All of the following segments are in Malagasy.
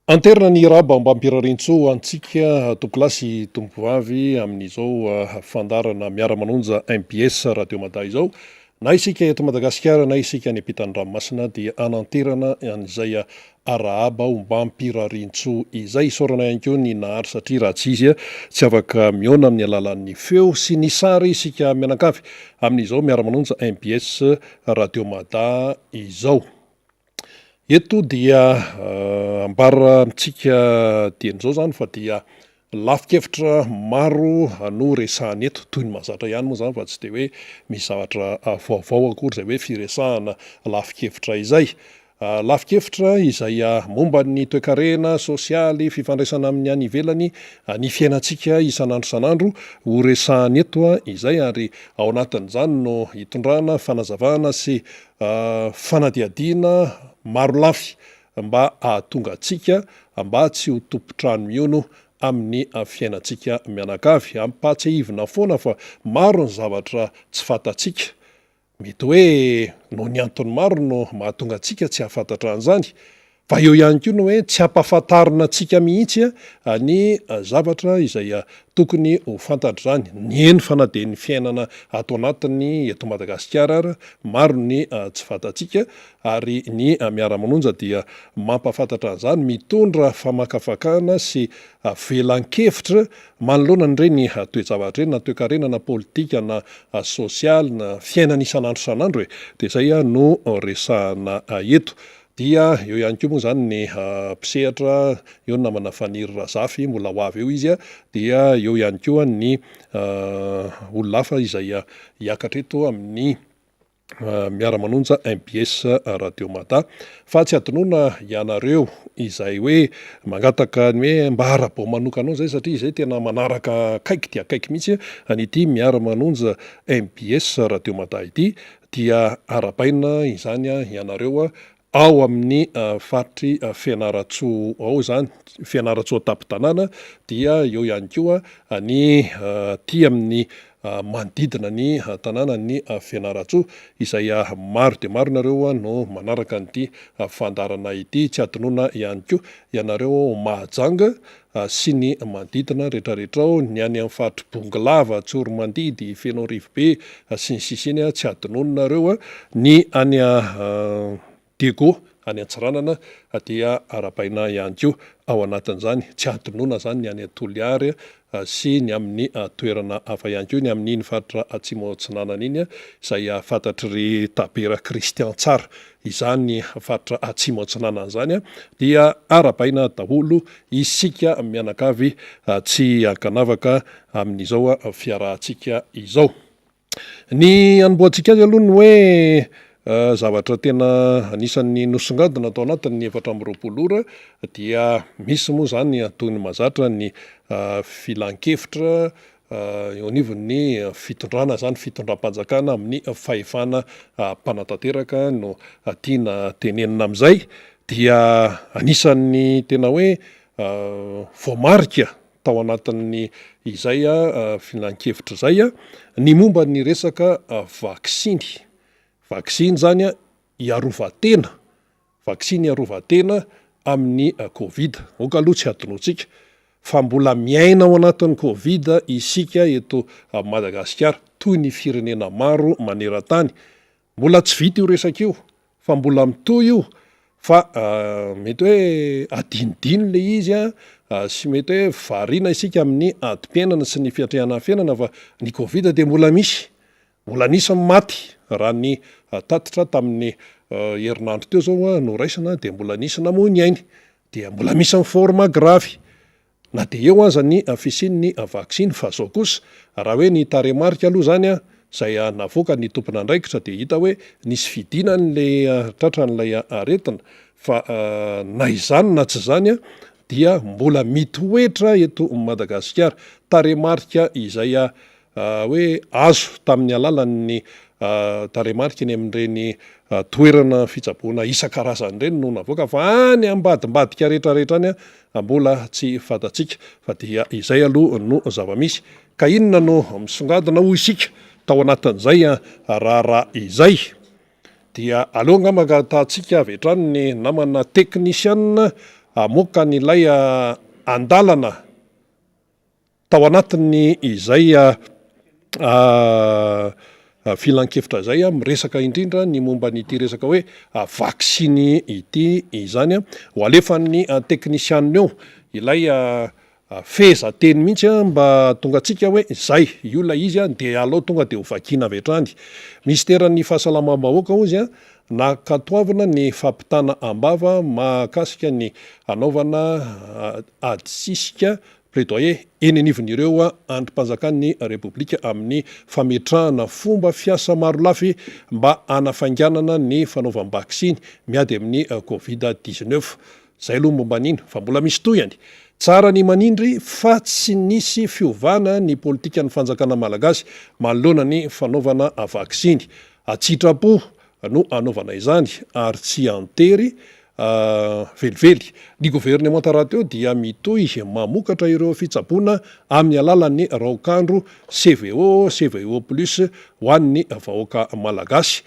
Anterina ny raba mba ampirarintso antsika tompolasy tompovavy amin'izao fandarana miara-manonja MBS radio mada izao, na isika eto Madagasikara na isika any ampitan'ny ranomasina dia ananterana an'izay arahaba mba ampirarintso izay. Isaorana ihany koa ny nahary satria raha tsy izy tsy afaka miona amin'ny alalan'ny feo sy ny sary isika mianakavy amin'izao miara-manonja MBS radio mada izao. Eto dia ambara amintsika dian'izao zany fa dia lafik-hevitra maro no resahana eto, toy ny mahazatra ihany moa zany fa tsy dia hoe misy zavatra vaovao akory izay hoe firesahana lafik-hevitra izay. Lafik-hevitra izay momba ny toe-karena sosialy, fifandraisana amin'ny any ivelany, ny fiainantsika isan'andro isan'andro ho resahana eto izay, ary ao anatin'izany no hitondrana fanazavana sy fanadiadiana maro lafy mba ahatonga antsika mba tsy ho tompo-trano miono amin'ny fiainantsika mianakavy. Ampatsahivina foana fa maro ny zavatra tsy fantatsika, mety hoe noho ny antony maro no mahatonga antsika tsy hahafantatra an'izany, fa eo ihany koa no hoe tsy ampahafantarina antsika mihitsy ny zavatra izay tokony ho fantatra zany. Ny eny fa na dia ny fiainana ato anatiny eto Madagasikara ary maro ny tsy fantatsika, ary ny miara-manonja dia mampafantatra an'izany, mitondra famakafakana sy velan-kevitra manoloana n'ireny toe-javatra ireny, na toe-karena na politika na sosialy na fiainana isan'andro isan'andro dia izay no resahana eto. Dia eo ihany koa moa zany ny mpisehatra, eo ny namana Faniry Razafy, mbola ho avy eo izy dia eo ihany koa ny olona hafa izay hiakatra eto amin'ny miara-manonja MBS radio mada. Fa tsy adinoina ianareo izay hoe mangataka ny hoe mba ara-bao manokana zay, satria izay tena manaraka akaiky dia akaiky mihitsy an'ity miara-manonja MBS radio mada ity, dia arabaina izany ianareo ao amin'ny faritry Fianarantsoa ao zany, Fianarantsoa Tampin-tanàna, dia eo ihany koa ny aty amin'ny manodidina ny tanàna ny Fianarantsoa, izay maro dia maro nareo no manaraka an'ity fandarana ity. Tsy adinoina ihany koa ianareo Mahajanga sy ny manodidina rehetrarehetra ao, ny any amin'ny faritry Bongolava, Tsoromandidy, Feno Rivobe sy ny sisa iny tsy adinoina nareo, ny any Diego any Antsiranana dia arabaina ihany koa ao anatin'izany. Tsy adinoina zany ny any Toliary sy ny amin'ny toerana hafa ihany koa, ny amin'iny faritra Atsimo Atsinanana iny izay fantatry Tabera Kristian tsara, izany ny faritra Atsimo Atsinanana zany, dia arabaina daholo isika mianakavy tsy ankanavaka amin'izao fiarahantsika izao. Ny anomboantsika azy aloha ny hoe zavatra tena anisan'ny nosongadina atao anatin'ny 4 ora dia misy moa zany toy ny mahazatra ny filan-kevitra eo anivon'ny fitondrana zany, fitondram-panjakana amin'ny fahefana mpanantanteraka no tiana tenenina amin'izay. Dia anisan'ny tena hoe voamarika tao anatin'ny izay filan-kevitra izay ny momba ny resaka vaksiny. Vaksiny zany iarovan-tena, vaksiny iarovan-tena amin'ny Covid. Moka aloha tsy adinointsika fa mbola miaina ao anatin'ny Covid isika eto Madagasikara, toy ny firenena maro maneran-tany. Mbola tsy vita io resaka io, fa mbola mitohy io, fa mety hoe adinodino le izy sy mety hoe variana isika amin'ny adi-piainana sy ny fiatrehana fiainana, fa ny Covid dia mbola misy, mbola nisy maty raha ny tatitra tamin'ny herinandro teo zao no raisina, dia mbola nisy namony ainy, dia mbola misy ny forme grave. Na dia eo aza ny fisian'ny vaksiny, fa zao kosa raha hoe ny tarehimarika aloha zany izay navoaka ny tompona andraikitra dia hita hoe nisy fidinany le tratran'ilay aretina, fa na izany na tsy zany dia mbola mitoetra eto Madagasikara tarehimarika izay hoe azo tamin'ny alalan'ny tarehimarika ny amin'ireny toerana fitsaboana isan-karazany ireny no navoaka, fa any ambadimbadika rehetrarehetra any mbola tsy fantatsika, fa dia izay aloha no zava-misy. Ka inona no misongadina ho isika tao anatin'izay raharaha izay? Dia aleo angamba ka tahantsika avy hatrany ny namana teknisianina moka nylay andalana tao anatiny izay filan-kevitra zay miresaka indrindra ny momba nyity resaka hoe vaksiny ity izany ho alefan'ny teknisianina eo ilay fehezanteny mihitsy mba tonga atsika hoe zay io lay izy de alao tonga de ho vakina avy hatrany. Ministeran'ny fahasalamam-bahoaka ozy nakatoavana ny fampitana ambava mahakasika ny anaovana adisisika plaidoyer eny anivon'ireo andrim-panjakan'ny repoblika amin'ny fametrahana fomba fiasa maro lafy mba anafanganana ny fanaovam-baksiny miady amin'ny covid-19. Zay aloha momba an'iny fa mbola misy toyany. Tsara ny manindry fa tsy nisy fiovana ny politika ny fanjakana malagasy manoloana ny fanaovana vaksiny. Atsitrapo no anaovana izany ary tsy antery velively. Ny gouvernemanta raha teo dia mitoy mamokatra ireo fitsaboana amin'ny alalan'ny raokandro CVO plus ho an'ny vahoaka malagasy.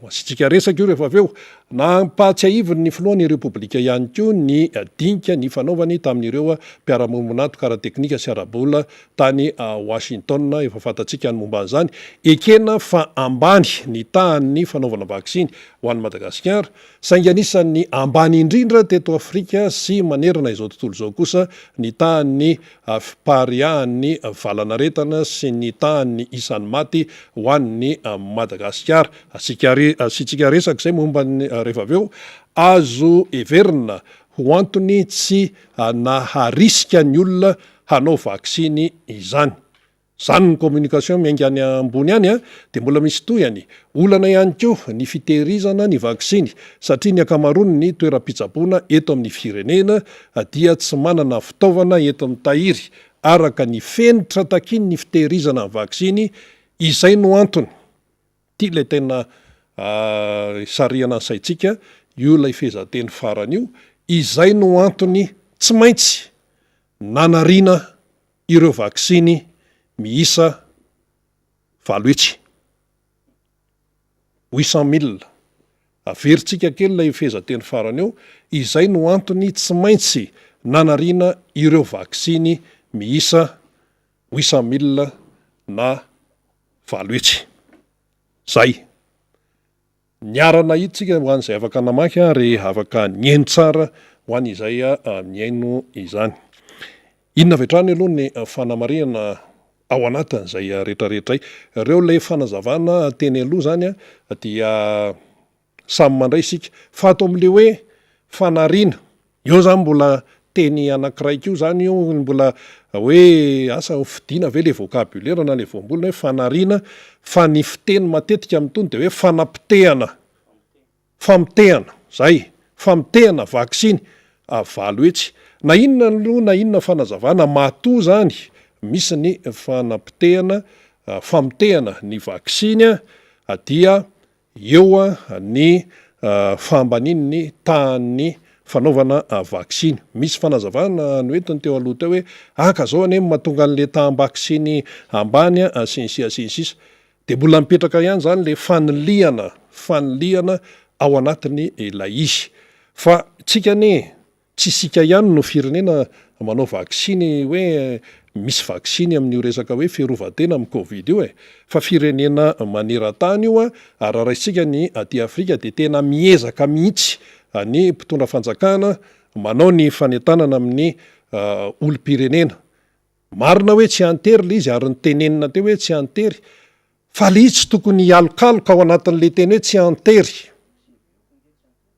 Asitsika resaka io rehefa aveo nampatsiahiviny ny filohan'ny repoblika ihany koa ny dinika ny fanaovany tamin'ireo mpiara-mombon'ato karateknika sy arabola tany Washington. Efa fantatsika ny momba an'izany ekena fa ambany ny tahan'ny fanaovana vaksiny ho an'ny Madagasikara saingy anisan'ny ambany indrindra teto Afrika sy manerana izao tontolo izao kosa ny tahan'ny fipariahan'ny valanaretana sy ny tahan'ny isan'ny maty ho an'ny Madagasikara. Asitsika resaka izay momba rehefa aveo azo everina ho antony tsy naharisika ny olona hanao vaksiny izany. Zany ny communication miainga any ambony any de mbola misy toyany olana ihany koa ny fitehirizana ny vaksiny satria ny akamarony ny toeram-pitsaboana eto amin'ny firenena dia tsy manana fitaovana eto mitahiry araka ny fenitra takiny ny fitehirizana ny vaksiny. Izay no antony ty le tena sariana ny saitsika io lay fehezanteny farany io. Izay no antony tsy maintsy nanarina ireo vaksiny miisa 800,000 averitsika kely lay fehezanteny farany eo. Izay no antony tsy maintsy nanarina ireo vaksiny miisa 800,000 na 800,000 zay. Niarana hitsika ho an'izay afaka namaky ary afaka niaino tsara ho an'izay miaino izany. Inona vetrany aloha ny fanamarihana ao anatin'izay rehetrarehetra ireo lay fanazavana teny aloha zany dia samy mandray isika fa ato amin'le hoe fanariana eo zany mbola teny anankiray io zany io mbola hoe asa fidiana ve le vocabulaire na le voambolona hoe fanariana fa ny fiteny matetika amin'tony de hoe famitehana zay famitehana vaksiny 800,000 na inona aloha na inona fanazavana matoa zany misy ny famitehana ny vaksiny dia eo ny fambaniny tahan'ny fanaovana vaksiny. Misy fanazavana no entiny teo aloha teo hoe aka zao ane mahatonga an'le taham-baksiny ambany sinsisa de mbola mipetraka ihany zany le faniliana ao anatiny ilay izy. Fa tsika ne tsy sika ihany no firenena manao vaksiny hoe misy vaksiny amin'io resaka hoe fiarovan-tena amin'ny covid io fa firenena maneran-tany io ary raisika ny aty Afrika de tena miezaka mihitsy ny mpitondra fanjakana manao ny fanentanana amin'ny olom-pirenena. Marina hoe tsy antery le izy ary ny tenenina teo hoe tsy antery fa le izy tsy tokony hialokaloka ao anatin'le teny hoe tsy antery.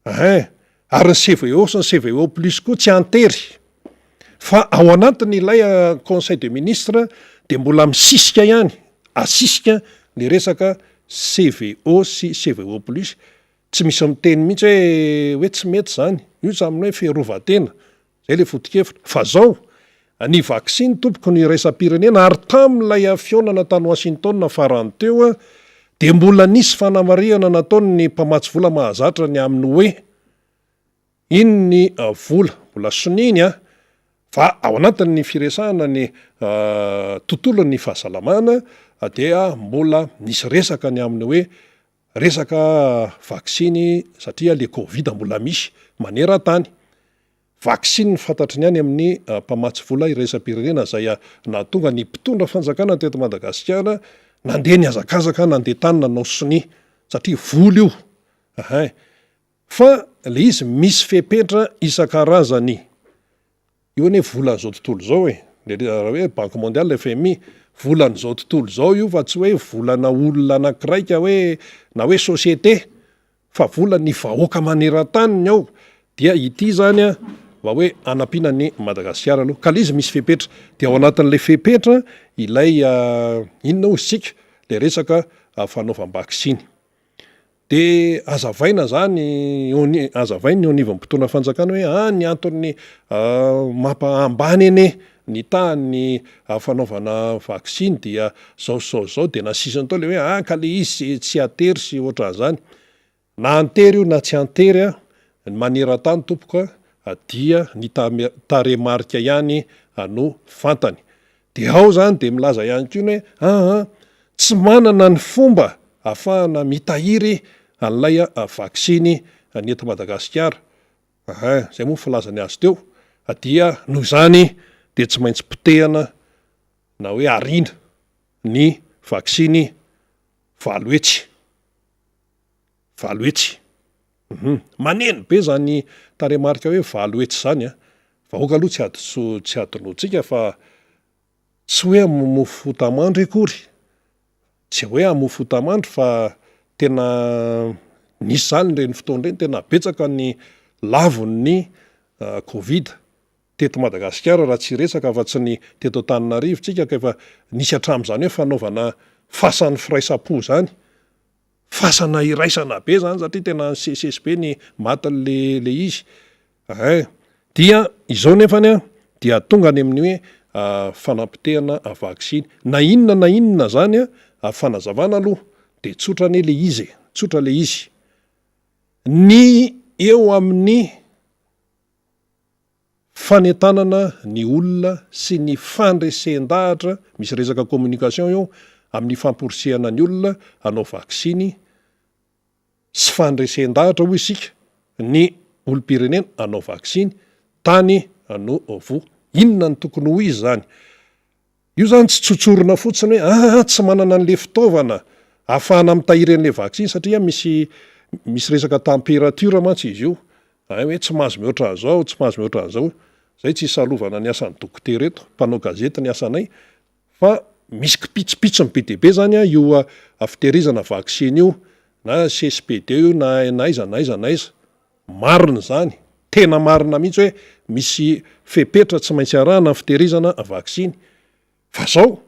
Ary ny CVO sy ny CVO plus koa tsy antery fa ao anatiny ilay conseil de ministre de mbola misisika ihany asisika le resaka CVO sy CVO plus. Tsy misy miteny mihitsy hoe tsy mety zany io tsy amin'ny hoe fiarovan-tena zay le foto-kevitra fa zao ny vaksiny tompoko ny raisam-pirenena ary tamin'ilay fionana tany Washington farany teo de mbola nisy fanamarihana nataony ny mpamatsy vola mahazatra ny amin'ny hoe iny ny vola mbola soniny fa ao anatin'ny firesahana ny tontolon'ny fahasalamana dia mbola nisy resaka ny amin'ny hoe resaka vaksiny satria le covid mbola misy maneran-tany vaksiny fantatry ny any amin'ny mpamatsy vola iraisam-pirenena zay nahatonga ny mpitondra fanjakana teto Madagasikara nandeha ny azakazaka nandeha tany nanao siny satria vola io fa le izy misy fepetra isan-karazany io ny volan'izao tontolo zao raha hoe banque mondiale FMI volan'izao tontolo zao io fa tsy hoe volana olona anakiraika hoe na hoe société fa vola ny vahoaka maneran-taniny ao dia ity zany va hoe anampiana ny Madagasikara aloha ka le izy misy fepetra dia ao anatin'le fepetra ilay inona ho sika le resaka fanaovam-baksiny de azavaina zany azavainy onivan'ny mpitondra fanjakana hoe ny antony mampahambany ene ny tany fanaovana vaksiny dia zao de nasisany tao le hoe ka le izy tsy atery sy ohatran'izany na antery io na tsy antery maneran-tany tompoka dia ny taremarika ihany no fantany de ao zany de milaza ihany koa hoe tsy manana ny fomba ahafahana mitahiry an'ilay vaksiny ny eto Madagasikara zay moa filazany azy teo dia noho izany de tsy maintsy potehana na hoe arina ny vaksiny valoetsy maneno be zany taremarika hoe valoetsy zany vahoaka aloha tsy adonotsika fa tsy hoe mofo tamandro akory tsy hoe amofo tamandro fa tena nisy zany reny fotoana reny tena betsaka ny lavon'ny covid teto Madagasikara raha tsy resaka fa tsy ny teto Antananarivo tsika ka efa nisy hatramin'izany hoe fanaovana fasan'ny firaisapo zany fasana iraisana be zany satria tena sesesy be ny matin'le izy dia izao nefany dia tonga any amin'ny hoe fanampitehana vaksiny na inona zany fanazavana aloha de tsotra le izy ny eo amin'ny fanentanana ny olona sy ny fandresen-dahatra misy resaka communication eo amin'ny famporisihana ny olona hanao vaksiny sy fandresen-dahatra ho isika ny olom-pirenena hanao vaksiny tany no vo inona ny tokony ho izy zany io zany tsy tsotsorona fotsiny hoe tsy manana an'le fitaovana ahafahana mitahiry an'le vaksiny satria misy resaka température mantsy izy io hoe tsy mahazo mihoatra an'izao zay tsy salovana ny asan'ny dokotera eto mpanao gazety ny asanay fa misy kipitsipitsony be deabe zany io fitehirizana vaksiny io na CSPD io na aiza marina zany tena marina mihitsy hoe misy fepetra tsy maintsy arahana ny fitehirizana vaksiny fa zao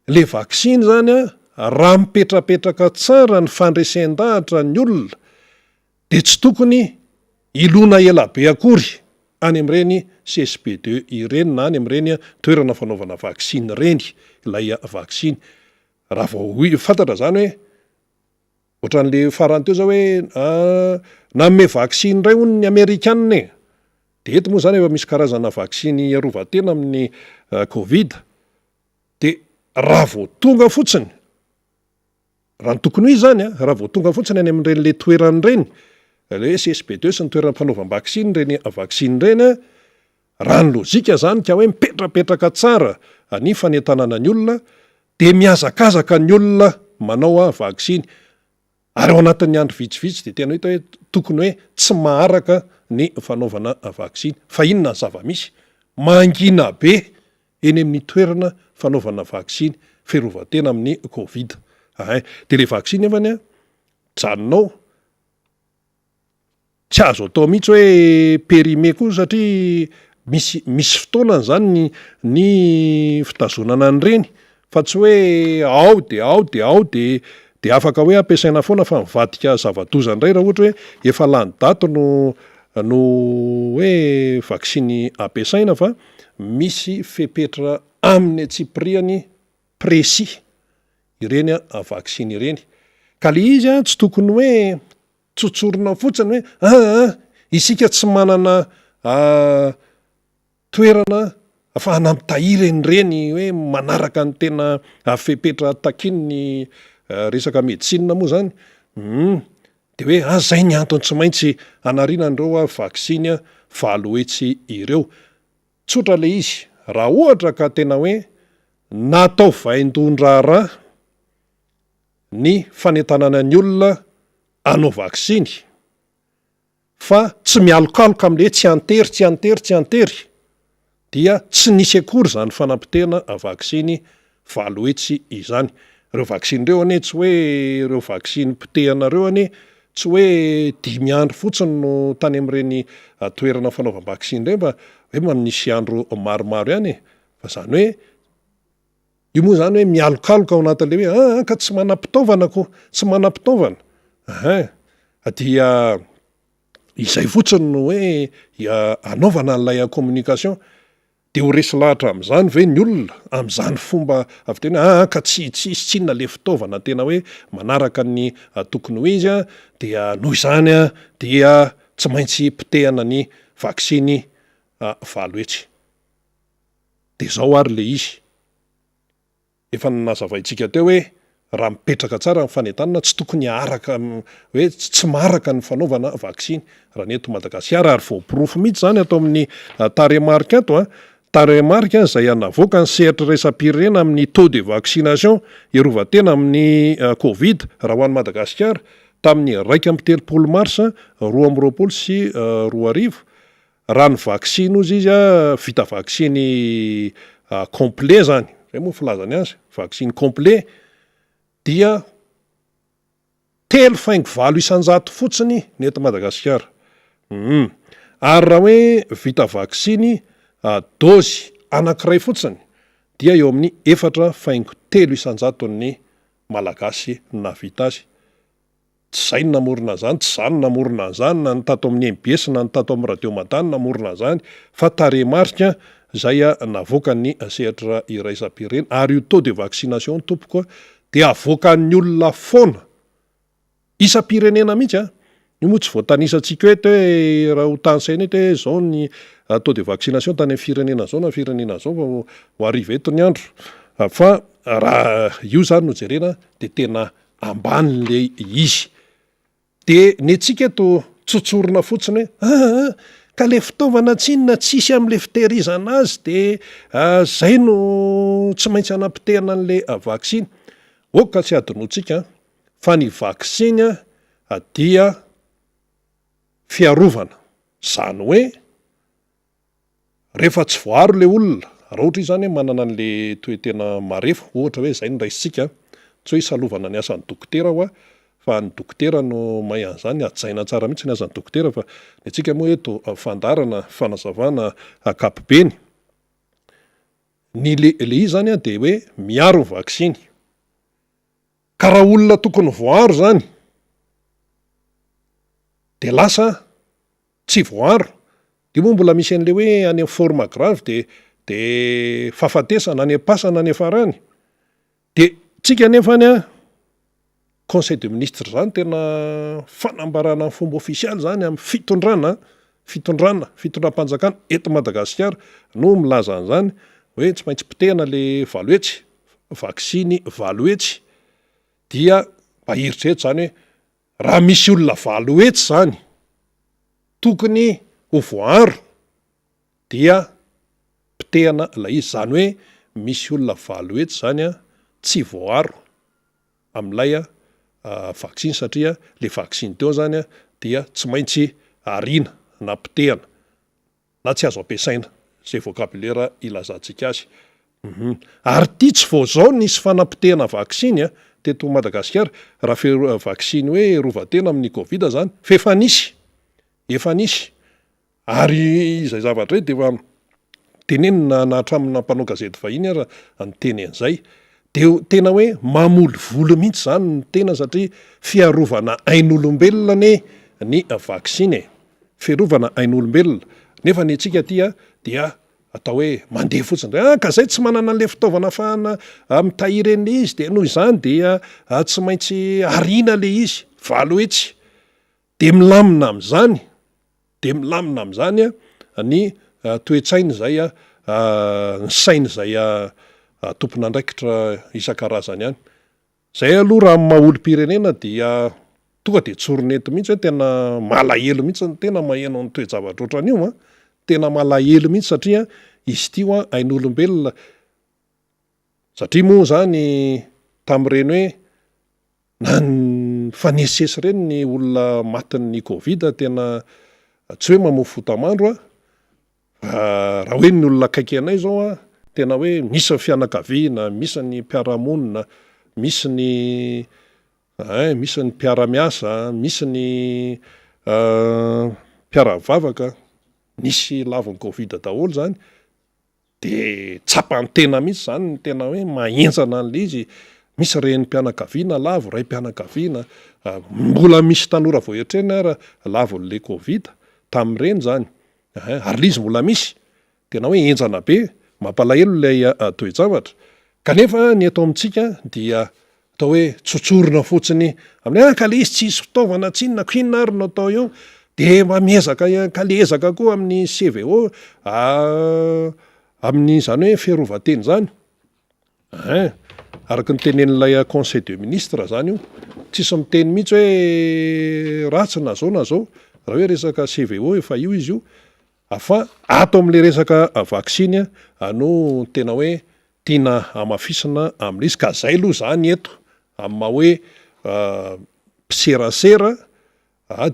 le vaksiny zany raha mipetrapetraka tsara ny fandresen-dahatra ny olona de tsy tokony ilona ela be akory any amin'ireny CSPD ireny na any amin'ireny toerana fanaovana vaksiny reny ilay vaksiny raha vao fantatra zany hoe ohatran'le farany teo zao hoe namme vaksiny ray hono ny Amerikanina de eto moa zany efa misy karazana vaksiny iarovatena amin'ny covid de raha vao tonga fotsiny raha ny tokony ho izy zany raha vao tonga fotsiny any amin'ireny le toerany reny le CSPD sy ny toerana fanaovam-baksiny reny vaksiny reny raha ny lozika zany ka hoe mipetrapetraka tsara ny fanentanana ny olona de miazakazaka ny olona manao vaksiny ary ao anatin'ny andro vitsivitsy de tena hita hoe tokony hoe tsy maharaka ny fanaovana vaksiny fa inona ny zava-misy mangina be eny amin'ny toerana fanaovana vaksiny fiarovatena amin'ny covid de le vaksiny efany janonao tsy azo atao mihitsy hoe périmé koa satria misy fotoanany zany ny fitazonana an'ireny fa tsy hoe ao de afaka hoe ampiasaina foana fa mivadika zava-doza indray raha ohatra hoe efa lany daty no hoe vaksiny ampiasaina fa misy fepetra amin'ny atsipiriany précis ireny vaksiny ireny ka le izy tsy tokony hoe tsotsorona fotsiny hoe isika tsy manana toerana ahafahana mitahiry an'ireny hoe manaraka ny tena fepetra takiny ny resaka medicine moa zany de hoe zay ny antony tsy maintsy anarinan'ireo vaksiny valoetsy ireo. Tsotra le izy, raha ohatra ka tena hoe natao vaindon-draharaha ny fanentanana ny olona anao vaksiny fa tsy mialokaloka am'le tsy antery dia tsy nisy akory zany fanampitena vaksiny valoetsy izany. Reo vaksiny reo anie tsy hoe reo vaksiny pitehanareo anie tsy hoe 5 andro fotsiny no tany am'ireny toerana fanaovam-vaksiny reny fa hoe manisy andro maromaro ihany fa zany hoe io moa zany hoe mialokaloka ao anatin'le hoe ka tsy manam-pitaovana ko tsy manam-pitaovana dia izay fotsiny no hoe anaovana n'lay communication de ho resy lahatra am'zany ve ny olona am'zany fomba avy tena ka tsy tsinona le fitaovana tena hoe manaraka ny tokony ho izy dia noho izany dia tsy maintsy pitehana ny vaksiny valoetsy. De zao ary le izy efa nazavaintsika teo hoe raha mipetraka tsara ny fanentanana tsy tokony araka hoe tsy maraka ny fanaovana vaksiny raha ny eto Madagasikara ary voaporofo mihitsy zany atao amin'ny taremarika ato taremarika zay anavoaka ny sehatra raisam-pirenena amin'ny taux de vaccination iarovatena amin'ny Covid raha ho an'ny Madagasikara tamin'ny 1 mars 2020 sy 2021 raha ny vaksiny ozy izy vita vaksiny complet zany zay moa filazany azy vaksiny complet dia 3.9 fotsiny ny eto Madagasikara. Ary raha hoe vita vaksiny dôzy anankiray fotsiny dia eo amin'ny 4.3 ny malagasy navita azy. Tsy zay ny namorona zany, tsy zany namorona zany na ny tato amin'ny MBS na ny tato amin'ny radio Matany namorona zany fa taremarika zay navoaka ny sehatra iraisam-pirenena ary io taux de vaccination tompoko dia avoakan'ny olona foana isam-pirenena mihitsy io moa tsy voatanisantsika eto hoe raha ho tanysaina eto hoe zao ny taux de vaccination tany amin'ny firenena zao na firenena zao ho ariva eto ny andro fa raha io zany no jerena de tena ambany le izy. De ny antsika eto tsotsorona fotsiny hoe ka le fitaovana tsinona tsisy am'le fitehirizana azy de zay no tsy maintsy anampitehana an'le vaksiny. Ka tsy adinotsika fa ny vaksiny dia fiarovana zany hoe rehefa tsy voaro le olona raha ohatra izy zany hoe manana an'le toe-tena marefo ohatra hoe zay no raisitsika tsy hoe isalovana ny asan'ny dokotera fa ny dokotera no mahay an'zany ajaina tsara mihitsy ny asan'ny dokotera fa ny antsika moa eto fandarana fanazavana akapobeny ny le izy zany de hoe miaro vaksiny ka raha olona tokony voaro zany de lasa tsy voaro de moa mbola misy an'le hoe any amin'ny forme grave de fahafatesana any am-pasana any afarany de tsika nefany conseil de ministre zany tena fanambarana ny fomba ofisialy zany amin'ny fitondram-panjakana eto Madagasikara no milaza an'zany hoe tsy maintsy pitehana le valoetsy vaksiny valoetsy dia mahiritra eto zany hoe raha misy olona valoetsy zany tokony ho voaro dia pitehana ilay izy zany hoe misy olona valoetsy zany tsy voaro am'lay vaksiny satria le vaksiny teo zany dia tsy maintsy arina na pitehana na tsy azo ampiasaina zay vocabulaire ilazantsika azy. Ary ty tsy vao zao nisy fanampitehana vaksiny teto Madagasikara raha vaksiny hoe rovatena amin'ny Covid zany efa nisy ary izay zavatra de efa tenenina na hatramina mpanao gazety vahiny ara nyteny an'izay de tena hoe mamoly volo mihitsy zany ny tena satria fiarovana ain'olombelona ny vaksiny fiarovana ain'olombelona nefa ny antsika dia atao hoe mandeha fotsiny ka zay tsy manana an'le fitaovana ahafahana mitahiry an'le izy de noho izany dia tsy maintsy arina le izy valoetsy de milamina am'zany ny toetsainy zay ny sainy zay tompon'andraikitra isan-karazany ihany. Zay aloha raha maha olo-pirenena dia tonga de tsoronety mihitsy hoe tena malahelo mihitsy tena maheno ny toe-javatra ohatran'io a tena malahelo mihitsy satria izy tio a ain'olombelona satria moa zany tam'ireny hoe na ny fanesesy reny ny olona matin'ny covid tena tsy hoe mamofo fotamandro a raha hoe ny olona akaiky anay zao a tena hoe misy ny fianakaviana, misy ny mpiaramonina, misy ny mpiara-miasa, misy ny mpiara-vavaka, nisy laviny covid daholo zany de tsapany tena mihitsy zany ny tena hoe mahenjana an'le izy misy reny mpianakaviana lavo ray mpianakaviana mbola misy tanora voahiatrena ara lavon'le covid tam'ireny zany ary lizy mbola misy tena hoe enjana be mampalahelo ilay toe-javatra kanefa ny eto amintsika dia atao hoe tsotsorona fotsiny amin'ny ka le izy tsisy fitaovana tsinona koinona ary no atao eo de mba miezaka ka le ezaka koa amin'ny CVO amin'ny zany hoe fiarovan-teny zany araka ny tenen'ilay conseil de ministre zany io tsisy miteny mihitsy hoe ratsy na zao na zao raha hoe resaka CVO efa io izy io afa ato am'le resaka vaksiny no tena hoe tiana amafisina amin'izy ka zay aloha zany eto amma hoe mpiserasera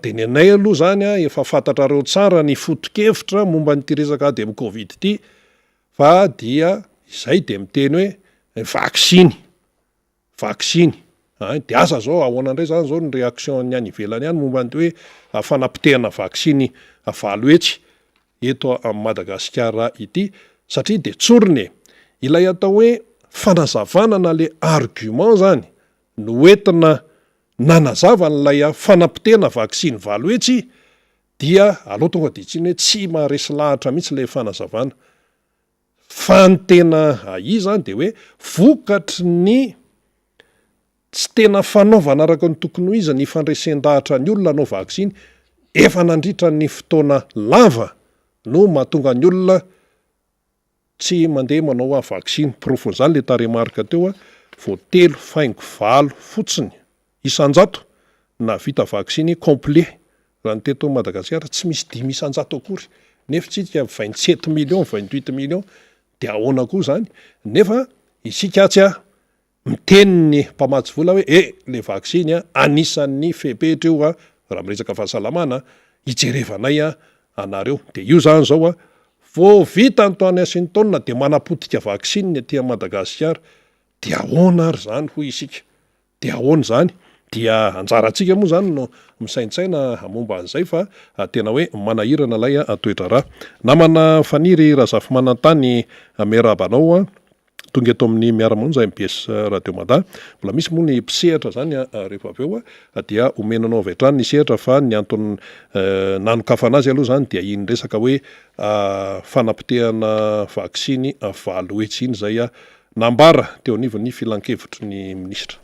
de ny anay aloha zany efa fantatrareo tsara ny foto-kevitra momba nyty resaka ady amin'ny covid ty fa dia izay de miteny hoe vaksiny de asa zao ahoana indray zany zao ny réaction ny any ivelany any momba ny hoe fanampitehana vaksiny valoetsy eto amin'ny Madagasikara ity satria de tsorony ilay atao hoe fanazavanana le argument zany no entina nanazava n'lay fanampitehana vaksiny valoetsy dia aloha tonga de tsiny hoe tsy maharesy lahatra mihitsy le fanazavana fa ny tena zany de hoe vokatry ny tsy tena fanaovana araka ny tokony ho izy ny fandraisen-dahatra ny olona anao vaksiny efa nandritra ny fotoana lava no mahatonga ny olona tsy mandeha manao vaksiny profon'izany le taremarika teo voatelo faingo valo fotsiny isanjato na vita vaksiny complet raha ny teto Madagasikara tsy misy 5 isanjato akory nefa tsika 27 millions 28 millions de ahoana koa zany nefa isika tsy miteniny mpamatsy vola hoe le vaksiny anisan'ny fepetra io raha miresaka fahasalamana ijerevanay anareo de io zany zao vo vita nytoany asiny taonina de manapotika vaksiny aty Madagasikara de ahoana ary zany hoy isika de ahoana zany dia anjarantsika moa zany no misaintsaina momba an'izay fa tena hoe manahirana lay toetra raha namana faniry Razafy Manantany miarabanao tonga eto amin'ny miara-monja MBS Radio Mada mbola misy moa ny mpisehatra zany rehefa avy eo dia omenanao avy hatrany ny sehatra fa ny antony nanokafana azy aloha zany dia iny resaka hoe fanampitehana vaksiny valoetsy iny zay nambara teo anivon'ny filan-kevitry ny ministra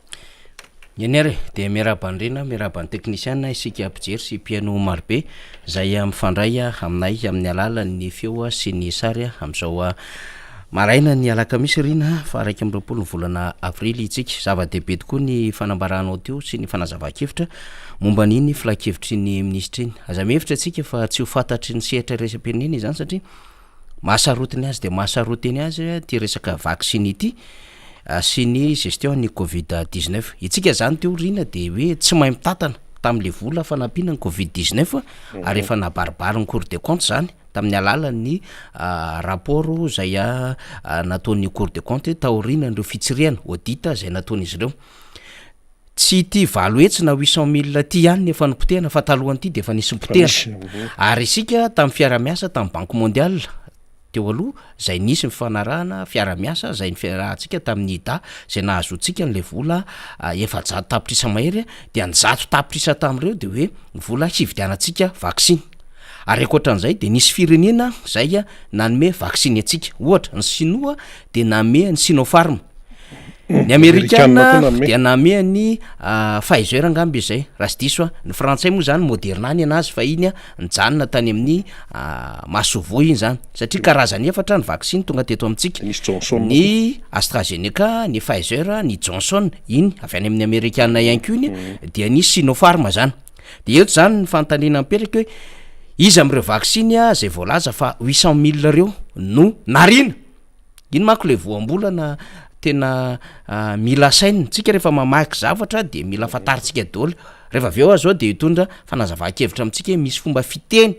Yenere de miarabandrena miaraban'ny teknisiana isika ampijery sy piano marobe zay mifandray aminay amin'ny alalan'ny feo sy ny sary amin'izao maraina ny alakamisy rina fa 1 volana avrily itsika zava-dehibe tokoa ny fanambaranao teo sy ny fanazava-kevitra momba n'iny filakevitry ny ministra iny aza mihevitra atsika fa tsy ho fantatry ny sehatra resam-pirenena izany satria mahasarotiny azy de mahasarotiny azy ty resaka vaksiny ity sy ny gestion ny covid-19 itsika zany teo rina de hoe tsy mahay mitantana tam'le vola fanampiana ny covid-19 ary efa nabaribary ny cour des comptes zany tamin'ny alalan'ny rapport zay nataon'ny cour des comptes taorina ndreo fitsiriana audit zay nataon'izy ireo tsy ty valoetsy na 800 000 ty ihany efa nipotehana fa talohan'ity de efa nisy nipotehana ary isika tamin'ny fiara-miasa tamin'ny banque mondiale teo aloha zay nisy mifanarahana fiara-miasa zay ny fiarahantsika tamin'ny ida zay nahazoantsika n'le vola 700 tapitrisa mahery de 100 tapitrisa tam'ireo de hoe vola hividianantsika vaksiny ary ankoatran'izay de nisy firenena zay nanome vaksiny atsika ohatra ny Sinoa de nanome ny Sinopharm ny amerikana dia namehany Pfizer angamby izay raha sy diso ny frantsay moa zany Moderna ny anazy fa iny nijanona tany amin'ny masovo iny zany satria karazany efatra ny vaccine tonga teto amintsika ny AstraZeneca, ny Pfizer, ny Johnson iny avy any amin'ny amerikana ihany koa iny dia ny Sinopharm zany de eto zany ny fanontaniana mipetraka hoe izy am'ireo vaccine zay voalaza fa 800 000 reo no narina iny manko le voambolana tena mila saina tsika rehefa mamaky zavatra de mila fantaritsika daholo rehefa avy eo azao de hitondra fanazava-kevitra amintsika hoe misy fomba fiteny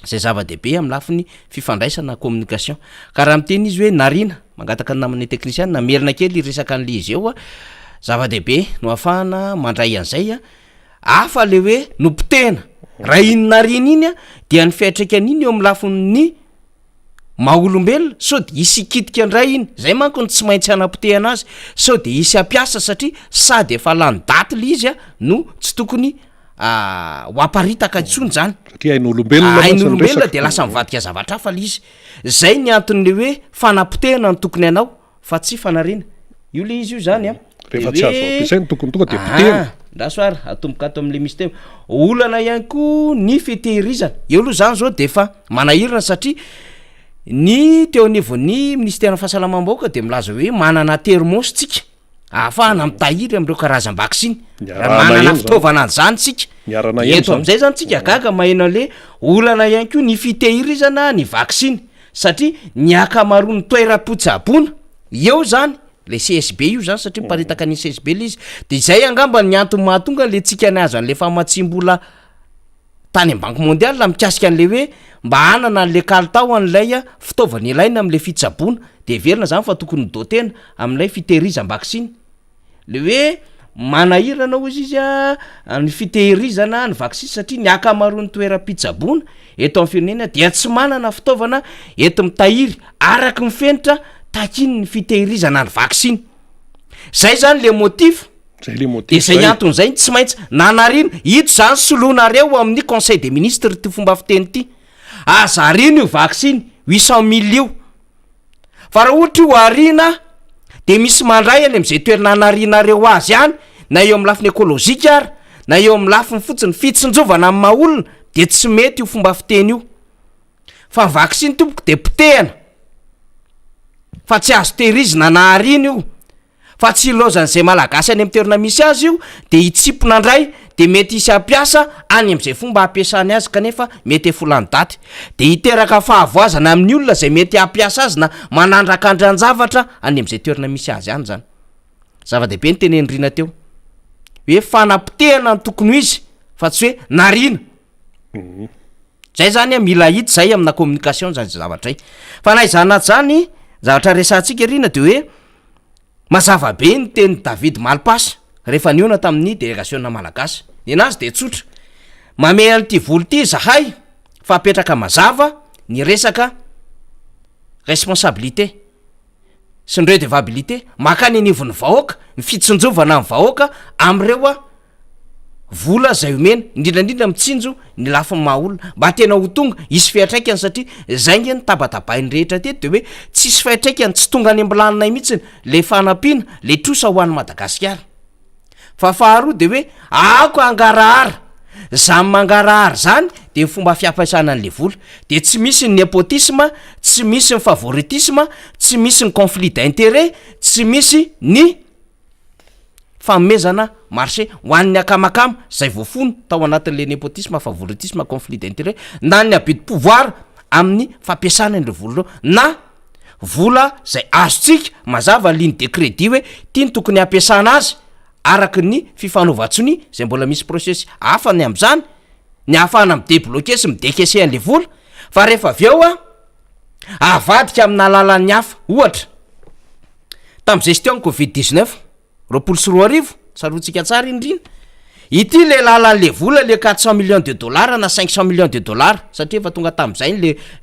zay zava-dehibe amin'ny lafiny fifandraisana communication ka raha miteny izy hoe narina mangataka ny namany technicien namerina kely resaka an'le izy eo zava-dehibe no ahafahana mandray an'izay afa le hoe nompotena raha iny narina iny dia ny fiatraikany iny eo amin'ny lafiny maha-olombelona so de isy ikitika andray iny zay manko ny tsy maintsy anapotehana azy so de isy ampiasa satria sady efa lany daty le izy no tsy tokony ho aparitaka intsony zany satria ain'olombelona de lasa mivadika zavatra hafa le izy zay ny anton'le hoe fanapotehana ny tokony anao fa tsy fanarina io le izy io zany rehefa tsy azo ampiasainy tokony tonga de potehana ndasoary atomboka ato am'le misy tema olana ihany koa ny fitehirizana eo aloha zany zao de efa manahirana satria ny teo anivon'ny ministère fahasalamam-bahoaka de milaza hoe manana termos tsika ahafahana mitahiry am'ireo karazam-vaksiny manana fitaovana an'izany tsika eto am'izay zany tsika gaga maheno le olana ihany koa ny fitehirizana ny vaksiny satria ny akamaroany toera-potsabona eo zany le CSB io zany satria miparitaka ny CSB le izy de izay angamba ny antony mahatonga le tsika ny azo an'le famatsimbola tany am-banky mondial la mikasika an'le hoe mba hanana an'le kalitao an'ilay fitaovana ilaina am'le fitsaboana de verina zany fa tokony dotena am'ilay fitehirizam-vaksiny le hoe manahirana ozy izy ny fitehirizana ny vaksiny satria ny akamaroany toera-pitsaboana eto amin'ny firenena dia tsy manana fitaovana ento mitahiry araky mifenitra takiny ny fitehirizana ny vaksiny zay zany le motif de zay anton'izay tsy maintsy nanarina ito zany solonareo amin'ny conseil des ministres ty fomba fiteny ty azarina io vaksiny 800 000 io fa raha ohatra io arina de misy mandray any am'izay toerana narinareo azy any na eo amin'ny lafiny ekôlôzika ary na eo amin'ny lafiny fotsiny fitsinjovana amin'ny maha-olona de tsy mety io fomba fiteny io fa vaksiny tompoko de potehana fa tsy azo tehirizina na arina io fa tsy ilozan'izay malagasy any amin'ny toerana misy azy io de hitsipona andray de mety isy ampiasa any am'izay fomba ampiasany azy kanefa mety efolany daty de hiteraka fahavoazana amin'ny olona zay mety ampiasa azy na manandraka andran-javatra any am'izay toerana misy azy any zany zava-dehibe ny tenenirina teo hoe fanapotehana ny tokony izy fa tsy hoe narina zay zany mila hita zay amina communication zany zavatray fa na izanaty zany zavatra resantsika rina de hoe mazava be ny teny David Malpass rehefa niona tamin'ny délégation malagasy nenazy de tsotra mamena an'ity volo ty zahay fa apetraka mazava ny resaka responsabilité sy ny redevabilité makany anivon'ny vahoaka ny fitsinjovana amin'ny vahoaka am'ireo vola zay omena indrindrandrindra mitsinjo ny lafiny mahaolona mba tena ho tonga isy fiatraikany satria zay nge ny tabatabainy rehetra teto de hoe tsisy fiatraikany tsy tonga any ambilaninay mihitsiny le fanampiana le trosa ho an'ny Madagasikara fa faharoa de hoe ako angarahara zany mangarahara zany de fomba fiampaisana an'le vola de tsy misy ny népotisme tsy misy ny favoritisme tsy misy ny conflit d'intérêt tsy misy ny famezana marché ho an'ny akamakama zay voafony tao anatin'le népotisme favoritisme conflit d'intérêt na ny abit pouvoir amin'ny fampiasana an'ireo vola reo na vola zay azotsika mazava ligne de crédit hoe tiany tokony ampiasana azy araky ny fifanovatsony zay mbola misy processus hafany am'zany ny ahafahana midébloquer sy midekese an'le vola fa rehefa avy eo avadika amin'ny alalan'ny hafa ohatra tam'izay sy teo ny covid-19 roapolo sy roa arivo sarotsika tsara indrina ity le lalan'le vola le 400 millions de dollars na 500 millions de dollars satria efa tonga tam'izay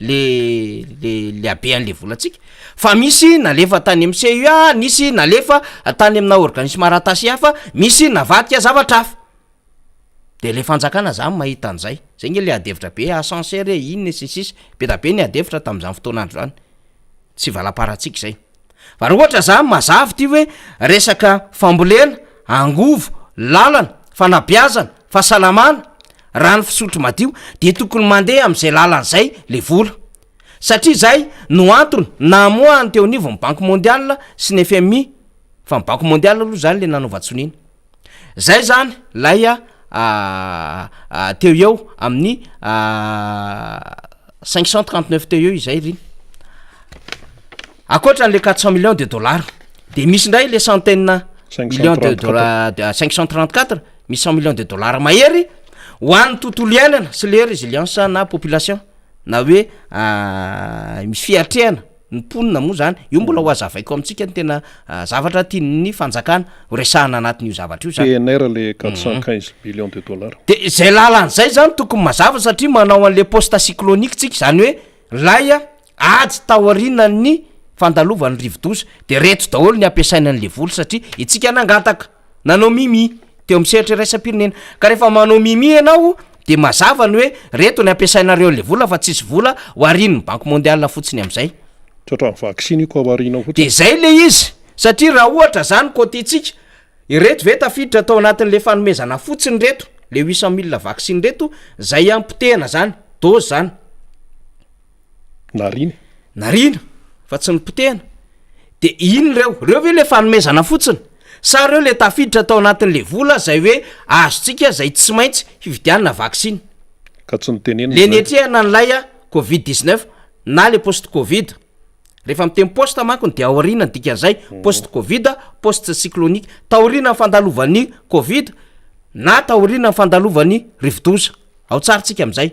le abean'le volatsika fa misy nalefa tany amin'ny CUA nisy nalefa tany amina organisme aratasy hafa misy navadika zavatra hafa de le fanjakana zany mahita an'izay zay nge le adevitra be ascenseur iny sisisy be da be ny adevitra tam'izany fotoanandro zany tsy valaparantsika zay fa raha ohatra za mazavy ty hoe resaka fambolena, angovo, lalana, fanabiazana, fahasalamana, rano fisotro madio de tokony mandeha am'izay lalan'izay le vola satria zay no antony namoahany teo anivo ny banque mondiale sy ny FMI fa ny banque mondiale aloha zany le nanaovatsonina zay zany lay teo eo amin'ny 539 teo eo izay riny akoatran'le 400 millions de dollars de misy ndray le centaine millions de dollars 534 misy 100 millions de dollars mahery ho an'ny tontolo iainana sy le résilience na population na hoe misy fiatrehana ny ponina moa zany io mbola ho azavaiko amintsika ny tena zavatra tiany fanjakana ho resahana anatin'io zavatra io zany PNR le 415 millions de dollars de zay lalan'izay zany tokony mazava satria manao an'le poste cyclonique tsika zany hoe laya ady taorinany fandalovany rivodoza de reto daholo ny ampiasaina an'le voly satria itsika nangataka nanao mimi teo am'seritra raisam-pirenena ka rehefa manao mimi ianao de mazava ny hoe reto ny ampiasainareo le vola fa tsisy vola ho arin'ny banque mondiale fotsiny am'izay tsotra ny vaccine io ko avarina fotsiny de zay le izy satria raha ohatra zany côté tsika ireto ve tafiditra atao anatin'le fanomezana fotsiny reto le 800 000 vaccine reto zay ampitehana zany dose zany narina fa tsy nipotehana de iny reo ve le fanomezana fotsiny sa reo le tafiditra atao anatin'le vola zay hoe azotsika zay tsy maintsy hividianana vaccine ka tsy nitenena le netrehana nylay covid-19 na le poste covid rehefa miteny poste manko de aorina dikan'izay poste covid poste cyclonique taorina ny fandalovany covid na taorina ny fandalovany rivodoza ao tsaratsika am'izay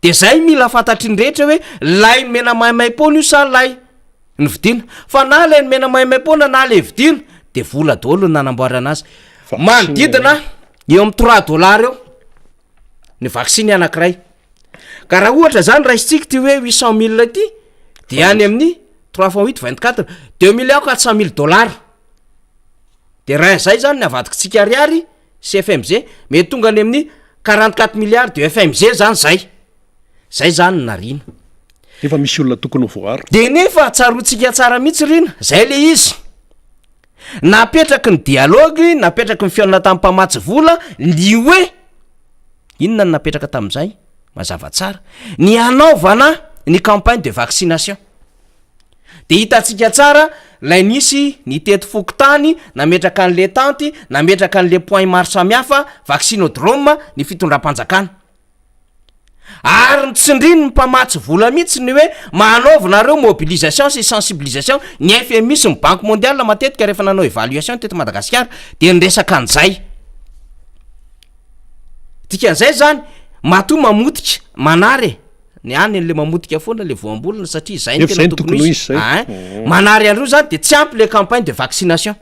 de zay mila fantatry ny rehetra hoe lay ny mena maimaimpona io sa lay ny vidina fa na lay ny mena maimaimpona na le vidina de vola daholo nanamboara anazy manodidina eo amin'ny 3 dollars eo ny vaccine anankiray ka raha ohatra zany raisitsika ty hoe 800 000 ty de any amin'ny 3 fois 8 24 2400 000 dollars de raha zay zany ny avadikitsika ariary sy FMG mety tonga any amin'ny 44 milliards de FMG zany zay zany narina efa misy olona tokony ho voary de nefa tsarotsika tsara mihitsy rina zay le izy napetraky ny dialogue napetraky ny fiainana tamin'ny mpamatsy vola ny hoe inona ny napetraka tamin'izay mazava tsara ny anaovana ny campagne de vaccination de hitatsika tsara lay nisy ny tety fokotany nametraka an'le tanty nametraka an'le point maro samihafa vaccinodrome ny fitondram-panjakana ary nitsindriny ny mpamatsy vola mihitsy ny hoe manaovanareo mobilisation sy sensibilisation ny FMI sy ny banque mondiale matetika rehefa nanao évaluation teto Madagasikara de nyresaka an'izay dikan'izay zany matoa mamotika manary ny any an'le mamotika foana le voambolana satria zay ny tena tokony izy manary andreo zany de tsy ampy le campagne de vaccination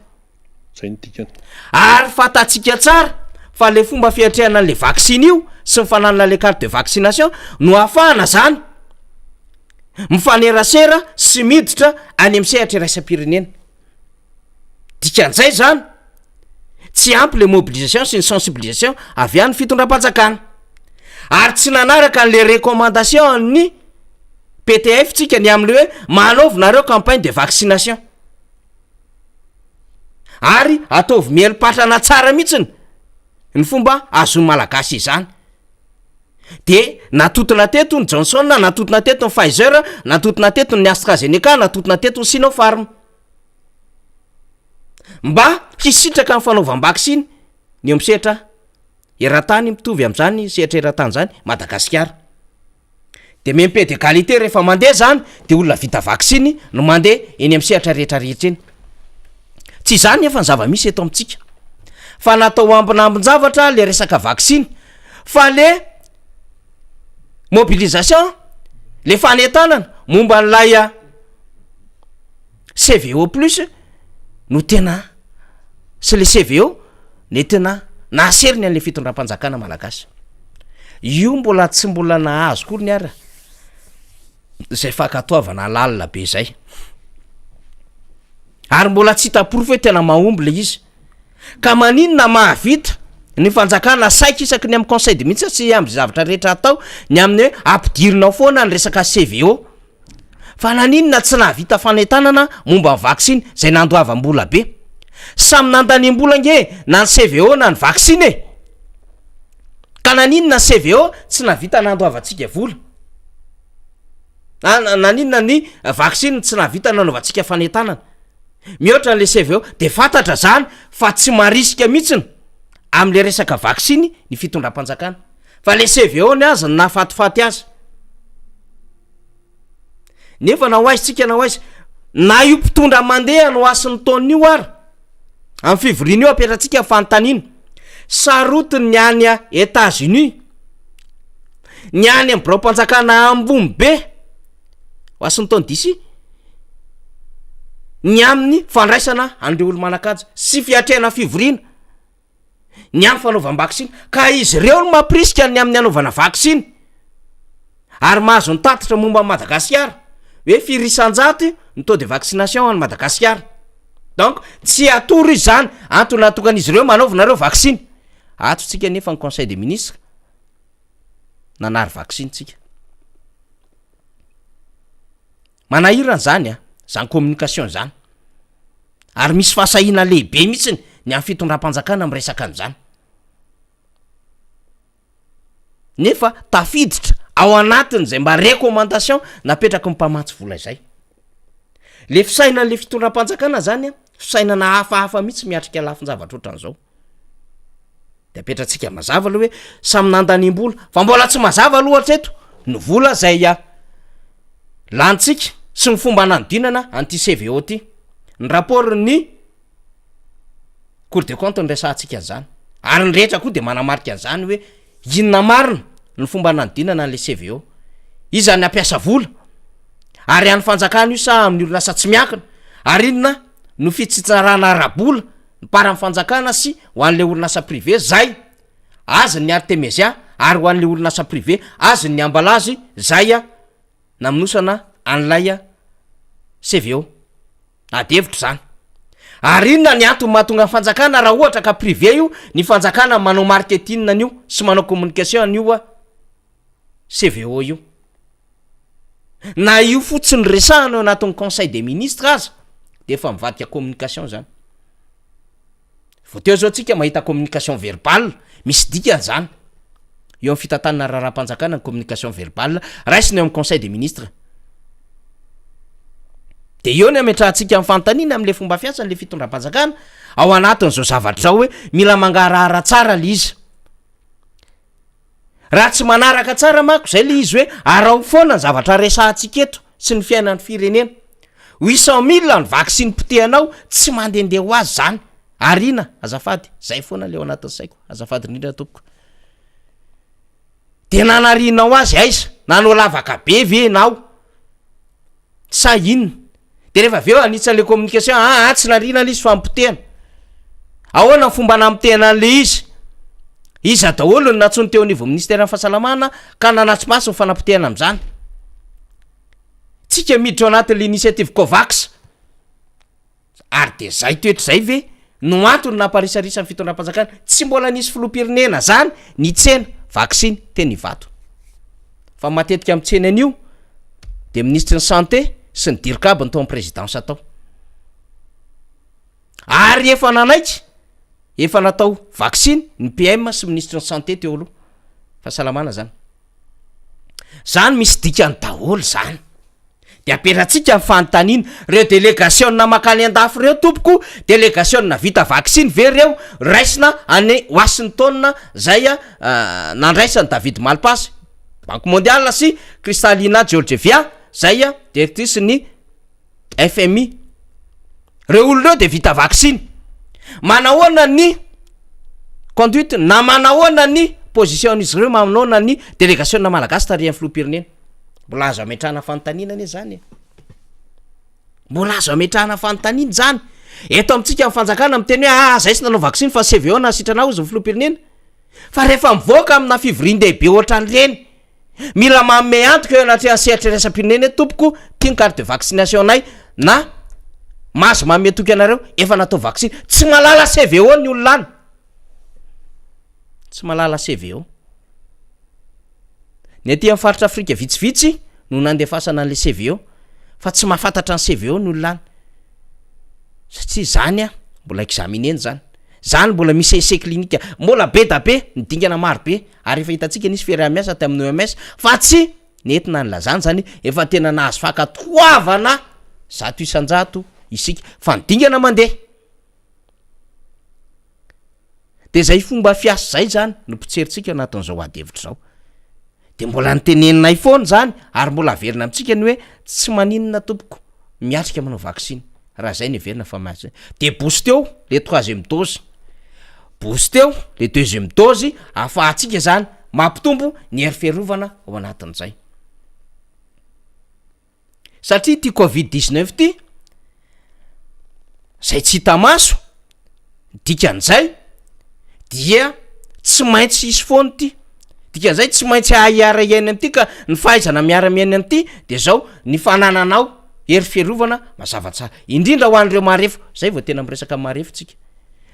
zay ny dikany ary fatatsika tsara fa le fomba fiatrehana an'le vaccine io sy mifananana le carte de vaccination no ahafahana zany mifanerasera sy miditra any amin'ny sehatra raisam-pirenena dikan'izay zany tsy ampy le mobilisation sy ny sensibilisation avy any fitondram-panjakana ary tsy nanaraka an'le recommandation ny PTF tsika ny am'le hoe manaovinareo campagne de vaccination ary ataovy mielipatrana tsara mihitsiny ny fomba azony malagasy izany de natotona teto ny Johnson natotona teto ny Pfizer natotona teto ny AstraZeneca natotona teto ny Sinopharm mba hisitraka ny fanaovam-vaccine ny eo misehatra eran-tany mitovy am'zany sehatra eran-tany zany Madagasikara de mempé d'égalité rehefa mandeha zany de olona vita vaccine no mandeha eny amin'ny sehatra rehetrarehetra eny tsy zany efa ny zava-misy eto amintsika fa natao ambinambin-javatra le resaka vaccine fa le mobilisation le fanetanana momba n'lay CVO plus no tena sy le CVO ne tena naseriny an'le fitondram-panjakana malagasy io mbola tsy mbola nahazo kory ny ara zay fakatoavana lalina be zay ary mbola tsy hitaporofo hoe tena mahomby le izy ka maninona mahavita ny fanjakana saika isaky ny amin'ny conseil de ministre sy amin'ny zavatra rehetra atao ny amin'ny hoe ampidirinao foana ny resaka CVO fa naninona tsy nahavita fanentanana momba ny vaksiny zay nandoavam-bola be samy nandaniam-bola nge na ny CVO na ny vaksiny e ka naninona ny CVO tsy nahavita nandoavantsika vola naninona ny vaksiny tsy nahavita nanaovantsika fanentanana mihoatra n'le CVO de fantatra zany fa tsy marisika mihitsiny am'le resaka vaksiny ny fitondram-panjakana fa le CVO ny azy na fatifaty azy nefa na hoaisytsika na hoaizy na io mpitondra mandeha no asin'ny taon'io ary amin'ny fivoriana io apetratsika fanontaniana sarotiny ny any a États-Unis ny any amin'ny birao-mpanjakana ambony be Washington DC ny amin'ny fandraisana an'ireo olo manakaja sy fiatrena fivoriana ny amin'ny fanaovam-vaksiny ka izy ireo no mampirisika ny amin'ny anaovana vaksiny ary mahazo ny tatitra momba Madagasikara hoe firisan-jato ny taux de vaccination any Madagasikara donc tsy atoro izy zany antony natokan'izy ireo manaovanareo vaksiny atotsika nefa ny conseil des ministres nanary vaksiny tsika manahirana zany zany communication zany ary misy fahasahina lehibe mihitsiny ny amin'ny fitondram-panjakana miresaka an'izany nefa tafiditra ao anatiny zay mba recommandation napetraka ny mpamatsy vola izay le fisainan'le fitondram-panjakana zany fisainana hafahafa mihitsy miatrika lafin-javatra ohatran'izao de apetratsika mazava aloha hoe samy nandaniam-bola fa mbola tsy mazava aloha hatreto ny vola zay lantsika sy ny fomba nanodinana anty CVO ty ny rapport ny Cour des comptes nyresantsika an'izany ary ny rehetra koa de manamarika an'izany hoe inona marina ny fomba nanodinana n'le CVO izany ampiasa vola ary any fanjakana io sa amin'ny orinasa tsy miakina ary inona no fitsitsarana ara-bola ny para-ny fanjakana sy ho an'le orinasa privé zay azy ny Artemisia ary ho an'le orinasa privé azy ny ambalazy zay naminosana an'lay CVO adevitra zany ary inona ny antony mahatonga ny fanjakana raha ohatra ka privé io ny fanjakana manao marketing an'io sy manao communication an'io CVO io na io fotsiny resahana eo anatin'ny conseil des ministres aza de efa mivadika communication zany voteo zao tsika mahita communication verbale misy dikany zany eo amin'ny fitantanana raharam-panjakana ny communication verbale raisiny eo amin'ny conseil des ministres de eo ny ametrahantsika amin'ny fanontaniana am'le fomba fiasan'le fitondram-panjakana ao anatin'izao zavatra zao hoe mila mangarahara tsara le izy raha tsy manaraka tsara mako zay le izy hoe arao foana ny zavatra resahantsika eto sy ny fiainan'ny firenena 800,000 ny vaksiny potehanao tsy mandendeha ho azy zany arina azafady zay foana le ao anatin'ny saiko azafady indrindra tompoko de nanarinao azy aiza nanao lavaka be ve nao sa inona de rehefa aveo anisan'le communication tsy narina le izy fampotehana ahoana ny fomba namitehana an'le izy daholo ny natsony teo an'ivo ministère fahasalamana ka nanatsimasy ny fanampotehana am'izany tsika miditra ao anatin'le initiative Covax ary de zay toetra zay ve no antony namparisarisa ny fitondram-panjakana tsy mbola nisy filoham-pirenena zany ny tsena vaksiny teny vato fa matetika amin'ny tsena an'io de ministre ny santé sy ny dirikaba ny tao amin'ny présidence atao ary efa nanaiky efa natao vaksiny ny PM sy ministre ny santé teo aloha fahasalamana zany misy dikany daholo zany de apetratsika ny fanontaniana reo délégation na makany an-dafy reo tompoko délégation na vita vaksiny ve reo raisina any Washington zay nandraisany David Malpass Banque mondiale sy Kristalina Georgieva zay directrice ny FMI reo olo reo de vita vaksiny manahoana ny conduite na manahoana ny position izy reo manahoana ny délégation na malagasy tarihan'ny filoham-pirenena mbola azo ametrahana fanontaniana ane zany mbola azo ametrahana fanontaniana zany eto amintsika mifanjakana miteny hoe zay sy nanao vaksiny fa CVO na sitranao izy ny filoham-pirenena fa rehefa mivoaka amina fivorian-dehibe ohatran'ireny mila manome antoka eo anatrehany sehatrerasam-pirenena tompoko tiany carte de vaccination anay na mazo manome toky anareo efa natao vaksiny tsy malala CVO ny olonany tsy malala CVO ny aty amin'ny faritra Afrika vitsivitsy no nandefasana an'le CVO fa tsy mahafantatra ny CVO ny olona any satria zany a mbola examineny zany mbola misy essai clinique mbola be da be nidingana maro be ary efa hitantsika nisy fiarah-miasa tamin'ny OMS fa tsy nentina nylazany zany efa tena nahazo fakatoavana 100 isika fa nidingana mandeha de zay fomba fiasa zay zany no pitseritsika anatin'izao adevitra zao de mbola niteneninay foana zany ary mbola averina amintsika ny hoe tsy maninona tompoko miatrika manao vaksiny raha zay ny averina fa mahazo de boosteo le 3e dose boosteo le 2e dose afahantsika zany mampitombo ny hery fiarovana ao anatin'izay satria ty covid-19 ty zay tsy hita maso dikan'izay dia tsy maintsy isy foany ty dikan'izay tsy maintsy ahiara-iaina am'ty ka ny fahaizana miara-miaina am'ty de zao ny fanananao hery fiarovana mazava tsara indrindra ho an'ireo marefo zay vao tena miresaka marefo tsika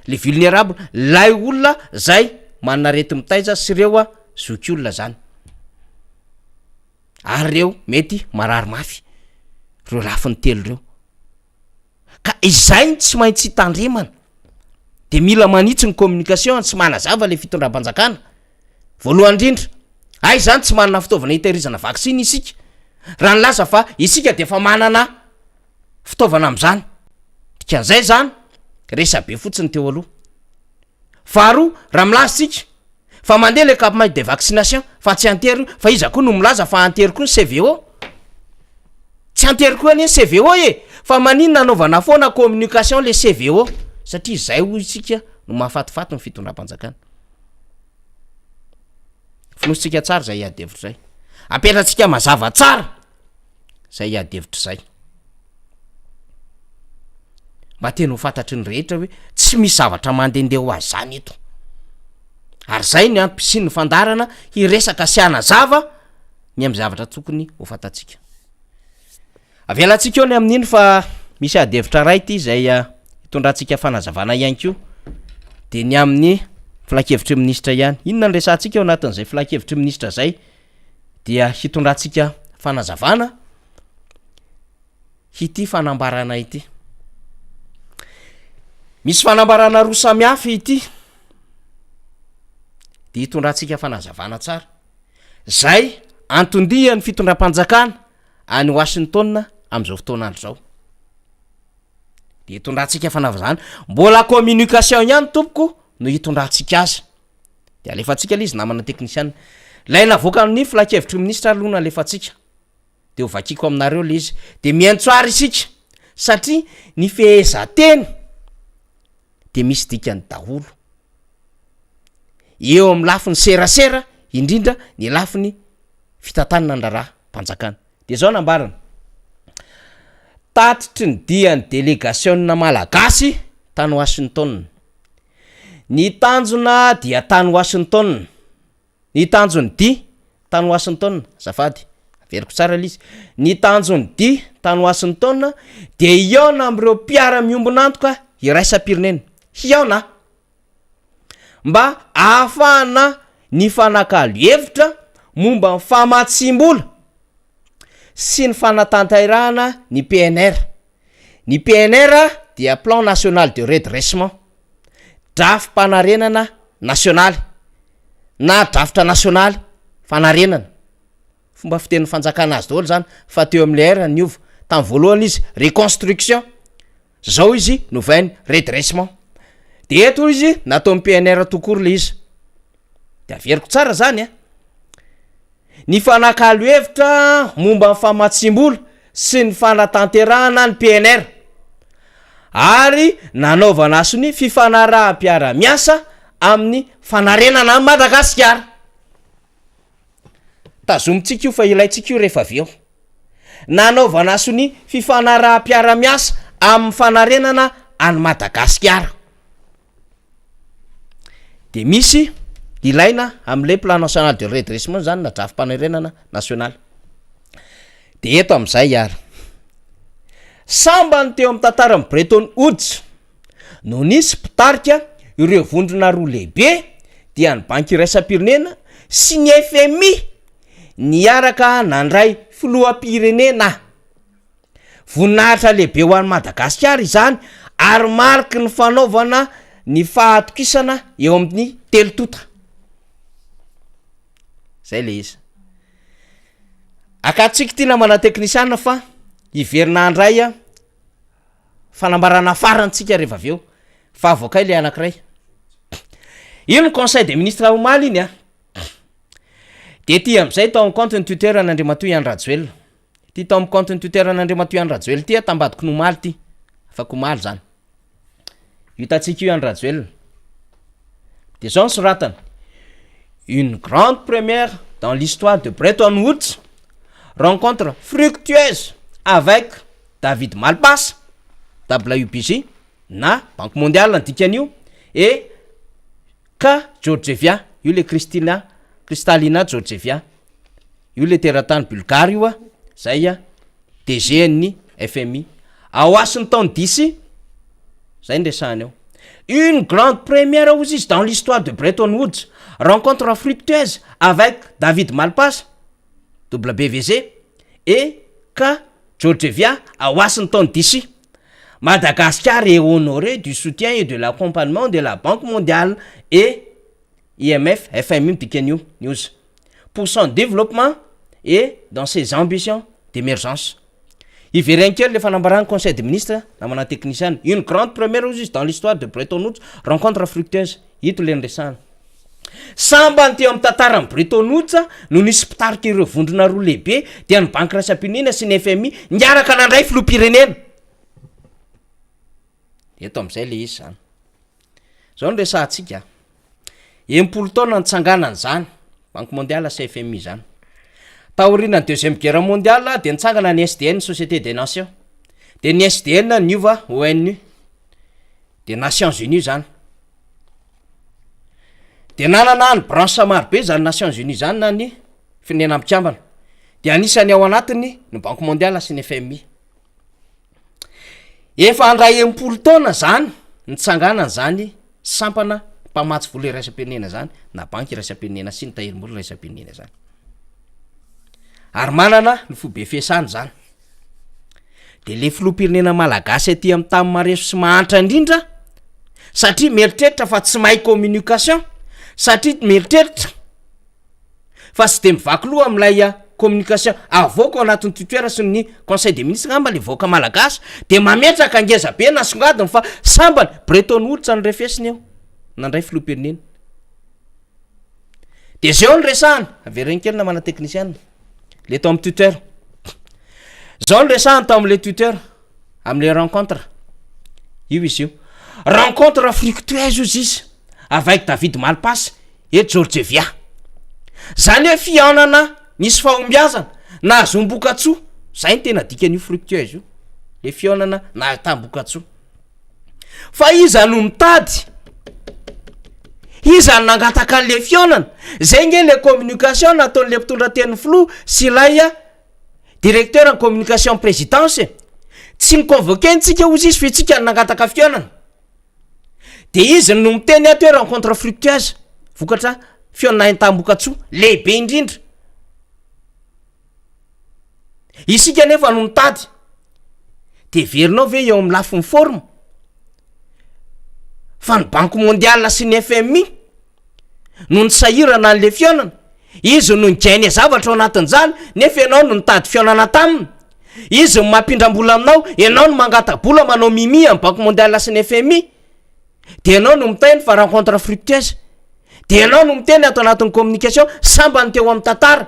le vulnérable lay olona zay manana rety mitaiza sy reo a zoky olona zany ary reo mety marary mafy reo lafiny telo reo ka izay tsy maintsy hitandremana de mila manitsy ny communication tsy manazava le fitondram-panjakana voalohany indrindra ay zany tsy manana fitaovana hitahirizana vaksiny isika raha ny lasa fa isika de fa manana fitaovana am'zany dikan'izay zany resa be fotsiny teo aloha faharoa raha milazasika fa mandeha le campagne de vaccination fa tsy antery fa iza koa no milaza fa antery koa ny CVO tsy antery koa ny CVO fa maninona anaovana foana communication le CVO satria zay ho isika no mahafatifaty ny fitondram-panjakana finositsika tsara zay iadevitra zay apetratsika mazava tsara zay iadevitra zay mba tena ho fantatry ny rehetra hoe tsy misy zavatra mandehandeha ho azy zany eto ary zay ny ampy sy ny fandarana hiresaka sy anazava ny amy zavatra tokony ho fantatsika avelatsika eo ny amin'iny fa misy adevitra ray ty zay hitondrantsika fanazavana ihany ko de ny amin'ny filakevitry ministra ihany inona ny resantsika eo anatin'izay filakevitry ministra zay dia hitondrantsika fanazavana hity fanambarana ity misy fanambarana roa samihafa ity de hitondrantsika fanazavana tsara zay antondia ny fitondram-panjakana any Washington am'izao fotoanandro zao de hitondrantsika fanazavana mbola communication ihany tompoko no hitondrantsika azy de alefatsika le izy namana technicien lay navoaka amin'ny filakevitry ministra aloha na alefatsika de ho vakiko aminareo le izy de miantsoary isika satria ny fehezanteny de misy dikany daholo eo amin'ny lafiny serasera indrindra ny lafiny fitantanana ny raharaha mpanjakana de zao nambarana tatitry ny diany délégationna malagasy tany Washington ny tanjona dia tany Washington ny tanjony di tany Washington zafady averiko tsara lizy ny tanjony di tany Washington de iona am'ireo mpiara miombonantoka iraisam-pirenena hiona mba ahafahana ny fanakalo hevitra momba ny famatsim-bola sy ny fanatanterahana ny PNR ny PNR dia plan national de redressement drafim-panarenana nasionaly na drafitra nasionaly fanarenana fomba fiten'ny fanjakana azy daholo zany fa teo am'le era niova tamy voalohany izy reconstruction zao izy novainy redressement de eto izy natao amy PNR tokory le izy de averiko tsara zany ny fanakalo hevitra momba ny famatsim-bola sy ny fanatanterahana ny PNR ary nanaovana aso ny fifanaraha-piara-miasa amin'ny fanarenana ny Madagasikara tazomitsika io fa ilaitsika io rehefa avy eo nanaovana aso ny fifanaraha-piara-miasa amin'ny fanarenana any Madagasikara de misy ilaina am'le plan national de redressement zany na drafim-panarenana nasionaly de eto am'izay ary sambany teo amin'ny tantarany Bretton Woods no nisy mpitarika ireo vondrona roa lehibe dia ny banky iraisam-pirenena sy ny FMI niaraka nandray filoham-pirenena voninahitra lehibe ho an'ny Madagasikara izany ary mariky ny fanaovana ny fahatokisana eo amin'ny telotota zay le izy akatsika tiana mana teknisiana fa iverina andray a fanambarana farantsika rehefa avy eo fa avoakay le anankiray ino ny conseil des ministres omaly iny a de ty am'izay tao amin'ny compte Twitter an'Andriamatoa Iany Rajoelina ty tao amin'ny compte Twitter an'Andriamatoa Iany Rajoelina ty tambadiko nomaly ty afaka omaly zany hitatsika io Iany Rajoelina de zao ny soratana une grande première dans l'histoire de Bretton Woods rencontre fructueuse avec David Malpass WBG na Banque mondiale andikan'io et ka Georgieva io le Kristalina Georgieva io le teratany bulgare io a zay a DG ny FMI à Washington DC zay ndresany eo une grande première ozy izy dans l'histoire de Bretton Woods rencontre fructueuse avec David Malpass WBG et ka Georgieva à Washington DC. Madagascar est honoré du soutien et de l'accompagnement de la Banque mondiale et IMF, FMI News pour son développement et dans ses ambitions d'émergence. Iverenkely le fanambarana conseil des ministres namana technicien une grande première dans l'histoire de Bretton Woods rencontre fructueuse ito le ndresana samba ny teo amin'ny tantarany Bretton Woods no nisy mpitarika ireo vondrona roa lehibe dia ny banque raisam-pirenena sy ny FMI niaraka nandray filoham-pirenena eto am'izay le izy zany zao nyresantsika empolo taona nitsanganany zany Banque mondiale sy FMI zany taorianany deuxième guerre mondiale de nitsangana ny SDN Société des Nations de ny SDN niova ONU de Nations Unies zany de nanana ny branche marobe zany Nations Unies zany na ny firenena mpikambana de anisany ao anatiny ny Banque mondiale sy ny FMI efa andray empolo taona zany nitsanganany zany sampana mpamatsy vola iraisam-pirenena zany na banky iraisam-pirenena sy ny tahirim-bola iraisam-pirenena zany ary manana ny fobe fiasany zany de le filoham-pirenena malagasy aty amin'ny tamy mareso sy mahantra indrindra satria mieritreritra fa tsy mahay communication satria mieritreritra fa tsy de mivaky loha am'ilay communication avoaka anatin'ny Twitter sy ny conseil des ministres amba le voaka malagasy de mametraka angeza be nasongadiny fa sambany Bretton Woods ny refesiny eo nandray filoham-pirenena de zao ny resahany averenkely na mana technicien le tao amin'ny Twitter zao ny resahany tao am'le Twitter am'le rencontre io izy io rencontre fructueuse izy avec David Malpass et Georgieva zany hoe fianana nisy fahombiazana na azombokatsoa zay ny tena dikan'io fructueuse io le fianana na tambokatsoa fa iza no mitady iza nangataka an'le fianana zay nge le communication nataon'le mpitondra teny flou sy lay directeur en communication présidence tsy niconvoquentsika ozy izy fe tsika nangataka fianana de izy no miteny ato hoe rencontre fructueuse vokatra fianana intambokatsoa lehibe indrindra isika nefa no mitady de verinao ve eo amin'ny lafiny forme fa ny Banque mondiale sy ny FMI no nisahirana an'le fianana izy no nigainy zavatra ao anatin'izany nefa ianao no nitady fianana taminy izy no mampindram-bola aminao ianao no mangata-bola manao mimi amin'ny Banque mondiale sy ny FMI de ianao no miteny fa rencontre fructueuse de ianao no miteny ato anatin'ny communication sambany teo amin'ny tantara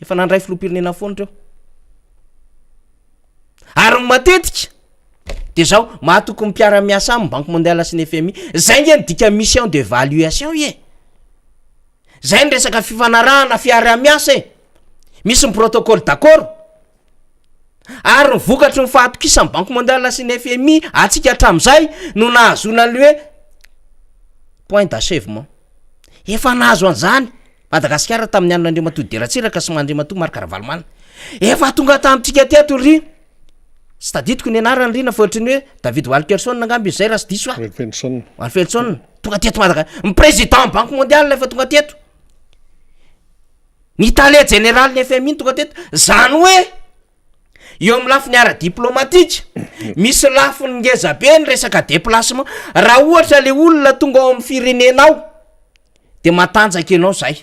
efa nandray filoham-pirenena foana reo ary matetika de zao mahatoko mpiara-miasa amin'ny Banque mondiale sy ny FMI zay nge nydika mission d'évaluation ie zay ny resaka fifanarahana fiara-miasa misy ny protocole d'accord ary ny vokatry ny fahatokisa amin'ny Banque mondiale sy ny FMI atsika hatram'izay no nahazona le hoe point d'achèvement efa nahazo an'izany Madagasikara tamin'ny andron'Andriamatoa Deratsiraka sy Andriamatoa Marc Ravalomanana efa tonga tamintsika teto ry sy tadidiko ny anarany rina fa ohatrany hoe David Walkerson nangamby izay raha sy diso Walkerson tonga teto Madagasikara ny président Banque mondiale efa tonga teto ny Italie général ny FMI tonga teto zany hoe eo amin'ny lafiny ara-diplomatika misy lafiny ngezabe ny resaka déplacement raha ohatra le olona tonga ao amin'ny firenenao de matanjaka ianao zay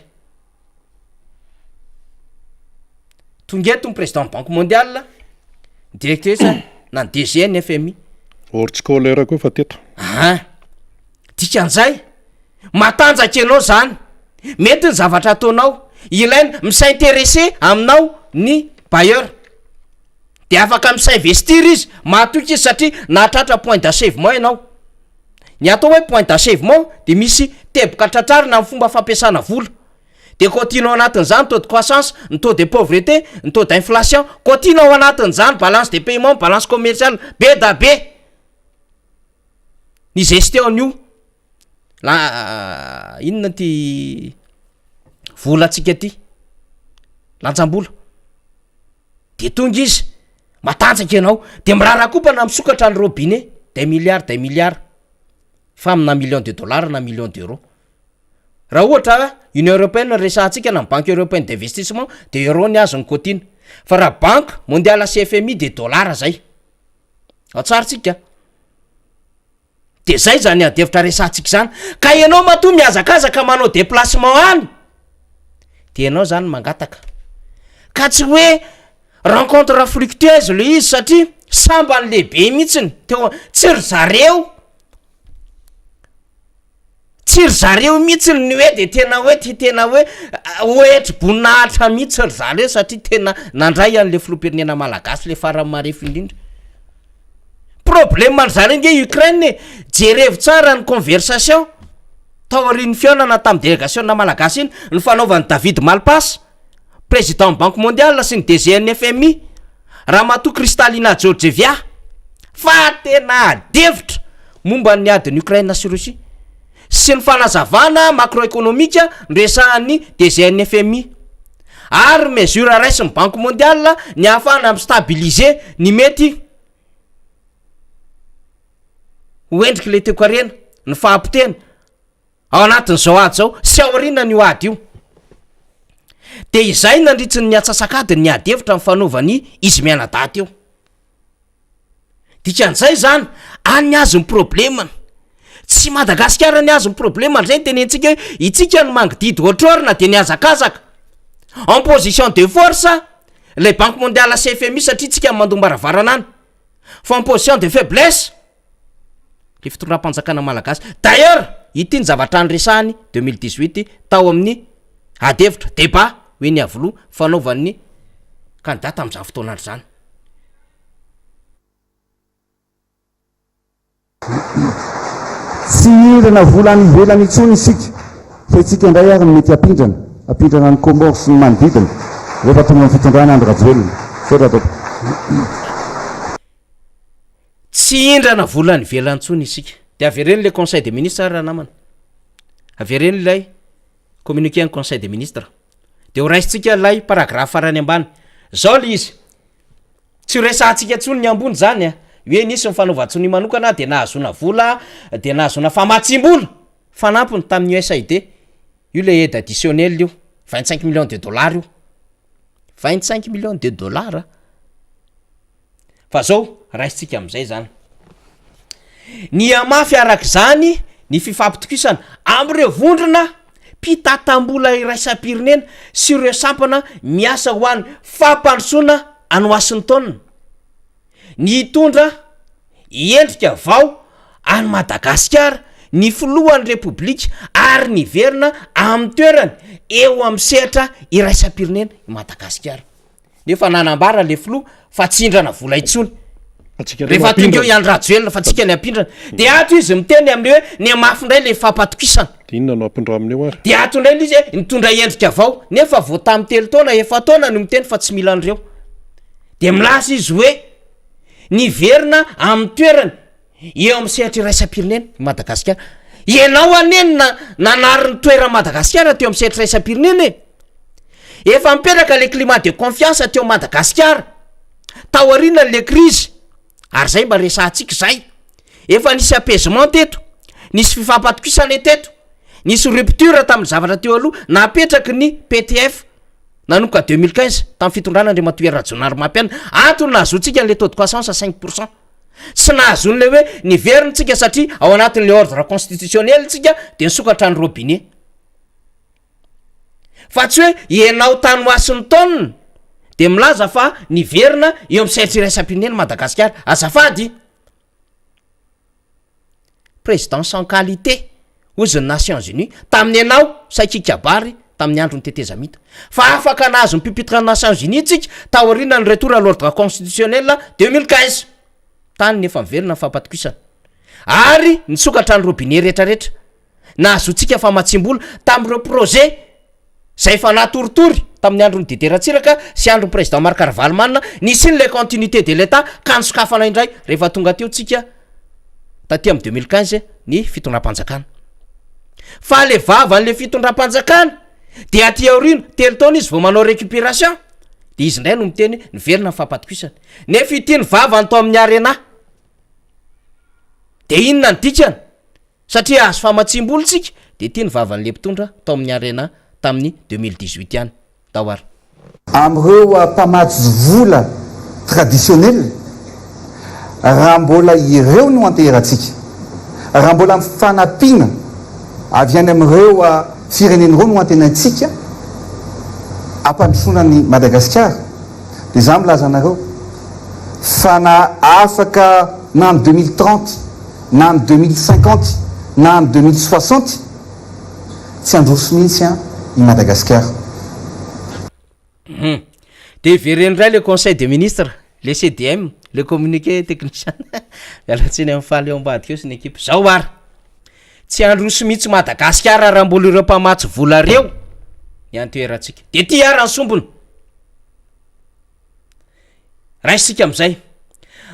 tonga eto ny président banque mondiale directrice na DGN FMI horticoleur koa fa teto dikan'izay matanjaka ianao zany mety ny zavatra ataonao ilaina misaintéressé aminao ny bailleur de afaka misainvestir izy mahatoky izy satria nahatratra point d'achèvement ianao ny atao hoe point d'achèvement de misy teboka tratrarina amin'ny fomba fampiasana vola de continuer anatin'izany taux de croissance ny taux de pauvreté ny taux d'inflation continue ao anatin'izany balance de paiement balance commerciale be da be ny gestion-n'io la inona ty vola atsika ty lantsambola de tonga izy matanjaka ianao de mirarakompana misokatra ny robinet des milliards fa amina million de dollars na million d'euros raha ohatra Union européenne resantsika na banque européenne d'investissement de euro ny azony continue fa raha banque mondiale CFMI de dollars zay atsaritsika de zay zany adevitra resantsika zany ka ianao matoa miazakazaka manao déplacement any de ianao zany mangataka ka tsy hoe rencontre fructueuse le izy satria sambany lehibe mihitsiny teo tsiry zareo mihitsy ny hoe de tena hoe oetry boninahitra mihitsy ry zareo satria tena nandray an'le filoham-pirenena malagasy le farany marefo indrindra problème zany nge Ukraine jerevo tsara ny conversation tao arin'ny fiaonana tamin'ny délégation na malagasy iny ny fanaovany David Malpass président banque mondiale sy ny DGN FMI raha matoa Kristalina Georgieva fa tena adevitra momba ny adiny Ukraine sy Russie sy ny fanazavana macroéconomique nresahan'ny DGN FMI ary mesure raisiny banque mondiale ny ahafahana stabiliser ny mety hoendriky le teko arena ny fahampitena ao anatin'izao ady zao sy ao arina ny ady io de izay nandritsiny ny atsasakadiny ny adevitra amin'ny fanaovany izy mianadaty eo dikan'izay zany any azony problemany tsy Madagasikara ny azony problemany zay tenentsika hoe itsika ny mangididy otrorina de ny azakazaka en position de force le banque mondiale CFMI satria tsika mandombaravarana any fa en position de faiblesse le fitondram-panjakana malagasy d'ailleurs ity ny zavatra nyresahany 2018 tao amin'ny adevitra débat hoe ny avoloa fanaovan'ny kandidata amin'izany fotoanandro zany tsy irana volany ivelany itsony isika fa itsika indray ary mety apindrana ny Comore sy ny manodidina rehefa tonga amin'ny fitondrana andro rajoelona sotra tsy indrana volany ivelany itsony isika de avereny le conseil des ministres raha namana avereny ilay communiqué ny conseil des ministres de ho raisitsika lay paragraphe farany ambany zao le izy tsy resantsika tsony ny ambony zany hoe nisy ny fanaovan-tsony manokana de nahazona vola de nahazona famatsim-bola fanampony tamin'ny USAID io le aide additionnel io 25 millions de dollars io 25 millions de dollars fa zao raisitsika am'izay zany ny amafy arak' zany ny fifampitokisana am'ireo vondrona mpitatam-bola iraisam-pirenena sy ireo sampana miasa ho any fampandrosoana any Washington ny hitondra endrika vao any Madagasikara ny filohan'ny repoblika ary ny verina amin'ny toerany eo amin'ny sehatra iraisam-pirenena i Madagasikara nefa nanambara le filoha fa tsy indrana vola itsony rehefa tonga eo iany rajoelona fa tsika ny ampindrana de ato izy miteny amin'ny hoe ny amafy indray le fampatokisana de inona no ampindra amin'io ary de ato indray izy nitondra endrika avao nefa vo tamin'ny telo taona efa taona no miteny fa tsy mila an'ireo de milasa izy hoe ny verina amin'ny toerany eo amin'ny sehatra iraisam-pirenena i Madagasikara ianao aneny nanary ny toera Madagasikara teo amin'ny sehatra iraisam-pirenena efa miperaka le climat de confiance teo Madagasikara tao aoriana le crise ary zay mba resantsika zay efa nisy apaisement teto nisy fifampatokisana teto nisy rupture tamin'ny zavatra teo aloha napetraky ny PTF nanomboka 2015 tamin'ny fitondrana Andriamatoa Rajonary Mampiana antony nahazoantsika n'le taux de croissance 5%. Sy nahazony le hoe niveriny satria ao anatin'le ordre constitutionnel tsika de nisokatra ny robinet. Fa tsy hoe ianao tanomasin'ny taonina de milaza fa niverina eo amin'ny saitry iraisam-pirenena Madagasikara. Azafady président sans qualité oziny Nations Unies tamin'ny anao Saikikabary tamin'ny andro ny tetezamita fa afaka nahazo mipipitra ny Nations Unies tsika taoriana ny retour à l'ordre constitutionnel 2015 tany nefa miverina fampatokisana ary nisokatra ny robinet rehetrarehetra nahazoantsika fa matsimbola tamin'ireo projet zay fa natoritory tamin'ny andro ny Didier Ratsiraka sy andro président Marc Ravalomanina nisy ny le continuité de l'état ka nisokafana indray rehefa tonga teo tsika taty amin'ny 2015 ny fitondram-panjakana. Fa le vava n'le fitondram-panjakana de aty aorino telo taona izy vao manao récupération de izy ndray no miteny niverina fampatokisana nefa ity ny vava ny tao amin'ny arena de inona ny dikany satria azo famatsim-bola tsika de ity ny vava n'le mpitondra tao amin'ny arena tamin'ny 2018 ihany tawar amreo mpamatsy vola traditionnel raha mbola ireo no anteratsika raha mbola mifanapina avy any amreo firenen'ireo no antenantsika ampandrosonany Madagasikara de za milaza anareo fa na afaka na am 2030 na am 2050 na am 2060 tsy androso mihitsy i Madagasikara. De veren'ray le conseil des ministres le CDM le communiqué technicien mialatsiny amin'ny faly eo ambadika eo sy ny ekipe zao ary tsy androso mihitsy Madagasikara raha mbola ireo mpamatsy vola reo ny antoerantsika de ty ary ny sombony raisika am'izay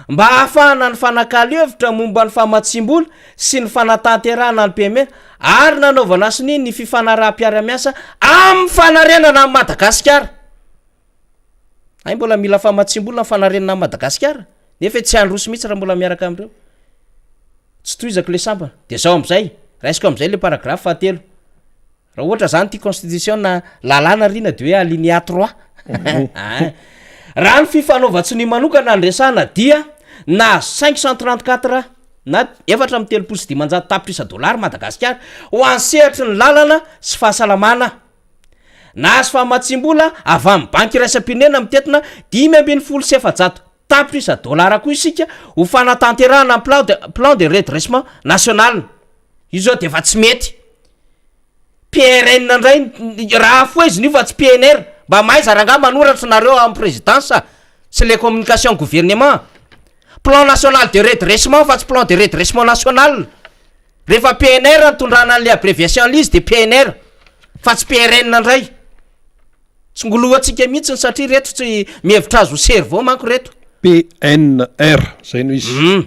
mba hahafahana ny fanakalo-hevitra momba ny famatsim-bola sy ny fanatanterahana ny PME ary nanaovana siny ny fifanaraha-piara-miasa amin'ny fanarenana amin'ny Madagasikara. Ay mbola mila famatsim-bola ny fanarenana amin'ny Madagasikara nefa tsy androso mihitsy raha mbola miaraka am'ireo tsy toizako le sambana de zao am'izay raisiko am'izay le paragraphe fahatelo raha ohatra zany ty constitution na lalàna rina de hoe alinéa 3 raha ny fifanaovatsiny manokana ny resahana dia na 534 na 4.3 tapitrisa dollara Madagasikara ho ansehatra ny lalana sy fahasalamana na azo famatsim-bola avy amin'ny banky iraisam-pirenena mitetina 5.700 tapitrisa dollara koa isika ho fanatanterahana plan de redressement national. Io zao de efa tsy mety PRN ndray raha foeziny io fa tsy PNR mba maiza ranga manoratra nareo amin'ny présidence sy les communications gouvernement plan national de redressement fa tsy plan de redressement national. Rehefa PNR nitondrana an'le abréviation l'izy de PNR fa tsy PRN ndray tsy ngolohatsika mihitsy satria reto tsy mihevitra azo cerveau manko reto PNR zay no izy.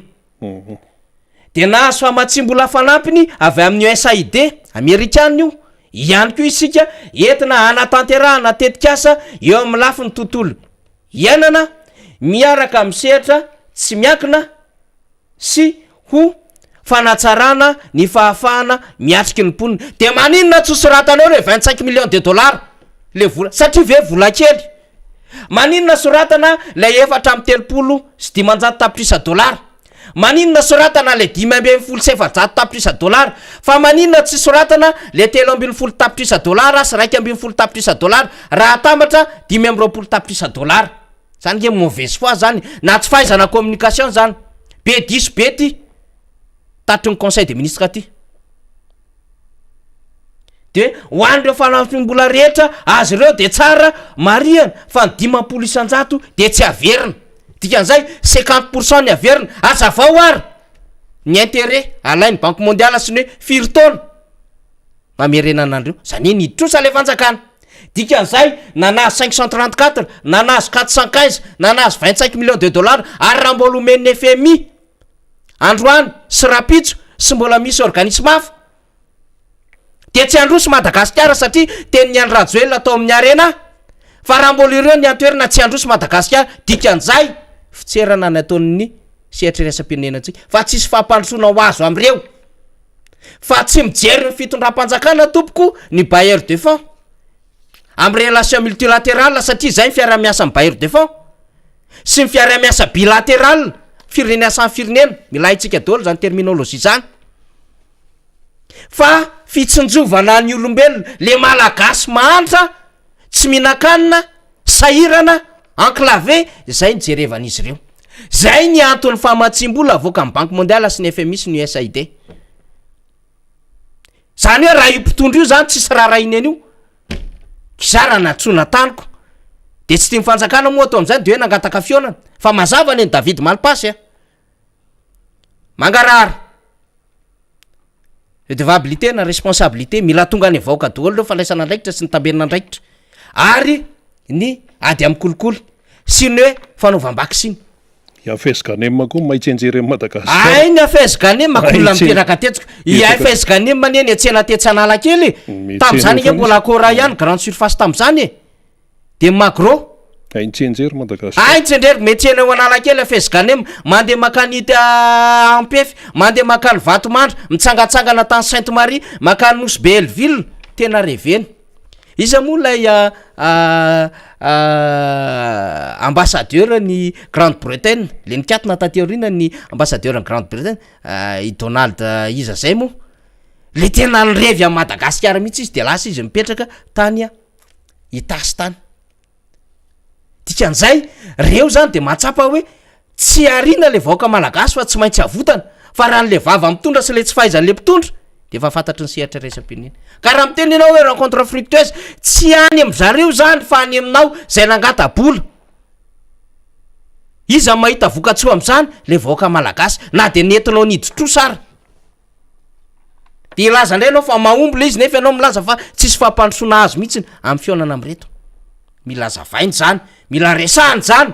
De na azo famatsim-bola fanampiny avy amin'ny USAID Amerikana io ihany koa isika entina hanatanterahana tetikasa eo amin'ny lafiny tontolo iainana miaraka misehatra tsy miakina sy ho fanatsarana ny fahafahana miatriky ny mponina. De maninona tsy soratanao re 25 millions de dollars le vola satria ve vola kely maninona soratana le 4.3 sy 500 tapitrisa dollara maninona soratana le 5.700 tapitrisa dollara fa maninona tsy soratana le 3.10 tapitrisa dollara sy 2.10 tapitrisa dollara raha tambatra 5.20 tapitrisa dollara zany nge mauvaise foi zany na tsy fahaizana communication zany be diso be ty tatry ny conseil des ministres ty de ho an'ireo fanampiam-bola rehetra azy ireo de tsara mariana fa ny 50 isan-jato de tsy averina dikan'izay 50% ny averina azavao ary ny intérêt alainy banque mondiale sy ny hoe firy taona mamerenana andreo zany ny trosa le fanjakana dikan'izay nanazy 534 nanazy 415 nanazy 25 millions de dollars ary raha mbola omen'ny FMI androany sy rapitso sy mbola misy organisme hafa de tsy androso Madagasikara satria teny Andry Rajoelina atao amin'ny arena fa raha mbola ireo ny antoerana tsy androso Madagasikara dikan'izay fitserana ny ataon'ny sehatra iraisam-pirenena antsika fa tsisy fampandrosoana ho azo am'ireo fa tsy mijery ny fitondram-panjakana tompoko ny bailleur de fonds amin'ny relation multilatéral satria zay ny fiara-miasa ny bailleur de fonds sy ny fiara-miasa bilatéral firenena samy firenena mila haitsika daholo zany terminologie zany fa fitsinjovana ny olombelona le malagasy mahantra tsy mihinan-kanina sahirana enclavé zay nijerevan'izy ireo zay ny anton'ny famatsim-bola avoaka amin'ny banque mondiale sy ny FMI sy ny USAID zany hoe raha io mpitondra io zany tsisy raharaina an'io kizarana tsona taniko de tsy tia mifanjakana moa atao am'izany de hoe nangataka fionana fa mazava ny David Malpasy a mangarara redevabilité na responsabilité mila tonga ny vahoaka daholo reo falaisana andraikitra sy ny taberina andraikitra ary ny ady amin'ny kolokolo sy ny hoe fanaovam-bakisiny iafesganema koa maitsenjery amin'ny Madagasikara ay ny afesganema kolona miteraka tetsika iafesganema neny atsena tetsanala kely tam'izany ike mbola akora ihany grande surface tam'izany de Macro aintsenjery Madagasikara aintsenjery metsena eo analakely afesganema mandeha makany ampefy mandeha makany Vatomandry mitsangatsangana tany Sainte Marie makany Nosy Belleville tena reveny iza moa lay ambassadeur ny Grande-Bretagne le nikatona tateorina ny ambassadeur ny Grande-Bretagne i Donald iza zay moa le tena nirevy amin'ny Madagasikara mihitsy izy de lasa izy mipetraka tany itasy tany dikan'izay reo zany de mahatsapa hoe tsy arina le vahoaka malagasy fa tsy maintsy avotana fa raha n'le vava mitondra sy le tsy fahaizan'le mpitondra de efa fantatry ny sehatra resam-pirenena ka raha miteny ianao hoe rencontre fructueuse tsy any am'zareo zany fa any aminao zay nangata bola iza mahita vokatsoa am'zany le vahoaka malagasy na de nentinao niditro sara de ilaza indray anao fa mahombola izy nefa ianao milaza fa tsisy fampandrosoana azy mihitsiny amin'ny fionana am'reto mila zavainy zany mila resahany zany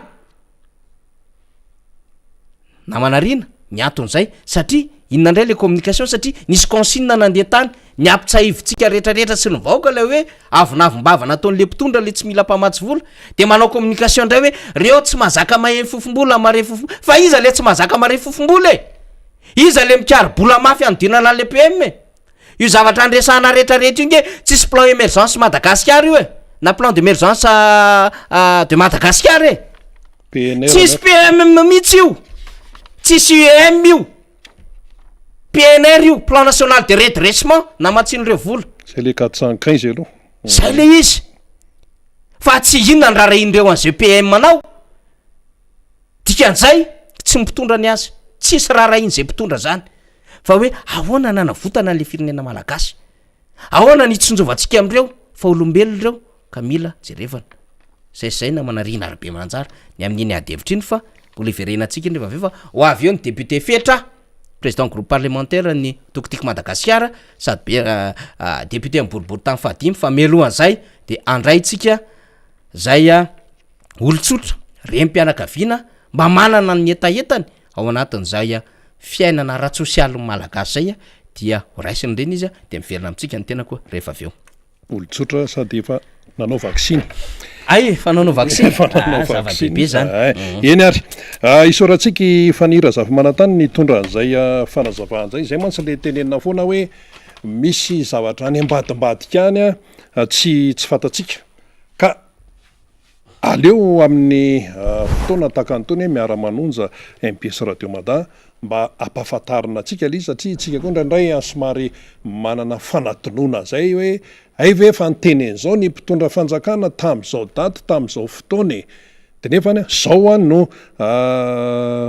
namanarina ny anton'izay satria inona indray le communication satria nisy consigne nandeha tany ny ampitsahivontsika rehetrarehetra sy ny vahoaka le hoe avonavim-bavana ataon'le mpitondra le tsy mila mpamatsy vola de manao communication indray hoe reo tsy mahazaka maheny fofombola mare fofombola fa iza le tsy mahazaka mare fofombola iza le mikary bola mafy anodinana le PM io zavatra andresahana rehetrarehetra io nge tsisy plan émergence Madagascar io na plan d'émergence de Madagascar tsisy PM mihitsy io tsisy UEM io PNR io plan national de redressement na matsin'ireo vola zay le 415 aloha zay le izy fa tsy inona ny rarahin'ireo an'izay PM manao dikan'izay tsy mpitondra ny azy tsisy rarahiny zay mpitondra zany fa hoe ahoana nanavotana le firenena malagasy ahoana nitsonjovantsika am'ireo fa olombelona ireo ka mila jerevana zay na manarina arabe mananjara ny amin'iny adevitra iny fa mbola iverenantsika ny rehefa ho avy eo ny député fetra président groupe parlementaire ny tokotiky Madagasikara sady député amin'ny boribory tany fahadimy fa mialohan'izay de andraytsika zay olotsotra rem-pianakaviana mba manana ny etaetany ao anatin'izay fiainana ara-tsosialy malagasy zay dia horaisiny reny izy de miverina amintsika ny tena koa rehefa avy eo olotsotra sady efa nanao vaksiny ay fananao vaksiny zava-dehibe zany eny ary isoratsika fanira zava-manantany nitondra an'izay fanazavahan'zay zay mantsy le tenenina foana hoe misy zavatra any ambadimbadika any tsy fantatsika ka aleo amin'ny fotoana takanytony hoe miara-manonja MPS Radio Mada mba ampahafantarina atsika le satria tsika koa ndraindray somary manana fanatonoana zay hoe ay ve fa nitenen'izao ny mpitondra fanjakana tam'izao daty tam'izao fotoany de nefany zao any no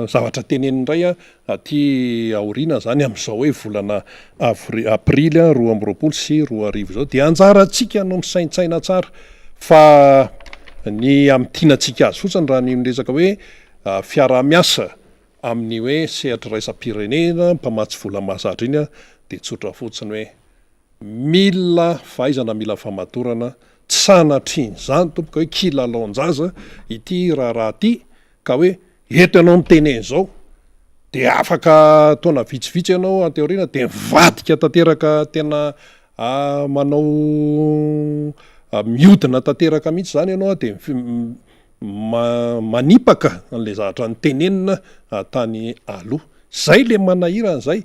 zavatra tenenindray aty aorina zany am'izao hoe volana aprily 2024 sy 2025 zao de anjara atsika no misaintsaina tsara fa ny am'tianatsika azy fotsiny raha ny miresaka hoe fiara-miasa amin'ny hoe sehatra raisam-pirenena mpamatsy vola mahazatra iny de tsotra fotsiny hoe mila fahaizana mila famatorana tsy sanatriny zany tompoka hoe kilalaonjaza ity raha ty ka hoe eto ianao miteneny zao de afaka taona vitsivitsy ianao anteorina de mivadika tanteraka tena manao miodina tanteraka mihitsy zany ianao de manipaka an'le zavatra nitenenina tany aloha zay le manahirana zay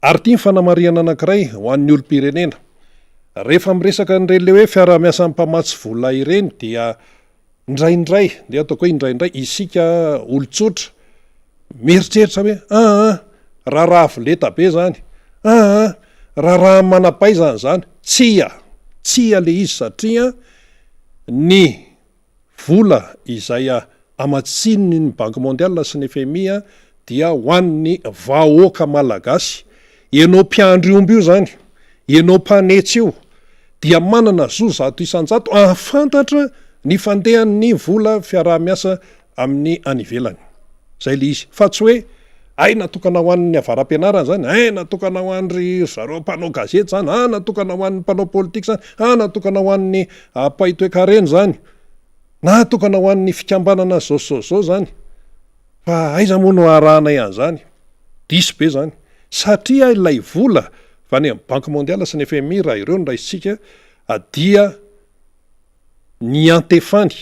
ary tia ny fanamariana anankiray ho an'ny olo-pirenena rehefa miresaka nirele hoe fiarah-miasa mpamatsy vola ireny dia indraindray de ataoko hoe indraindray isika olotsotra mieritreritra hoe raha avoleta be zany raha manapaizany zany tsia le izy satria ny vola izay amatsinony ny banky mondial sy ny FMI dia hoan'ny vahoaka malagasy ianao mpiandryomby io zany ianao mpanetsy io dia manana zato isanjato ahafantatra ny fandehan'ny vola fiarah-miasa amin'ny anivelany zay le izy fa tsy hoe natokana ho an'ny avaram-pianarana zany natokana ho an'ry zareo mpanao gazety zany natokana ho an'ny mpanao politika zany natokana ho an'ny paitoekareny zany natokana ho an'ny fikambanana zao zany fa aiza moa no arahanay an'zany diso be zany satria ilay vola fa ny banky mondial sy ny FMI raha ireo no raisitsika dia ny antefany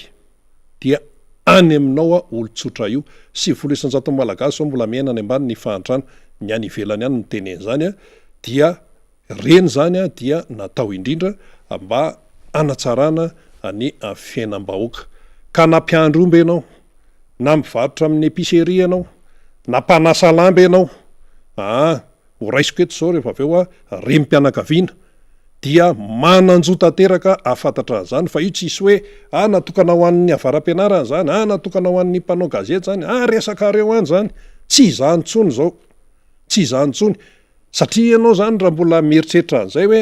dia any aminao olotsotra io sy vola isanjato malagasy so mbola miaina any ambany ny fahantrano ny any ivelany any ny teneny zany dia reny zany dia natao indrindra mba anatsarana ny fiainam-bahoaka ka nampiandromby ianao na mivarotra amin'ny épicerie ianao na mpanasa lamba ianao ho raisiko eto zao rehefa avy eo remym-pianakaviana dia mananjo tanteraka afantatra an'zany fa io tsisy hoe natokana ho an'ny avaram-pianarana zany natokana ho an'ny mpanao gazety zany resaka reo any zany tsy izantsony zao tsy izantsony satria ianao zany raha mbola mieritreritra an'zay hoe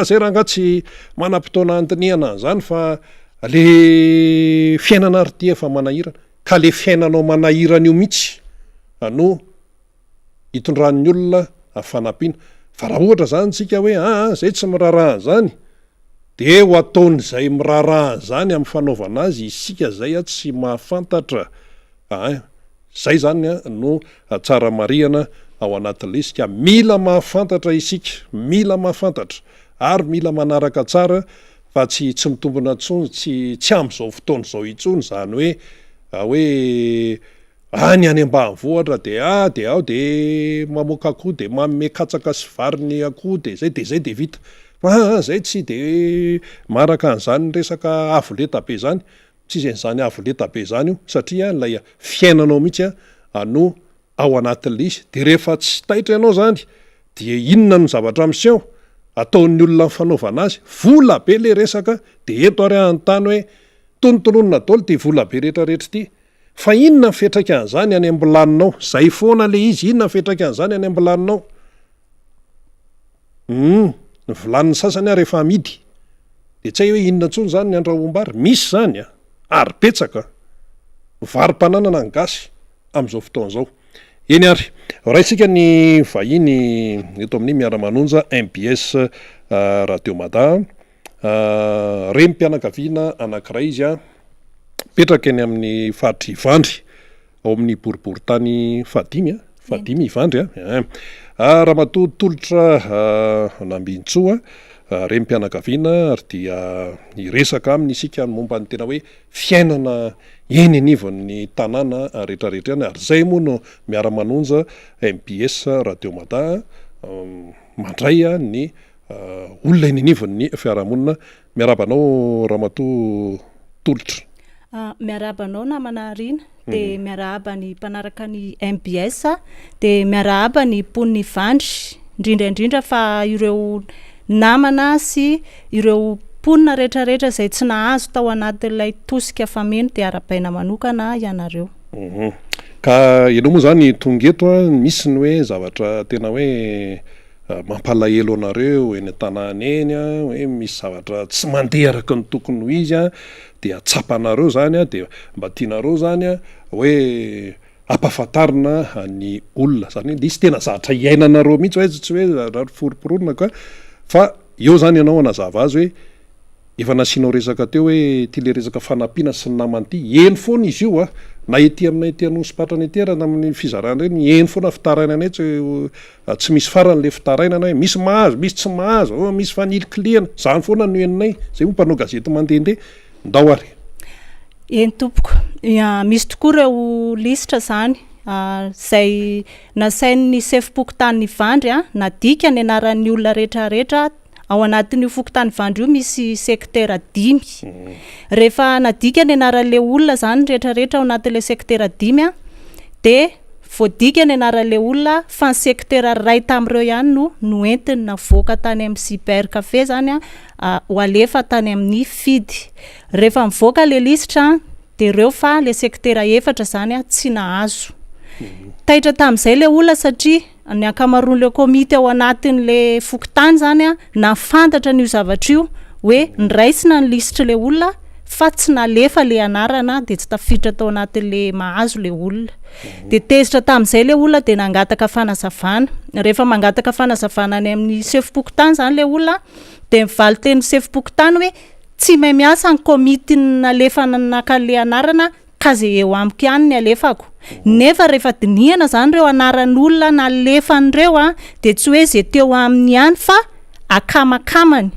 zay raha nga tsy manam-potoana andinihana an'zany fa le fiainana ary ty efa manahirana ka le fiainanao manahirana io mihitsy no hitondran'ny olona fanampiana fa raha ohatra zany tsika hoe zay tsy miraraha zany de ho ataon'zay miraraha zany amin'ny fanaovana azy isika zay tsy mahafantatra zay zany no tsara marihana ao anatin'le isika mila mahafantatra isika mila mahafantatra ary mila manaraka tsara fa tsy mitombona tsony tsy am'izao fotoana zao itsony zany hoe any ambanivohatra de ao de mamoaka akoho de manome katsaka sy variny akoho de zay de vita fa zay tsy de maraka an'zany resaka avoleta be zany tsisy an'zany avoleta be zany io satria lay fiainanao mihitsy no ao anatin'le izy de rehefa tsy taitra ianao zany de inona no zavatra miseho ataon'ny olona fanaovana azy vola be le resaka de eto ary anontany hoe tonontononona daoly ty vola be rehetrarehetra ty fa inona mifetraka an'zany any ambolaninao zay foana le izy inona mifetraka an'zany any ambolaninao volan'ny sasany rehefa amidy de tsy hay hoe inona ntsony zany ny andrahoam-bary misy zany ary petsaka varim-pananana ny gasy am'izao fotoan'zao eny ary raitsika ny vahiny eto amin'ny miara-manonja MBS radio mada remym-pianakaviana anankiray izy petraka eny amin'ny faritry Ivandry ao amin'ny boriboritany fadimy Ivandry raha matotolotra Nambintsoa remym-pianakaviana ary dia iresaka aminy isika momba ny tena hoe fiainana eny anivon'ny tanàna rehetrarehetra any ary zay moa no miara-manonja MBS radio mada mandray ny olona eny anivon'ny fiarahamonina miarabanao ramatotolotra miarabanao namana rina de miarahaba ny mpanaraka ny MBS de miarahaba ny mponiny Ivandry indrindraindrindra fa ireo namana sy ireo mponina rehetrarehetra zay tsy nahazo tao anatin'ilay tosika fameno de arabaina manokana ianareo ka ianao moa zany tonga eto misy ny hoe zavatra tena hoe mampalahelo anareo eny an-tanàna eny hoe misy zavatra tsy mandeha araka ny tokony ho izy de atsapanareo zany de mba tianareo zany hoe ampafantarina ny olona zany isy tena zavatra iainanareo mihitsy hoe tsy hoe raha foroporonina ka fa eo zany ianao anazava azy hoe efa nasinao resaka teo hoe ty le resaka fanampiana sy ny namany ty eny foana izy io na ety aminay ety anosy-patrany ety ara amin'ny fizarana reny eny foana fitaraina anay tsy misy farany le fitaraina na hoe misy mahazo misy tsy mahazo misy fanilokiliana zany foana no eninay zay moa mpanao gazety mandehandeha ndao ary eny tompoko misy tokoa ireo lisitra zany zay nasain'ny sefim-pokotany Ivandry nadika ny anaran'ny olona rehetrarehetra ao anatin'io fokontany vandro io misy sectera 5 rehefa nadika ny anaran'le olona zany rehetrarehetra ao anatin'le sectera 5 de voadika ny anaran'le olona fa ny sectera ray tamin'ireo ihany no entiny navoaka tany amin'ny cyber café zany ho alefa tany amin'ny fidy rehefa mivoaka le lisitra de reo fa le sectera 4 zany tsy nahazo taitra tamin'izay le olona satria ny ankamaroan'le komite ao anatin'le fokontany zany nafantatra n'io zavatra io hoe niraisina ny lisitra le olona fa tsy nalefa le anarana de tsy tafiditra tao anatin'le mahazo le olona de tezitra tamin'izay le olona de nangataka fanazavana rehefa mangataka fanazavana any amin'ny sefim-pokotany zany le olona de mivaly teny sefim-pokotany hoe tsy mahay miasa ny komite nalefa nakan'le anarana ka ze eo amiko ihany ny alefako nefa rehefa dinihana zany reo anaran'olona nalefan'ireo de tsy hoe ze teo amin'ny ihany fa akamakamany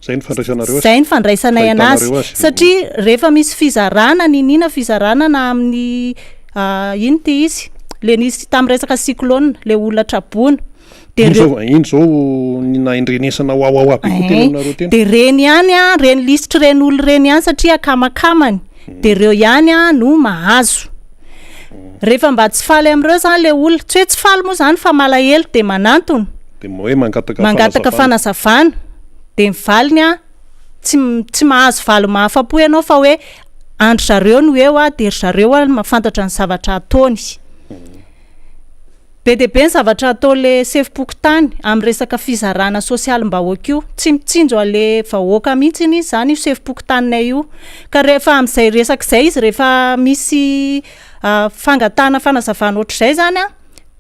zay ny fandraisanareo zay ny fandraisanay anazy satria rehefa misy fizarana ninina fizarana na amin'ny ino ty izy le nisy tamin'ny resaka cyclone le olona trabona de ino zao na indrenesana ao aby tena aminareo tena de reny ihany reny lisitra reny olo reny ihany satria akamakamany de reo ihany no mahazo rehefa mba tsy faly amin'ireo zany le olona tsy hoe tsy faly moa zany fa malahelo de manantony de hoe mangataka fanazavana de mivaliny tsy mahazo valo mahafapo ianao fa hoe andry zareo no eo de ry zareo mahafantatra ny zavatra ataony be de be ny zavatra ataon'le sefim-pokotany amin'ny resaka fizarana sosialim-bahoaka io tsy mitsinjo an'le vahoaka mihitsy izy zany io sefim-pokotaninay io ka rehefa amin'izay resak'izay izy rehefa misy fangatana fanazavana ohatr'izay zany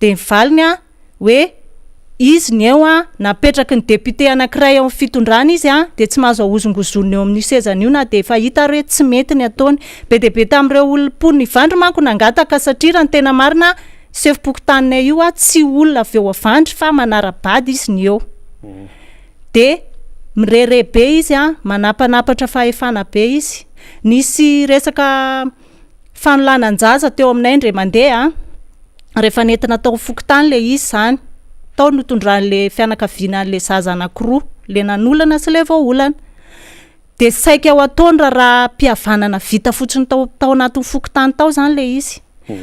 de mivaliny hoe izy ny eo napetraky ny député anankiray ao amin'ny fitondrana izy de tsy mahazo ahozongozony eo amin'ny sezany io na de efa hita hoe tsy mety ny ataony be de be tamin'ireo olom-poniny vandro manko nangataka satria raha ny tena marina sefim-pokotaninay io tsy olona avy eo avandry fa manara-bady izy ny eo de mirere be izy manapanapatra fahefana be izy nisy resaka fanolanan-jaza teo aminay ndre mandeha rehefa nentina tao fokotany le izy zany tao notondran'le fianakavianan'le zaza anankiroa le nanolana sy le voaolana de saika ao ataony raha mpihavanana vita fotsiny tao anatin'ny fokotany tao zany le izy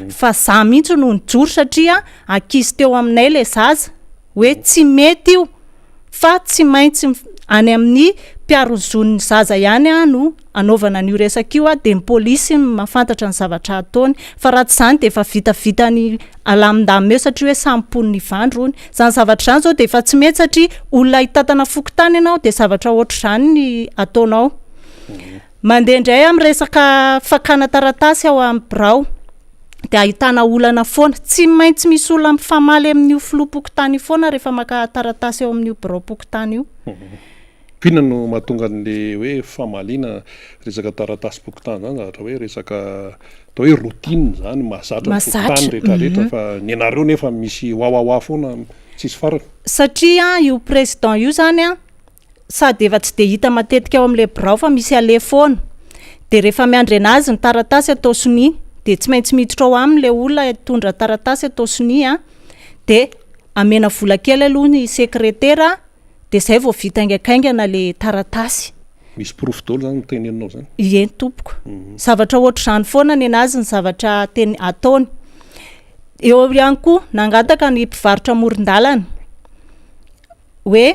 fa za mihitsy no nijoro satria ankizy teo aminay le zaza hoe tsy mety io fa tsy maintsy any amin'ny mpiarozon'ny zaza ihany no anaovana n'io resaka io de ny polisy mahafantatra ny zavatra ataony fa raha tsy zany de efa vitavitany alamindamy eo satria hoe sampon'ny vandro zany zavatra zany zao de efa tsy mety satria olona hitatana fokotany ianao de zavatra ohatr' zany ny ataonao mandeha indray amin'ny resaka fakana taratasy ao amin'ny birao de ahitana olana foana tsy maintsy misy olona mifamaly amin'io filoha-pokotany foana rehefa maka taratasy eo amin'io birao pokotany io Pina no mahatonga an'le hoe famaliana resaka taratasy pokotany zany ohatra hoe resaka atao hoe routine zany mahazatra pokotany rehetrarehetra fa ny anareo nefa misy wawawa foana tsisy farany satria io président io zany sady efa tsy de hita matetika ao amin'le birao fa misy ale foana de rehefa miandry anazy ny taratasy atao soni de tsy maintsy miditra ao amin'le olona tondra taratasy atao soni de amena vola kely aloha ny sekretera de zay vao vita aingakaingana le taratasy misy proof dolo zany teneninao zany eny tompoko zavatra ohatr' zany foana ny anazy ny zavatra teny ataony eo ihany koa nangataka ny mpivarotra amoron-dalana hoe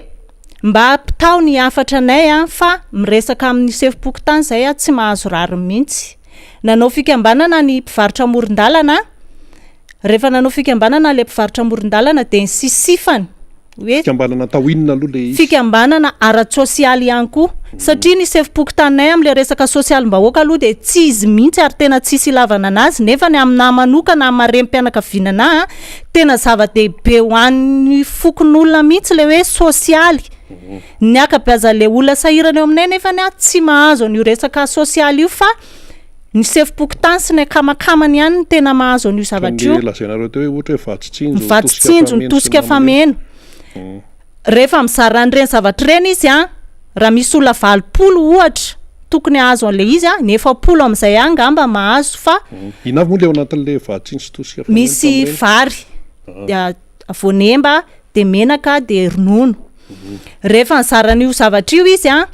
mba mpitao ny afatra anay fa miresaka amin'ny sefim-pokotany zay tsy mahazo rary mihitsy nanao fikambanana ny mpivarotra amoron-dalana rehefa nanao fikambanana le mpivarotra amoron-dalana de ny sisifany hoe fikambanana tahoinina aloha le izy fikambanana ara-tsosialy ihany koa satria ny sefim-pokotanay amin'le resaka sosialim-bahoaka aloha de tsy izy mihitsy ary tena tsisy ilavana anazy nefa ny aminah manokana marem-pianakavinana tena zava-dehibe ho an'ny fokon'olona mihitsy le hoe sosialy ny akabeazan'le olona sahirana eo aminay nefa ny tsy mahazo an'io resaka sosialy io fa ny sefim-pokotany sy ny akamakamany ihany ny tena mahazo an'io zavatra io lazainareo teo hoe ohatra hoe vatsitsinjo ny tosika fameno rehefa mizara n'ireny zavatra ireny izy raha misy olona 20 ohatra tokony ahazo an'le izy nefa 10 amin'izay angamba mahazo fa inavy moa le ao anatin'le vatsitsinjo sy tosika misy vary voanemba de menaka de ronono rehefa nizaran'io zavatra io izy a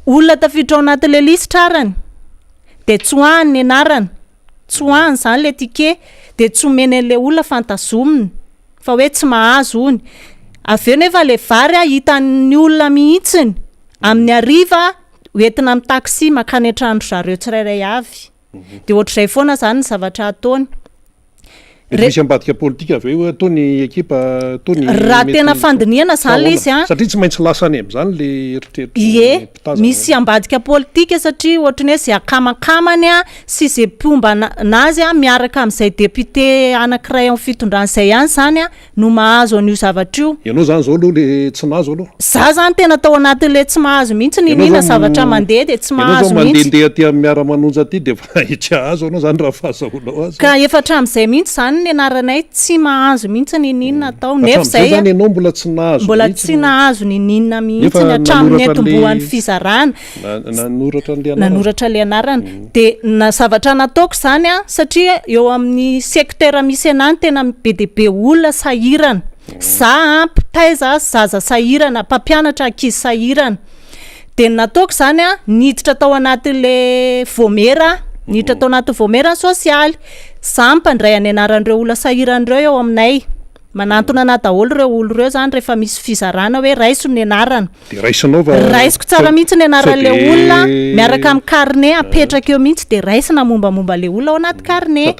olona tafiditra ao anatin'le listrarany de tsy hoany ny anarany tsy hoany zany le tike de tsy omeny an'le olona fantazominy fa hoe tsy mahazo ony aveo nefa le vary a hitan'ny olona mihitsiny amin'ny ariva hoentina amin'ny taxi makany an-trano zareo tsirairay avy de ohatr'izay foana zany ny zavatra ataony misy ambadika politika aveo tony ekipa tony raha tena fandiniana zany le izy a satria tsy maintsy lasa any amin'izany le ie misy ambadika politika satria ohatrany hoe zay akamakamany a sy zay mpomba nazy a miaraka amin'izay député anankiray amin'ny fitondran'izay ihany zany a no mahazo an'io zavatra io ianao zany zao aloha le tsy nahazo aloha za zany tena tao anatin'le tsy mahazo mihitsy ninina zavatra mandeha de tsy mahazo mihitsy mandehandeha aty amin'ny miara-manonja aty de fa tsy ahazo anao zany raha fahazaonao azy ka efa hatramin'izay mihitsy zany ny anaranay tsy mahazo mihitsy ninina atao nefa zay zany ianao mbola tsy nahazo mbola tsy nahazo ninina mihitsy hatramin'ny etombohan'ny fizarana nanoratra le anarana de na zavatra nataoko zany a satria eo amin'ny secteur misy anany tena be de be olona sahirana za mpitaiza zaza sahirana mpampianatra ankizy sahirana de nataoko zany a niditra tao anatin'le vomera niditra tao anaty vomera sosialy za mpandray any anaran'ireo olona sahiran'ireo eo aminay manantona na daholo reo olo reo zany rehefa misy fizarana hoe raiso ny anarana de raisinao va raisiko tsara mihitsy ny anaran'le olona miaraka amin'ny carnet apetraka eo mihitsy de raisina mombamomba le olona ao anaty carnet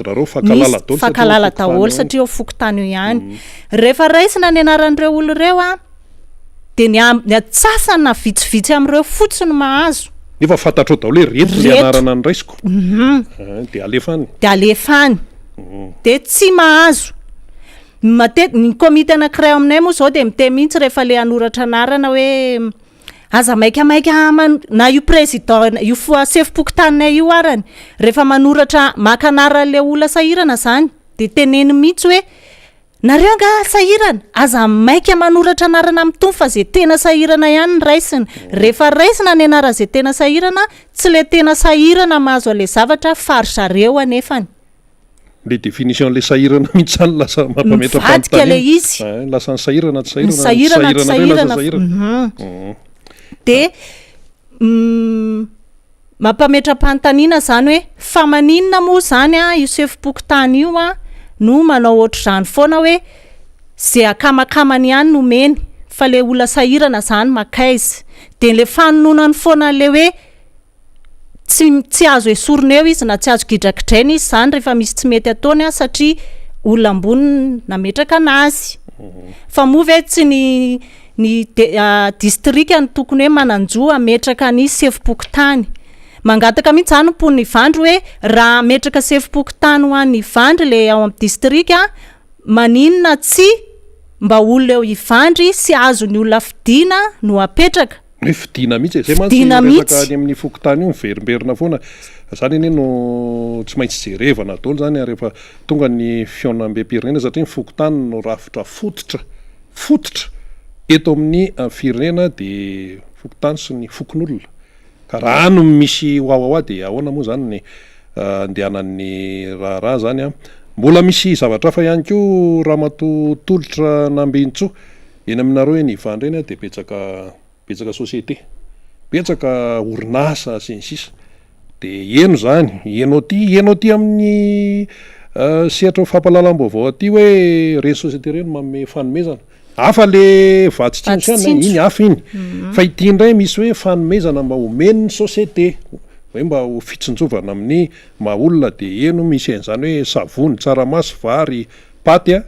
fakalala daholo satria eo fokotany eo ihany rehefa raisina ny anaran'ireo olo reo a de ny atsasana vitsivitsy amin'ireo fotsiny mahazo nefa fantatro daholo hoe reto ny anarana ny raisiko de alefany de alefany de tsy mahazo ny komite anankiray aminay moa zao de mite mihitsy rehefa le anoratra anarana hoe aza maikamaika na io président io foa sefim-pokotaninay io arany rehefa manoratra maka anaran'le olona sahirana zany de teneny mihitsy hoe nareo nga sahirana aza maika manoratra anarana amin'tony fa zay tena sahirana ihany ny raisina rehefa raisina ny anara zay tena sahirana tsy le tena sahirana mahazo ale zavatra fary zareo anefany le définition le sahirana mihitsy zany lasa mampametra vadika le izy lasa ny sahirana tsy sahirana de mampametra pantaniana zany hoe fa maninona moa zany a io sefim-pokotany io a no manao ohatr' zany foana hoe zay akamakamany ihany nomeny fa le olona sahirana zany makaizy de le fanononany foana le hoe tsy azo esorina eo izy na tsy azo gidrakidraina izy zany rehefa misy tsy mety ataony a satria olona ambony nametraka anazy fa moa ve tsy ny distrika ny tokony hoe mananjo ametraka ny sefim-pokotany mangataka mihitsy zany mpony vandry hoe raha ametraka sefim-pokotany ho an'ny vandry le ao amin'ny distrika maninona tsy mba olona eo ivandry sy azo ny olona fidina no apetraka hoe fidina mihitsy zay mantsy any amin'ny fokotany io miverimberina foana zany eny no tsy maintsy jerevana daholo zany rehefa tonga ny fiaonam-be-pirenena satria ny fokotany no rafitra fototra eto amin'ny firenena de fokotany sy ny fokon'olona ka raha no misy hoahoa de ahoana moa zany ny andehanan'ny raharaha zany a mbola misy zavatra fa ihany ko raha matotolotra nambintso eny aminareo eny ivandry eny de betsaka société betsaka orinasa sy ny sisa de eno zany enao ty amin'ny sehatra fampalalam-baovao aty hoe reny société reny manome fanomezana hafa le vatsitsinosiana iny hafa iny fa ity indray misy hoe fanomezana mba homeny ny société hoe mba ho fitsinjovana amin'ny maolona de eno misy an'izany hoe savony tsaramaso vary paty a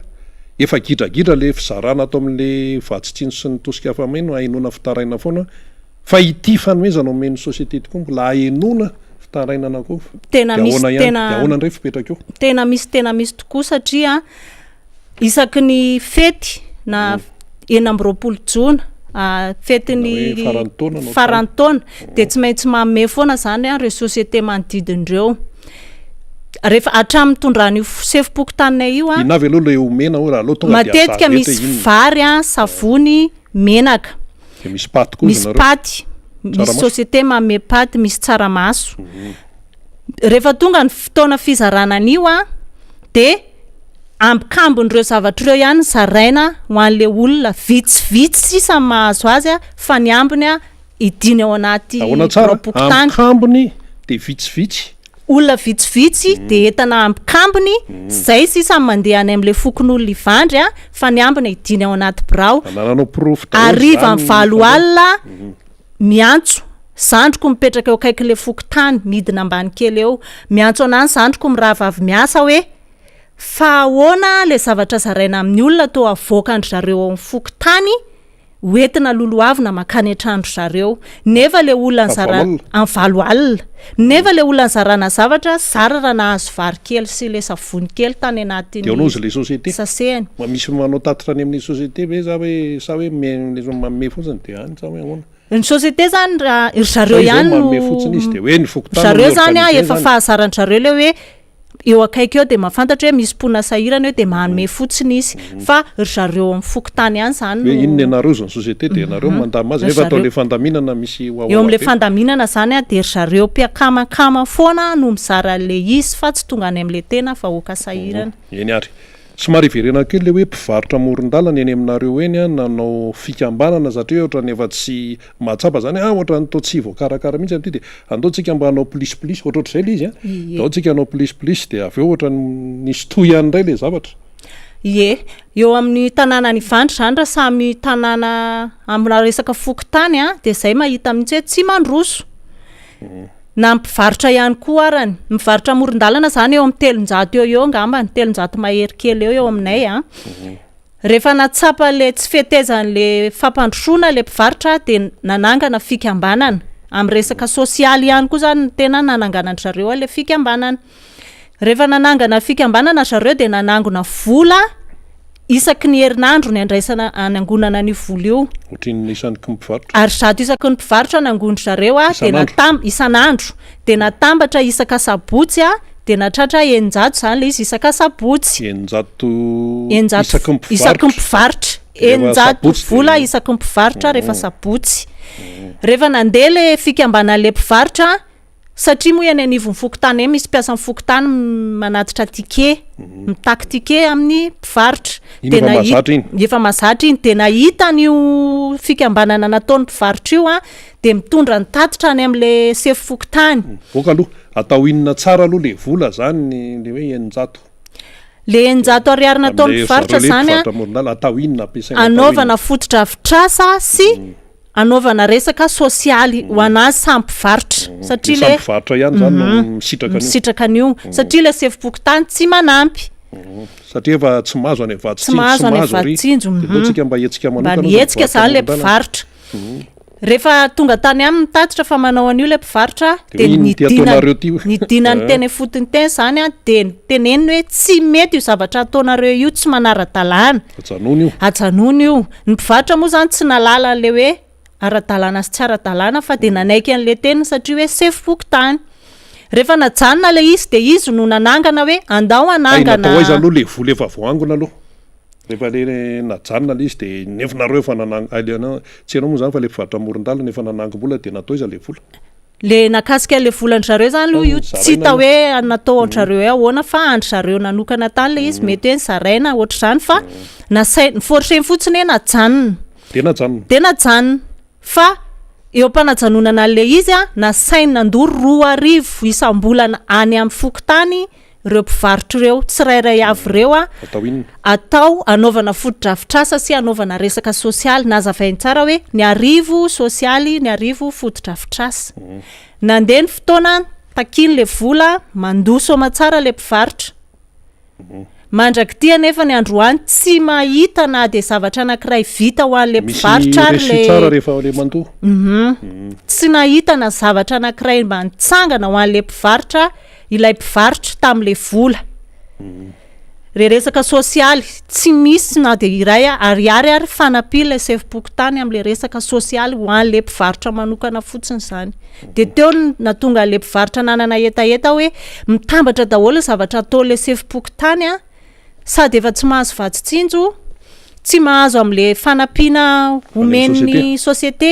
efa gidragidra le fizarana ato amin'le vatsitsino sy ny tosika hafa maino ahenona fitaraina foana fa ity fanomezana homeny société tokoa mbola ahenona fitarainana koa ahoana ndray fipetraka eo tena misy tokoa satria isaky ny fety na ena amby-roapolo jona fetiny farantaona de tsy maintsy manome foana zany a reo société manodidin'ireo rehefa hatramin'ny tondrany sefim-pokotaninay io a inavy aloha le omena raha aloha tonga matetika misy vary a savony menaka misy paty koa misy paty misy société manome paty misy tsaramaso rehefa tonga ny fotoana fizaranan'io a de ampikambon'ireo zavatra ireo ihany zaraina ho an'le olona vitsivitsy sisa mahazo azy a fa ny ambiny a idiny ao anaty ahoana tsara raopokotany ampikambony de vitsivitsy olona vitsivitsy de entana ampikambony zay sisa mandeha any am'le fokon'olona ivandry a fa ny ambiny idiny ao anaty birao nananao profy ariva ny valo alina miantso zandroko mipetraka eo akaiky le fokotany midina ambany kely eo miantso anany zandroko mirava avy miasa hoe fa ahoana le zavatra zaraina amin'ny olona to avoakandry zareo ao amin'ny fokotany hoentina loloavina makany an-trandro zareo nefa le olona ny valo alina nefa le olona ny zarana zavatra zara raha nahazo vary kely sy le savony kely tany de onozy le société sasehany misy manao tatitra any amin'ny société ve za hoe sa hoe manome fotsiny de any sa hoe ahoana ny société zany raha zareo ihany manome fotsiny izy de hoe ny fokotany zareo zany a efa fahazarany zareo le hoe eo akaiky eo de mahafantatra hoe misy mpona sahirana eo de manome fotsiny izy fa zareo amin'ny fokotany ihany zany hoe inona ianareo zany société de ianareo mandama azy rehefa atao le fandaminana misy eo am'le fandaminana zany a de zareo mpiakamakama foana no mizara le izy fa tsy tonga any am'le tena fa oka sahirana eny ary somary verena kely le hoe mpivarotra moron-dalana eny aminareo eny a nanao fikambanana satria ohatrany efa tsy mahatsapa zany ohatra ny tao tsy voakarakara mihitsy am'ty de andaotsika mba hanao plisiplisy ohatraohatr' zay le izy a daotsika hanao plisiplisy de avy eo ohatra nisy toy ihany ray le zavatra ie eo amin'ny tanàna ny vandry zany raha samy tanàna amina resaka fokotany a de zay mahita mihitsy hoe tsy mandroso na mpivarotra ihany koa arany mivarotra moron-dalana zany eo amin'ny 300 eo ngambany 300 mahery kely eo aminay a rehefa natsapa le tsy fetezan'le fampandrosoana le mpivarotra de nanangana fikambanana amin'ny resaka sosialy ihany koa zany tena nananganany zareo le fikambanana rehefa nanangana fikambanana zareo de nanangona vola isaky ny herinandro ny andraisana anangonana ny vola io ohatriny isan'ny mpivarotra ary zato isaky ny mpivarotra nangondry zareo a de isanandro de natambatra isaka sabotsy a de natratra 900 zany le izy isaka sabotsy 900 isaky mpivarotra 900 vola isaky mpivarotra rehefa sabotsy rehefa nandeha le fikambanan'le mpivarotra satria moa eny anivon'ny fokotany eny misy mpiasa amin'ny fokotany manatitra tike mitaky tike amin'ny mpivarotra de efa mahazatra iny de nahita n'io fikambanana nataon'ny mpivarotra io a de mitondra ny tatitra any am'le sefy fokotany voka aloha atao inona tsara aloha le vola zany le hoe 900 le 900 ariary nataon'ny mpivarotra zany a atao inona ampiasaina anaovana fototra avitrasa sy anaovana resaka sosialy ho anazy sampivarotra satria le sampivarotra ihany zany misitraka an'io satria le sefim-pokotany tsy manampy satria efa tsy mahazo any vatsitsinjo daotsika mba hetsika manokana mba hetsika zany le mpivarotra rehefa tonga tany amin'ny mitatitra fa manao an'io le mpivarotra de nidina ny teny fotony teny zany a de teneniny hoe tsy mety io zavatra ataonareo io tsy manara-dalàna ajanony io ny mpivarotra moa zany tsy nalala le hoe ara-dalàna sy tsy ara-dalàna fa de nanaiky an'le teniny satria hoe sefim-pokotany rehefa najanona le izy de izy no nanangana hoe andao anangana aiza aloha le vola efa voangona aloha rehefa le najanona le izy de nefinareo efa tsy anao moa zany fa le mpivarotra moron-dalana efa nanango-bola de natao iza le vola le nakasika le volan-drareo zany aloha io tsy hita hoe natao an-drareo hoe ahoana fa andry zareo nanokana tany le izy mety hoe ny zaraina ohatra zany fa niforoseny fotsiny hoe najanona de najanona fa eo mpanajanonana an'le izy a nasainy nandoro 2 arivo isam-bolana any amin'ny fokotany reo mpivarotra ireo tsirairay avy ireo a atao anaovana fotodrafitrasa sy anaovana resaka sosialy nazavainy tsara hoe ny arivo sosialy ny arivo fotodrafitrasa nandeha ny fotoana takiny le vola mandoso amatsara le mpivarotra mandraky tia nefa ny androany tsy mahita na de zavatra anankiray vita ho an'le mpivarotra tsy nahita na zavatra anankiray mba nitsangana ho an'le mpivarotra ilay mpivarotra tam'le vola resaka sosialy tsy misy na de iray ariary fanapila le sefim-pokotany am'le resaka sosialy ho an'le mpivarotra manokana fotsiny zany de teo natonga le mpivarotra nanana etaeta hoe mitambatra daholo zavatra ataon'le sefim-pokotany a sady efa tsy mahazo vatsitsinjo tsy mahazo am'le fanampiana omen'ny société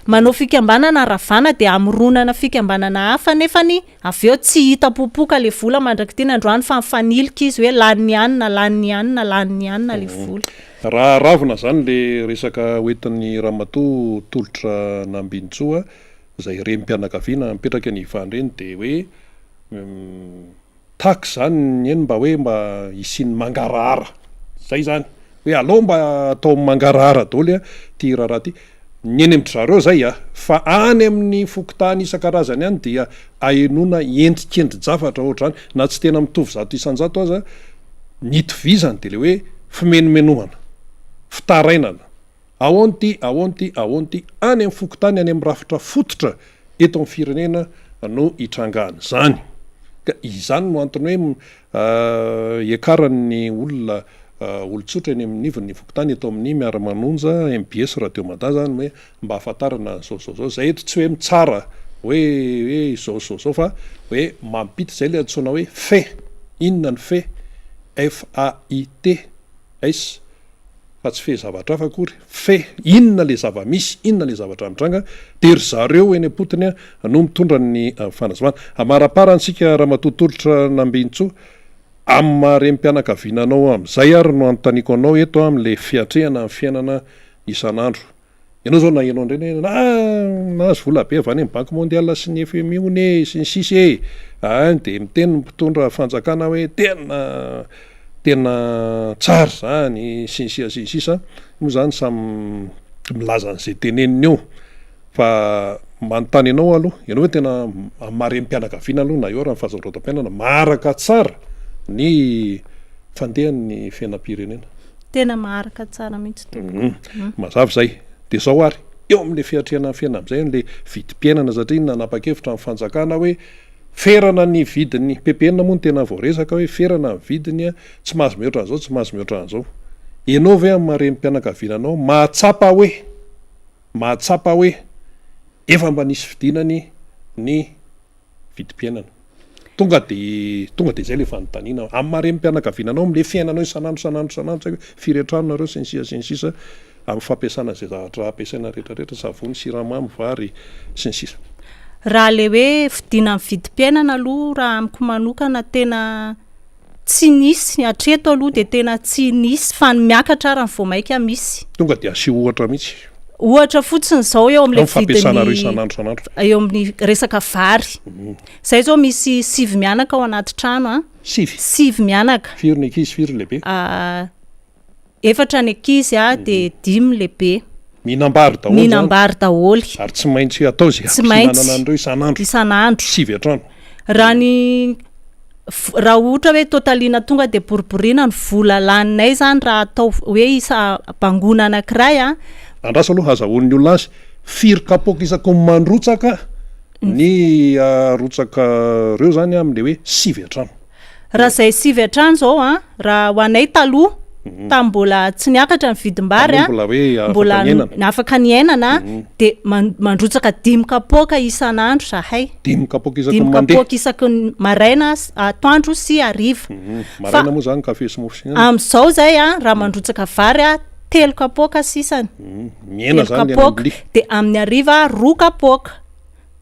manao fikambanana ravana de amronana fikambanana hafa nefany avy eo tsy hita popoka le vola mandraky ty nandroany fa mifanilika izy hoe laniny anina laniny anina laniny anina le vola raha ravina zany le resaka oentin'ny ramatoa tolotra nambinitsoa zay remym-pianakaviana mipetraka ny ivandreny de hoe tak zany eny mba hoe mba isiny mangarahara zay zany hoe alao mba atao mangarahara daoly a ty raharaha ty ny eny amindry zareo zay fa any amin'ny fokotany isan-karazany any dia aenona endrikendry-javatra ohatra zany na tsy tena mitovy zato isan-jato aza nitovizany de le hoe fimenomenohana fitarainana ahoany ty any amin'ny fokotany any amin'ny rafitra fototra eto amin'ny firenena no itrangahany zany ka izany no antony hoe ekaran'ny olona olotsotra eny amin'ny nivon'ny fokotany eto amin'ny miara-manonja MBS Radio Mada zany hoe mba ahafantarana zao zay eto tsy hoe mitsara hoe zao fa hoe mampita zay le antsoina hoe fait inona ny fait FAIT S fa tsy fe zavatra hafa akory fait inona le zava-misy inona le zavatra mitranga de ry zareo eny am-potony no mitondra ny fanazavana amaraparantsika raha matotolotra nambintsoa amin'ny marem-pianakavinanao am'izay ary no anontaniako anao eto amin'le fiatrehana amin'ny fiainana isan'andro ianao zao na ianao indreny nahazo vola be avy any amin'ny banque mondiale sy ny FMI ony sy ny sisy de miteny mpitondra fanjakana hoe tena tsara zany sinsisa moa zany samy milaza an'izay teneniny eo fa manontany anao aloha ianao hoe tena marem-pianakaviana aloha na eo raha ny fahazoarotam-piainana maraka tsara ny fandehan'ny fiainam-pirenena tena maharaka tsara mihitsy mazava zay de zao ary eo amin'le fiatrehana fiaina am'izay le vidim-piainana satria nanapa-kevitra amin'ny fanjakana hoe ferana ny vidiny PPN moa ny tena voaresaka hoe ferana ny vidiny tsy mahazo mihoatra an'izao tsy mahazo mihoatra an'izao ianao ve amin'ny marem-pianakavinanao mahatsapa hoe efa mba nisy vidinany ny vidim-piainana tonga de zay le fanontaniana amin'ny marem-pianakavinanao am'le fiainanao isan'andro firetrano nareo sy ny sisa amin'ny fampiasana zay zavatra ampiasaina rehetrarehetra savony siramamy vary sy ny sisa raha le hoe vidina amin'ny vidim-piainana aloha raha amiko manokana tena tsy nisy atreto aloha de tena tsy nisy fa ny miakatra raha ny voamaika misy tonga de asio ohatra mihitsy ohatra fotsiny zao eo am'le fampiasanareo isan'andro eo amin'ny resaka vary zay zao misy 6 mianaka ao anaty trano 6 mianaka firy ny ankizy firy lehibe 4 ny ankizy de 5 lehibe mihinambary daholy ary tsy maintsy atao zay fihinananandreo isan'andro 6 atrano raha ohatra hoe totaliana tonga de boriborina ny vola laninay zany raha atao hoe isa bangona anankiray andrasa aloha hazahoan'ny olona azy firy kapoka isako mandrotsaka ny rotsaka reo zany amin'le hoe 6 atrano raha zay 6 atrano zao raha ho anay taloha mbola tsy niakatra ny vidim-bary mbola afaka ny ainana de mandrotsaka 10 kapoka isan'andro zahay 10 kapoka isaky maraina atoandro sy ariva maraina moa zany kafe sy mofo am'izao zay raha mandrotsaka vary 3 kapoka sisany miena zany de amin'ny ariva 2 kapoka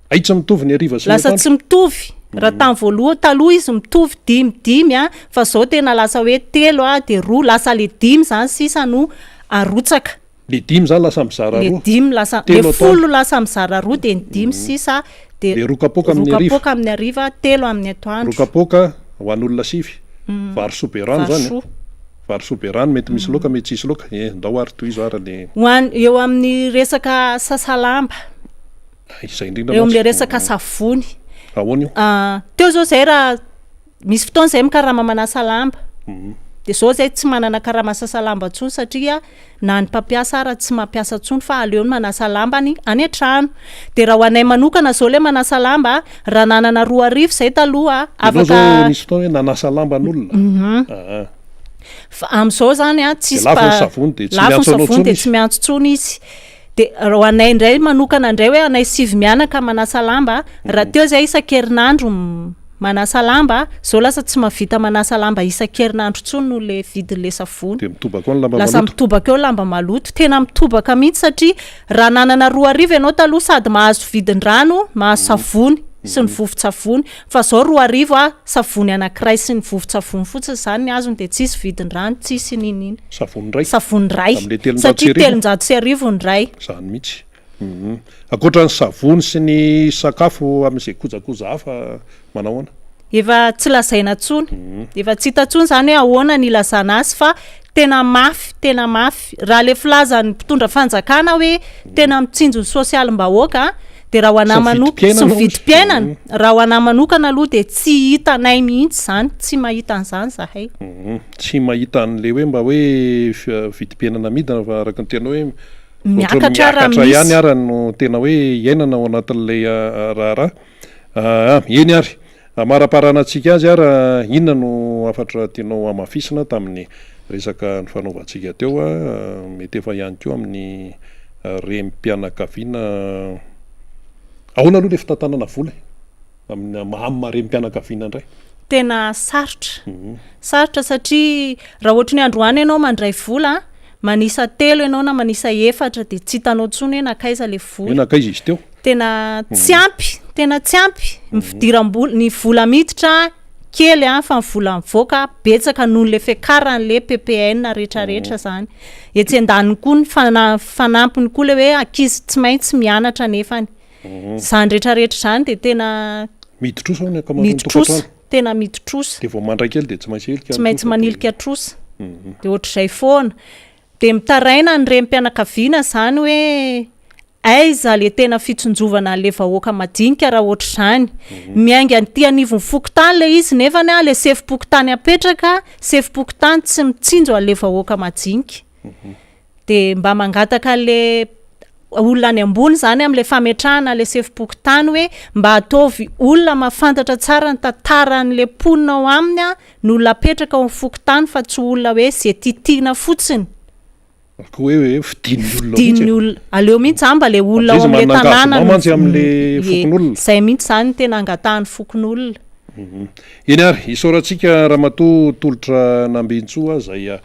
ay tsy mitovy ny ariva sy lasa tsy mitovy raha tany voaloha taloha izy mitovy 5 fa zao tena lasa hoe 3 de 2 lasa le 5 zany sisa no arotsaka le 5 zany lasa mizara le 10 lasa le folo lasa mizara 2 de 5 sisa de 2 kapoka amin'ny ariva 3 amin'ny atoandro 2 kapoka ho an'olona 6 vary soberano zany vary soberano mety misy loka mety tsisy loka ndao ary toy izo ara le eo amin'ny resaka sasalamba izay indrindra eo amin'le resaka savony ahoana io teo zao zay raha misy fotoana zay mikarama manasa lamba de zao zay tsy manana karama sasalamba ntsony satria na ny mpampiasa ara tsy mampiasa ntsony fa aleony manasa lamba any an-trano de raha ho anay manokana zao le manasa lamba raha nanana 2 arivo zay taloha afaka misy fotoana hoe nanasa lamba n'olona fa am'izao zany tsisy savony de tsy miantso ntsony izy de raha ho anay indray manokana indray hoe anay 6 mianaka manasa lamba raha teo zay isan-kerinandro manasa lamba zao lasa tsy mavita manasa lamba isan-kerinandro tsony no le vidin'le savony de mitobaka ao ny lamba lasa maloto mitobaka eo lamba maloto tena mitobaka mihitsy satria raha nanana 2 arivo ianao taloha sady mahazo vidin-drano mahazo savony sy ny vovo-tsavony fa zao 2 arivo savony anankiray sy ny vovo-tsavony fotsiny zany ny azony de tsisy vidin-drano tsisy nininy savony ray savony ray Am'le 300 satria sy arivo. 300 ny ray zany mihitsy akoatra ny savony sy ny sakafo amin'izay kojakoja hafa manao ana efa tsy lazaina tsony efa tsy hita tsony zany hoe ahoana ny lazana azy fa tena mafy raha le filazany mpitondra fanjakana hoe tena mitsinjo ny sosialim-bahoaka de raha ho anahy manokana sy mividim-piainana raha ho anahy manokana aloha de tsy hitanay mihitsy zany tsy mahita an'izany zahay tsy mahita an'le hoe mba hoe vidim-piainana midina fa araka ny tena hoe miakatra raha miakatra ihany misy ara no tena hoe iainana ao anatin'lay raharaha eny ary maraparanantsika azy ara inona no afatra tianao amafisina tamin'ny resaka ny fanaovantsika teo mety efa ihany koa amin'ny remim-pianakaviana ahoana aloha le fitantanana vola amin'ny maremim-pianakaviana indray tena sarotra satria raha ohatra ny androany ianao mandray vola manisa 3 ianao na manisa 4 de tsy hitanao tsony hoe nakaiza le vola nakaiza izy teo tena tsy ampy mifidiram-bola ny vola miditra kely fa ny vola mivoaka betsaka noho le fiakaran'le PPN rehetrarehetra zany etsy andaniny koa ny fanampiny koa le hoe ankizy tsy maintsy mianatra nefany zany rehetrarehetra zany de tena miditrosa ao ny akamaroan'ny tokantrano tena miditrosa de vao mandray kely de tsy maintsy manilika trosa de ohatr'izay foana de mitaraina ny remim-pianakaviana zany hoe aiza le tena fitsonjovana le vahoaka madinika raha ohatra zany miainga an'ty anivony fokotany le izy nefany le sefim-pokotany apetraka sefim-pokotany tsy mitsinjo an'le vahoaka madinika de mba mangataka le olona any ambony zany am'le fametrahana le sefim-pokotany hoe mba ataovy olona mafantatra tsara ny tantaran'le mponina ao aminy no olona apetraka ao amin'ny fokotany fa tsy olona hoe zay titina fotsiny ko hoe fidin'ny olona aleo mihitsy mba le olona ao am'le tanàna mamantsy am'le fokon'olona zay mihitsy zany tena angatahany fokon'olona eny ary isaorantsika ramatoa tolotra nambintsoa zay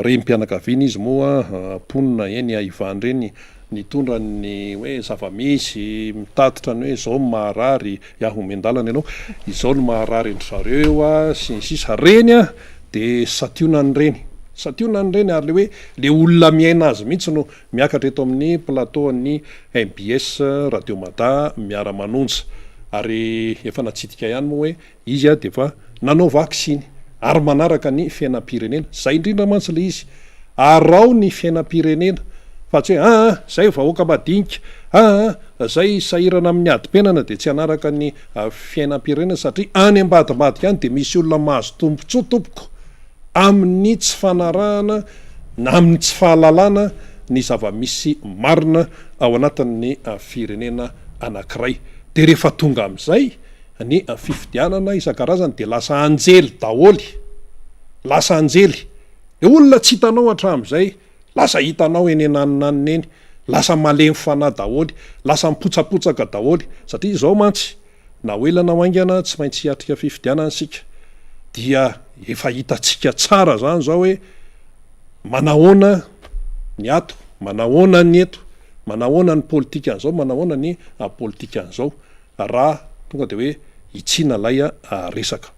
remim-pianakaviana izy moa mponina eny Ivany reny nitondra ny hoe zava-misy mitatitra ny hoe zao ny maharary omendalana ianao izao ny maharary endry zareo sy ny sisa reny de sationany reny ary le hoe le olona miaina azy mihitsy no miakatra eto amin'ny plateau ny MBS Radio Mada miara-manonja ary efa natsitika ihany moa hoe izy de efa nanao vaksiny ary manaraka ny fiainam-pirenena zay indrindra mantsy le izy arao ny fiainam-pirenena fa tsy hoe zay vahoaka madinika zay sahirana amin'ny adi-penana de tsy anaraka ny fiainam-pirenena satria any ambadimbadika any de misy olona mahazo tombontsoa tompoko amin'ny tsy fanarahana na amin'ny tsy fahalalana ny zava-misy marina ao anatin'ny firenena anankiray de rehefa tonga am'izay ny fifidianana isan-karazany de lasa anjely daholy e olona tsy hitanao hatramin'izay lasa hitanao eny ananinanina eny lasa malemy fanahy daholy lasa mipotsapotsaka daholy satria zao mantsy na hoelana hoaingana tsy maintsy hiatrika fifidianana sika dia efa hitatsika tsara zany zao hoe manahoana ny ato manahoana ny eto manahoana ny politika an'izao manahoana ny politika an'izao raha tonga de hoe hitsina lay resaka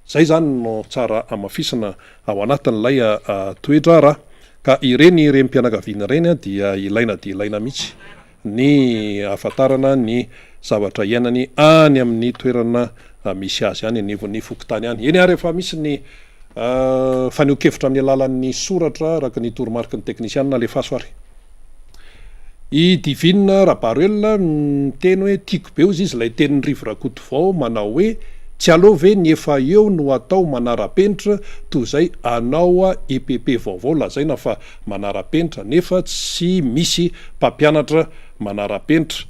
zay zany no tsara amafisana ao anatin'lay toetra raha ka ireny remim-pianakaviana reny dia ilaina mihitsy ny afatarana ny zavatra iainany any amin'ny toerana misy azy any anivon'ny fokotany any eny ary efa misy ny faneho-kevitra amin'ny alalan'ny soratra araka ny toromarika ny teknisianina le faso ary i Divine Rabaruel miteny hoe tiako be ozy izy lay tenin'ny Rivo Rakotovao manao hoe tsy aleo ve ny efa eo no atao manara-penitra toy izay anao EPP vaovao lazaina fa manara-penitra nefa tsy misy mpampianatra manara-penitra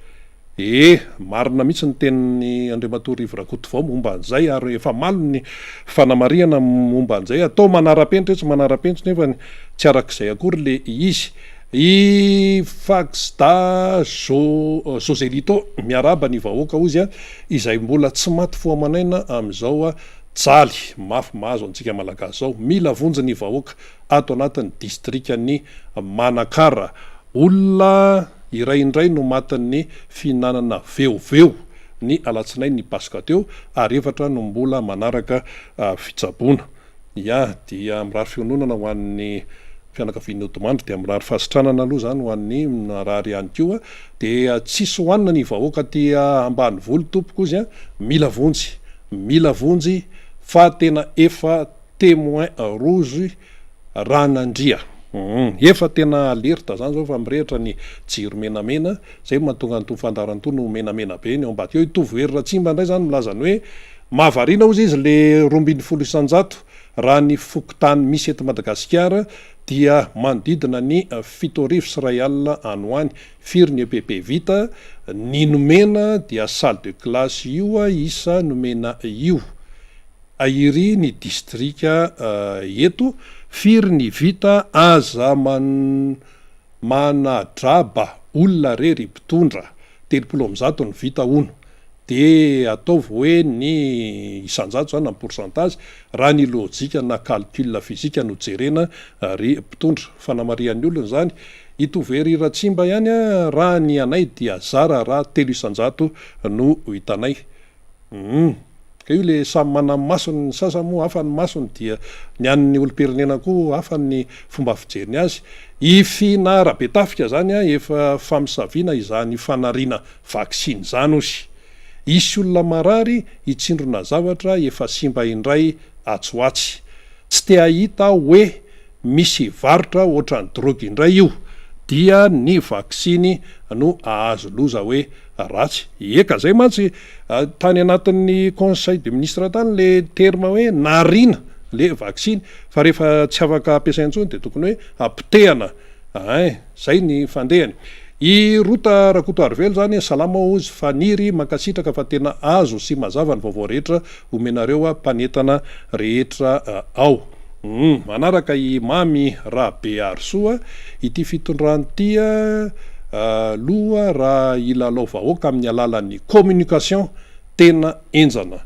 marina mihitsy ny tenin'ny Andriamatoa Rivo Rakotovao momba an'izay ary efa malo ny fanamariana momba an'izay atao manara-penitra tsy manara-penitra nefa tsy arak'izay akory le izy I Faxda Joselito miaraba ny vahoaka ozy a izay mbola tsy maty foamanaina am'izao a jaly mafy mahazo antsika malagasy zao mila vonjy ny vahoaka ato anatin'ny distrikany Manakara. Olona iraindray no matin'ny fihinanana veoveo ny alatsinainy ny paska teo ary efatra no mbola manaraka fitsaboana. Ya dia mirary fiononana ho an'ny fianakavian'ny Otomandry dia mirary fahasitranana aloha zany ho an'ny narary ihany koa dia tsisy hoanina ny vahoaka ty ambany volo tompoko izy a mila vonjy fa tena efa témoin rouge ranandria efa tena alerta zany zao fa mirehitra ny jiro menamena zay mahatonga nyto fandarany to no menamena be ny ao ambaty eo itovy herira tsimba indray zany milazany hoe mahavarina ozy izy le 2,100 raha ny fokotany misy eto Madagasikara dia manodidina ny 7 sy ray alina anoany firy ny EPP vita ny nomena dia salle de classe io isa nomena io ahiry ny distrika eto firy ny vita aza manadraba olona rery mpitondra 30 ny vita ono de ataovy hoe ny isanjato zany amin'ny pourcentage raha ny lojika na calcul fizika no jerena ry mpitondra fanamarian'ny olona zany itovy ratsimba ihany a raha ny anay dia zara raha 300 no hitanay ka io le samy mana masony ny sasa moa hafa ny masony dia ny an'ny olo-pirenena koa hafa ny fomba fijeriny azy ifinara-betafika zany a efa famisaviana izany fanariana vaksiny zany ozy isy olona marary hitsindrona zavatra efa simba indray atsoatsy tsy te ahita hoe misy varotra ohatrany drogy indray io dia ny vaksiny no ahazo loza hoe ratsy eka zay mantsy tany anatin'ny conseil de ministre tany le terme hoe narina le vaksiny fa rehefa tsy afaka ampiasaintsony de tokony hoe apitehana zay ny fandehany i rota Rakotoarivelo zany salama ozy faniry makasitraka fa tena azo sy mazava ny vaovao rehetra omenareo mpanetana rehetra ao manaraka i mamy Rabe Arsoa ity fitondrantia loha raha ilalao vahoaka amin'ny alalan'ny communication tena enjana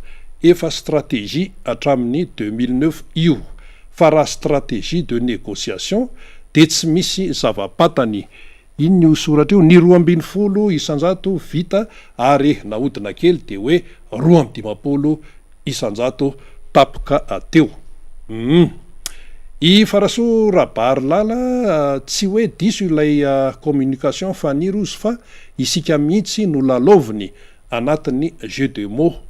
efa stratégie hatramin'ny 2009 io fa raha stratégie de négociation de tsy misy zavapatany iny io soratra io ny 2,20 isanjato vita ary nahodina kely de hoe 2,50 isanjato tapoka ateo i faraso rabary lala tsy hoe diso ilay communication faniry ozy fa isika mihitsy no laloviny anatin'ny jeu de mots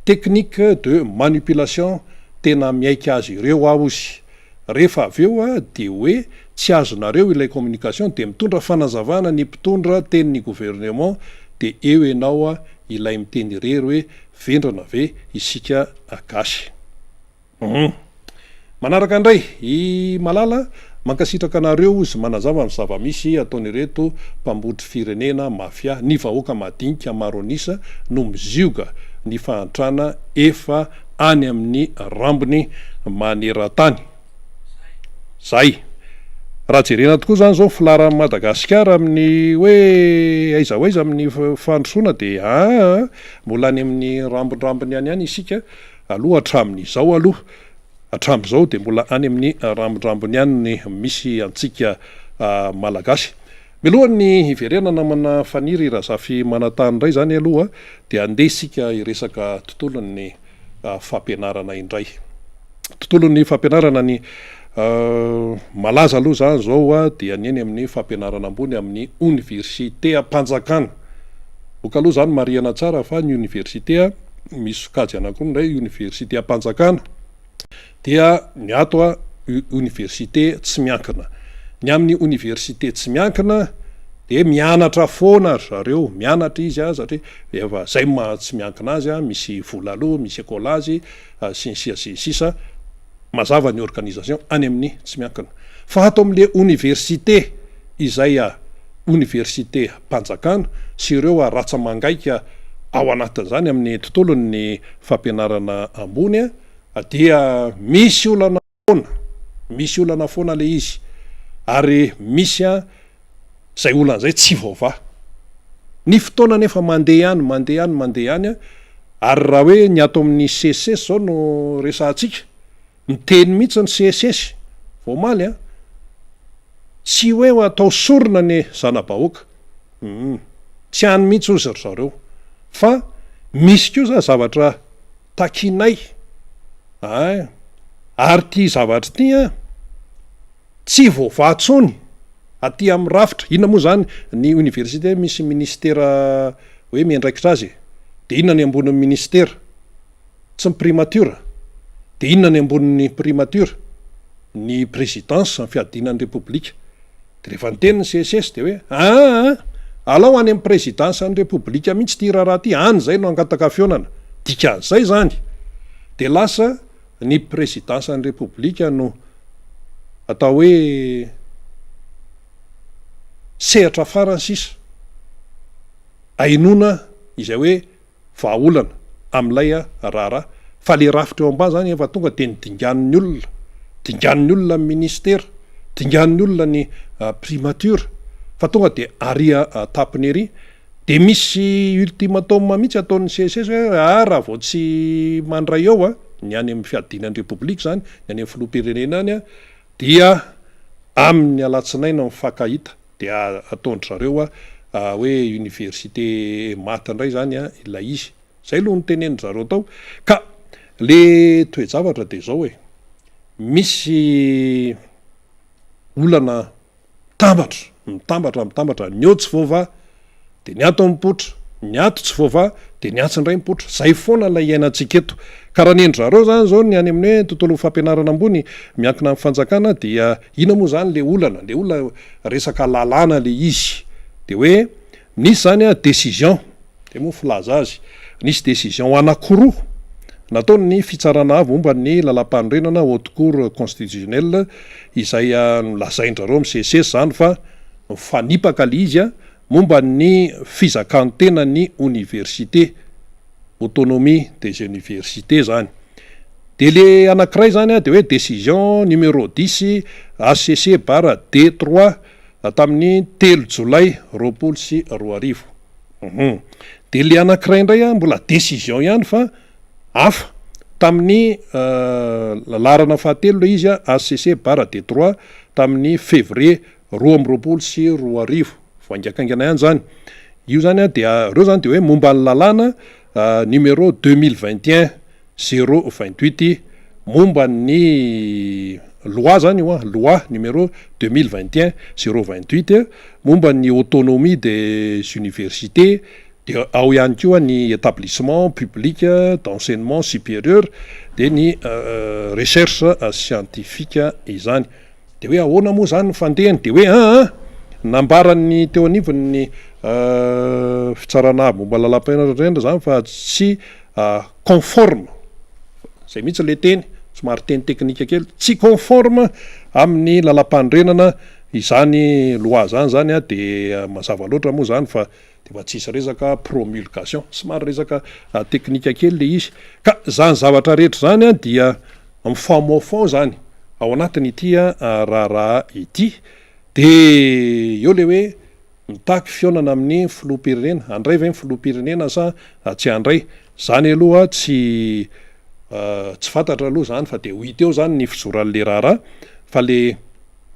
technique de manipulation tena miaika azy ireo aho ozy rehefa aveo de hoe tsy azonareo ilay communication de mitondra fanazavana ny mpitondra tenin'ny gouvernement de eo enao ilay miteny irery hoe vendrana ve isika agasy manaraka indray i malala mankasitraka anareo izy manazava ny zava-misy ataonyreto mpambotry firenena mafia ny vahoaka madinika maronisa no mizioga ny fahantrana efa any amin'ny rambony maneran-tany zay raha jerena tokoa zany zao filaran'ny Madagasikara amin'ny hoe aiza ho aiza amin'ny fandrosoana de mbola any amin'ny rambondrambony any isika aloha hatramin'izao aloha hatramin'izao de mbola any amin'ny rambondrambony any ny misy antsika malagasy milohany iverenana mana faniry razafy manatany indray zany aloha de andeha isika iresaka tontolon'ny fampianarana indray tontolon'ny fampianarana ny malaza aloha zany zao dia nieny amin'ny fampianarana ambony amin'ny université Mpanjakana boka aloha zany mariana tsara fa ny université misy sokajy anankiroa indray université Mpanjakana dia ny ato université tsy miankina ny amin'ny université tsy miankina de mianatra foana zareo mianatra izy satria efa zay tsy miankina azy misy vola aloha misy écolazy sisa mazava ny organisation any amin'ny tsy miankina fa ato amin'le université izay université Mpanjakana sy ireo ratsa mangaika ao anatin'izany amin'ny tontolon'ny fampianarana ambony dia misy olana foana le izy ary misy zay olan'izay tsy vaovà ny fotoana nefa mandeha ihany ary raha hoe ny ato amin'ny CSS zao no resantsika miteny mihitsy ny CSS voamaly a tsy hoe atao sorona ny zana-bahoaka tsy hany mihitsy ozy ry zareo fa misy kosa zavatra takinay ary ty zavatra ty a tsy voavatsony aty amin'ny rafitra inona moa zany ny université misy ministera hoe miandraikitra azy de inona ny ambonin'ny ministera tsy ny primature de inona ny ambonin'ny primature ny présidence ny fiadinan'ny republika de rehefa nyteniny CSS de hoe alao any amin'ny présidence ny republika mihitsy ty raharaha ty any zay no angataka fionana dikan'izay zany de lasa ny présidence ny republika no atao hoe sehatra farany sisa ainona izay hoe vahaolana am'lay raharaha fa le rafitra eo ambany zany efa tonga de nydingan'ny olona ny ministera dingan'ny olona ny primature fa tonga de aria tapiny ery de misy ultimatum mihitsy ataon'ny CSS hoe raha vao tsy mandray eo ny any amin'ny fiadinan'ny republika zany ny any amin'ny filoham-pirenena any dia amin'ny alatsinaina mifankahita de ataondry zareo hoe université maty indray zany ilay izy zay aloha ny tenen'ny zareo tao ka le toe-javatra de zao hoe misy olana mitambatra ny eo tsy vaovà de ny ato mipotra ny ato tsy vaovà de ny atsindray mipotra zay foana lay iainantsika eto ka raha nendry zareo zany zao ny any amin'ny hoe tontolo fampianarana ambony miankina amin'ny fanjakana dia ina moa zany le olana resaka lalàna le izy de hoe nisy zany décision de moa filaza azy nisy décision anankiroa nataony ny fitsarana avy momba ny lalam-panorenana haute cour constitutionnelle izay nolazaindrareo amin'ny CSS zany fa mifanipaka le izy momba ny fizakantena ny université autonomie des universités zany de le anankiray zany de hoe décision numéro 10 ACC barra D3 tamin'ny 3 jolay 2024 de le anankiray indray mbola décision ihany fa hafa tamin'ny larana fahatelo le izy ACC barra D3 tamin'ny février 2024 voangakangana ihany zany io zany de reo zany de hoe momba ny lalàna numéro 2021 028 momba ny loi zany io loi numéro 2021 028 momba ny autonomie des universités de ao ihany koa ny établissement public d'enseignement supérieur de ny recherche scientifique izany de hoe ahoana moa zany ny fandehany de hoe nambarany teo anivony fitsarana aby momba lalam-paharenana zany fa tsy conforme zay mihitsy le teny somary teny teknika kely tsy conforme amin'ny lalam-pandrenana izany loi zany de mazava loatra moa zany fa de fa tsisy resaka promulgation somary resaka teknika kely le izy ka zany zavatra rehetra zany dia mifamoafao zany ao anatiny ity raharaha ity de eo le hoe mitaky fionana amin'ny filoham-pirenena andray va ny filoham-pirenena sa tsy andray zany aloha tsy fantatra aloha zany fa de ho hita eo zany ny fizoran'le raharaha fa le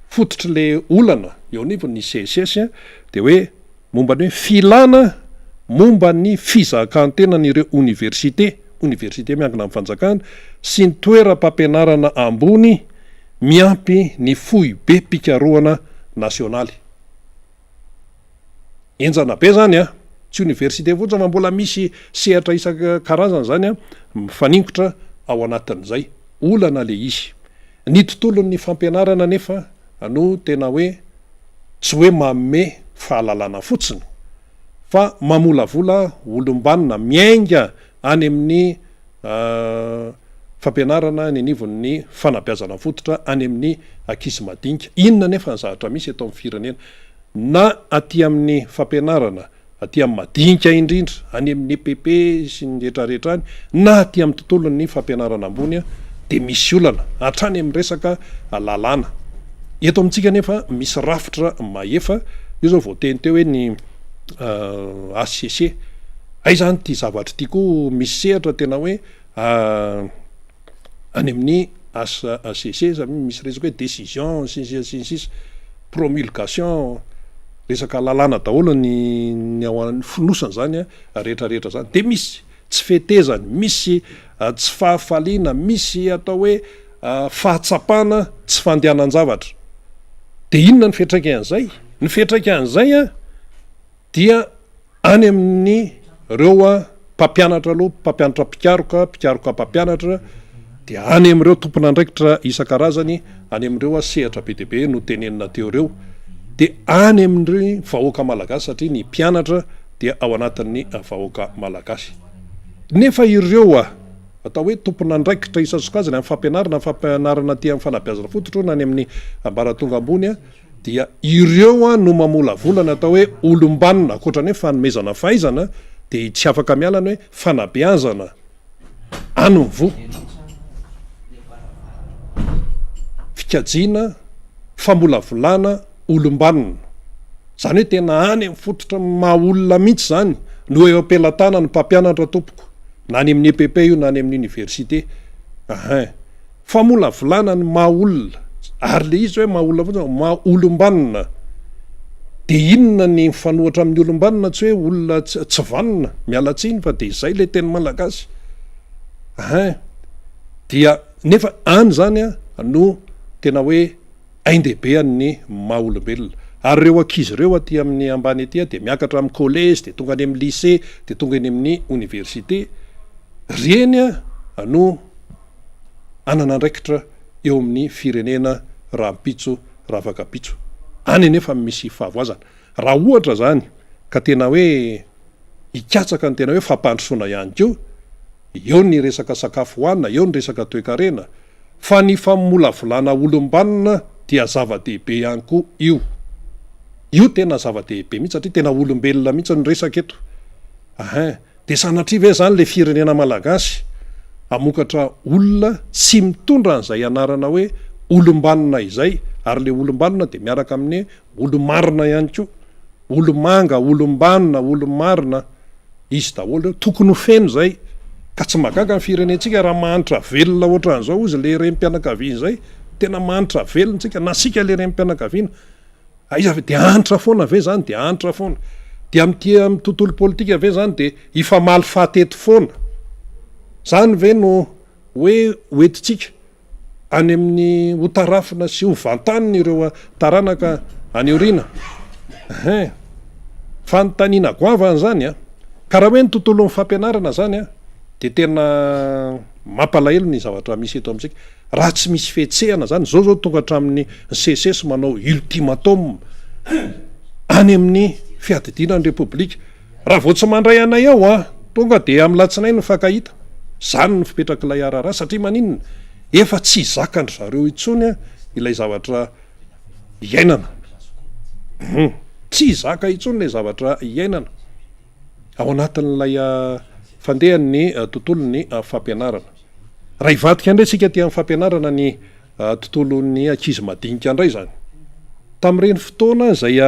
fototry le olana eo anivony ny CSS de hoe momba ny hoe filana momba ny fizakantena n'ireo université miankina amin'ny fanjakana sy ny toeram-pampianarana ambony miampy ny fohy be mpikaroana nasionaly enjana be zany tsy université fotsiny fa mbola misy sehatra isan-karazana zany mifaningotra ao anatin'izay olana le izy ny tontolon'ny fampianarana nefa no tena hoe tsy hoe manome fahalalana fotsiny fa mamolavola olombanina miainga any amin'ny fampianarana ny anivon'ny fanabeazana fototra any amin'ny ankizy madinika inona nefa ny zavatra misy eto amin'ny firenena na aty amin'ny fampianarana aty amin'ny madinika indrindra any amin'ny EPP sy ny rehetrarehetra any na aty amin'ny tontolon'ny fampianarana ambony de misy olana hatrany amin'ny resaka lalàna eto amintsika nefa misy rafitra maefa io zao voateny teo hoe ny ACC ay zany ty zavatra ty koa misy sehatra tena hoe any amin'ny ACC zany misy resaka hoe décision sisy promulgation resaka lalàna daholo ny ao an'ny fonosana zany a rehetrarehetra zany de misy tsy fetezany misy tsy fahafaliana misy atao hoe fahatsapana tsy fandehanan-javatra de inona ny fiatraikan'izay ny fiatraikan'izay a dia any amin'ny reo mpampianatra aloha mpampianatra pikaroka mpampianatra de any am'ireo tompon'andraikitra isan-karazany any am'ireo sehatra be deabe no tenenina teo reo de any amin'ny vahoaka malagasy satria ny mpianatra dia ao anatin'ny vahoaka malagasy nefa ireo atao hoe tompon'andraikitra isasokazany amin'ny fampianarana ty amin'ny fanabeazana fototra na any amin'ny ambaratonga ambony dia ireo no mamolavolana atao hoe olombanina akoatrany hoe fanomezana fahaizana de tsy afaka mialana hoe fanabeazana anyvo fikajiana famolavolana olombanina zany hoe tena any amin'ny fototra mahaolona mihitsy zany no eo ampelatana ny mpampianatra tompoko na any amin'ny EPP io na any amin'ny université famolavolana ny mahaolona ary le izy hoe mahaolona fotsiny mahaolombanina de inona ny fanohatra amin'ny olombanina tsy hoe olona tsy vanina mialatsiny fa de izay le teny malagasy dia nefa any zany no tena hoe aindehibe an'ny mahaolombelona ary reo ankizy reo aty amin'ny ambany aty de miakatra amin'ny collège de tonga any amin'ny lycée de tonga any amin'ny université reny no ananandraikitra eo amin'ny firenena rahampitso ravakapitso any nefa misy fahavoazana raha ohatra zany ka tena hoe ikatsaka ny tena hoe fampandrosoana ihany keo eo ny resaka sakafo hoanina eo ny resaka toe-karena fa ny famolavolana olombanina dia zava-dehibe ihany koa io tena zava-dehibe mihitsy satria tena olombelona mihitsy ny resaka eto de sanatriva zany le firenena malagasy amokatra olona sy mitondra an'izay anarana hoe olombanina izay ary le olombanina de miaraka amin'ny olomarina ihany koa olomanga olombanina olomarina izy daholo tokony ho feno zay ka tsy magaga ny firenentsika raha mahanitra velona ohatran'izao izy le rem-pianakaviana zay tena mahanitra velontsika nasika le rem-pianakaviana izy de anitra foana ave zany de anitra foana de amin'ny tontolo politika ave zany de ifamaly fahateto foana zany ve no hoe oetitsika any amin'ny hotarafina sy ho vantaniny ireo taranaka any orina fanontaniana goavany zany ka raha hoe ny tontolon'ny fampianarana zany de tena mampalahelo ny zavatra misy eto amintsika raha tsy misy fihetsehana zany zao tonga hatramin'ny CSS manao ultimatum any amin'ny fiadidinan'ny republika raha vao tsy mandray anay ao tonga de amin'ny latsinay no fakahita zany ny fipetraka ilay arara satria maninona efa tsy zakandry zareo itsony ilay zavatra iainana tsy zaka itsony lay zavatra iainana ao anatin'lay fandehan'ny tontolon'ny fampianarana raha ivadika indray tsika ty amin'ny fampianarana ny tontolon'ny ankizy madinika indray zany tamin'ireny fotoana zay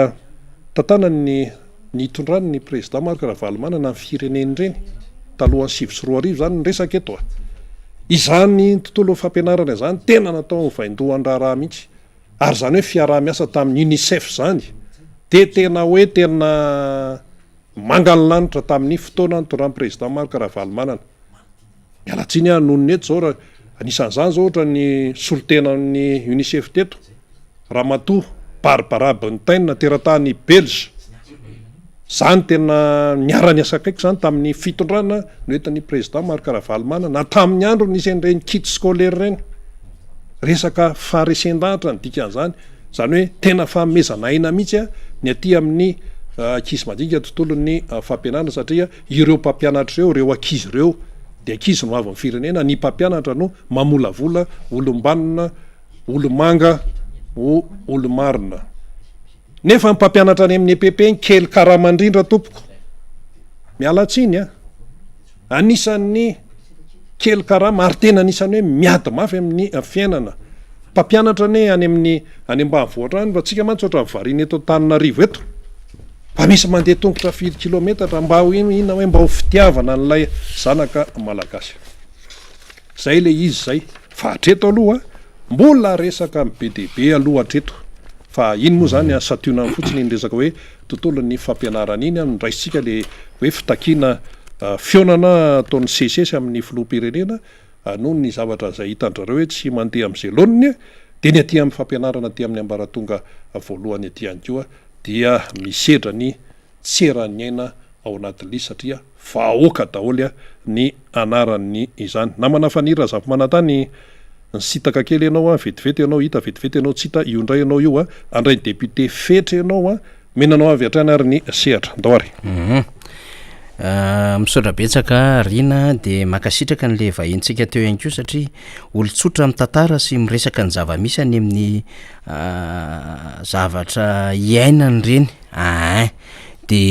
tantanany nitondrany ny président Marc Ravalomanana ny fireneny reny talohan'ny 2024 zany ny resaka eto izany tontolo fampianarana zany tena natao vaindohan-draharaha mihitsy ary zany hoe fiaraha-miasa tamin'ny UNICEF zany de tena hoe tena mangany lanitra tamin'ny fotoana nitondran'ny président Marc Ravalomanana mialatsiny nonony eto zao raha anisan'izany zao ohatra ny solotenan'ny UNICEF teto Ramatoa Barbara Buntain teratany Belge zany tena niara-ny asakaiky zany tamin'ny fitondrana no entan'ny président Marc Ravalomanana na tamin'ny andro nisendreny kit scolaire reny resaka faharesen-dahatra ny dikan'izany zany hoe tena fanomezana aina mihitsy ny aty amin'ny ankizy madinika tontolon'ny fampianarana satria ireo mpampianatra ireo ankizy ireo de ankizy no avy amin'ny firenena ny mpampianatra no mamolavola olombanina olomanga olomarina nefa mpampianatra any amin'ny EPP ny kely karamandrindra tompoko mialatsiny anisan'ny kely karama ary tena anisany hoe miady mafy amin'ny fiainana mpampianatra ane any amin'ny any ambanivohitra any fa tsika mantsy ohatran'ny variana eto Antananarivo eto fa misy mandeha tongotra 4 kilometatra mba ho inona hoe mba ho fitiavana n'lay zanaka malagasy zay le izy zay fa atreto aloha mbola resaka be dehibe aloha atreto fa iny moa zany asationany fotsiny iny resaka hoe tontolon'ny fampianarana iny andraisitsika le hoe fitakiana fionana ataon'ny sesesy amin'ny filohampirenena noho ny zavatra zay hitandrareo hoe tsy mandeha am'izay loniny de ny aty amin'ny fampianarana aty amin'ny ambaratonga voalohany aty any koa dia misedra ny tserany aina ao anatin'ly satria vahoaka daholy ny anaran'ny izany namana fanira zava-manatany ny sitaka kely ianao vetivety ianao hita vetivety ianao tsy hita io ndray ianao io andray ny député fetra ianao menanao avy hatrany ary ny sehatra ndoary misaotra betsaka rina de makasitraka n'le vahentsika teo ihany ko satria olotsotra amin'ny tantara sy miresaka ny zava-misy any amin'ny zavatra iainany reny de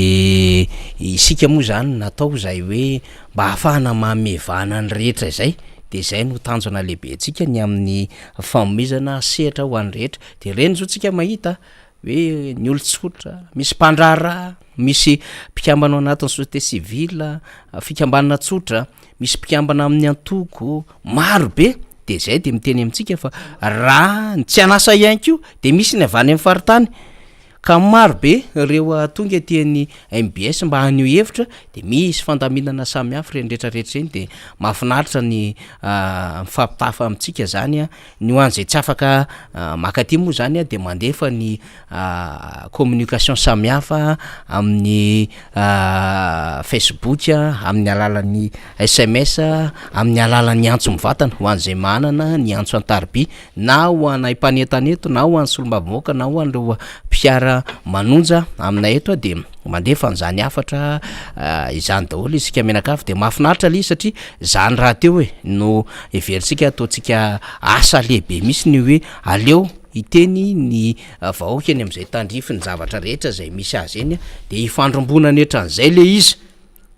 isika moa zany natao zay hoe mba hahafahana mamevana ny rehetra izay de zay no tanjona lehibe antsika ny amin'ny famomezana sehatra ho an'ny rehetra de reny zao tsika mahita hoe ny olotsotra misy mpandrara misy mpikambana ao anatin'ny société civile fikambanana tsotra misy mpikambana amin'ny antoko maro be de zay de miteny amintsika fa raha tsy anasa ihany ko de misy ny avany amin'ny faritany ka maro be reo tonga tiany MBS mba hanio hevitra de misy fandaminana samihafa reny rehetrarehetra eny de mahafinaritra ny mifampitafa amintsika zany ny ho an'izay tsy afaka makaty moa zany de mandefa ny communication samihafa amin'ny Facebook amin'ny alalan'ny SMS amin'ny alalan'ny antso mivatana ho an'izay manana ny antso antarby na ho anay mpanetaneto na ho an'ny solombavimoaka na ho an'reo mpiara manonja aminay eto de mandefa n'zany afatra izany daholo isika menakafy de mahafinaritra le satria zany raha teo hoe no everitsika ataotsika asa lehibe misy ny hoe aleo iteny ny vahoaka eny am'izay tandrify ny zavatra rehetra zay misy azy eny de ifandrombonany etran'izay le izy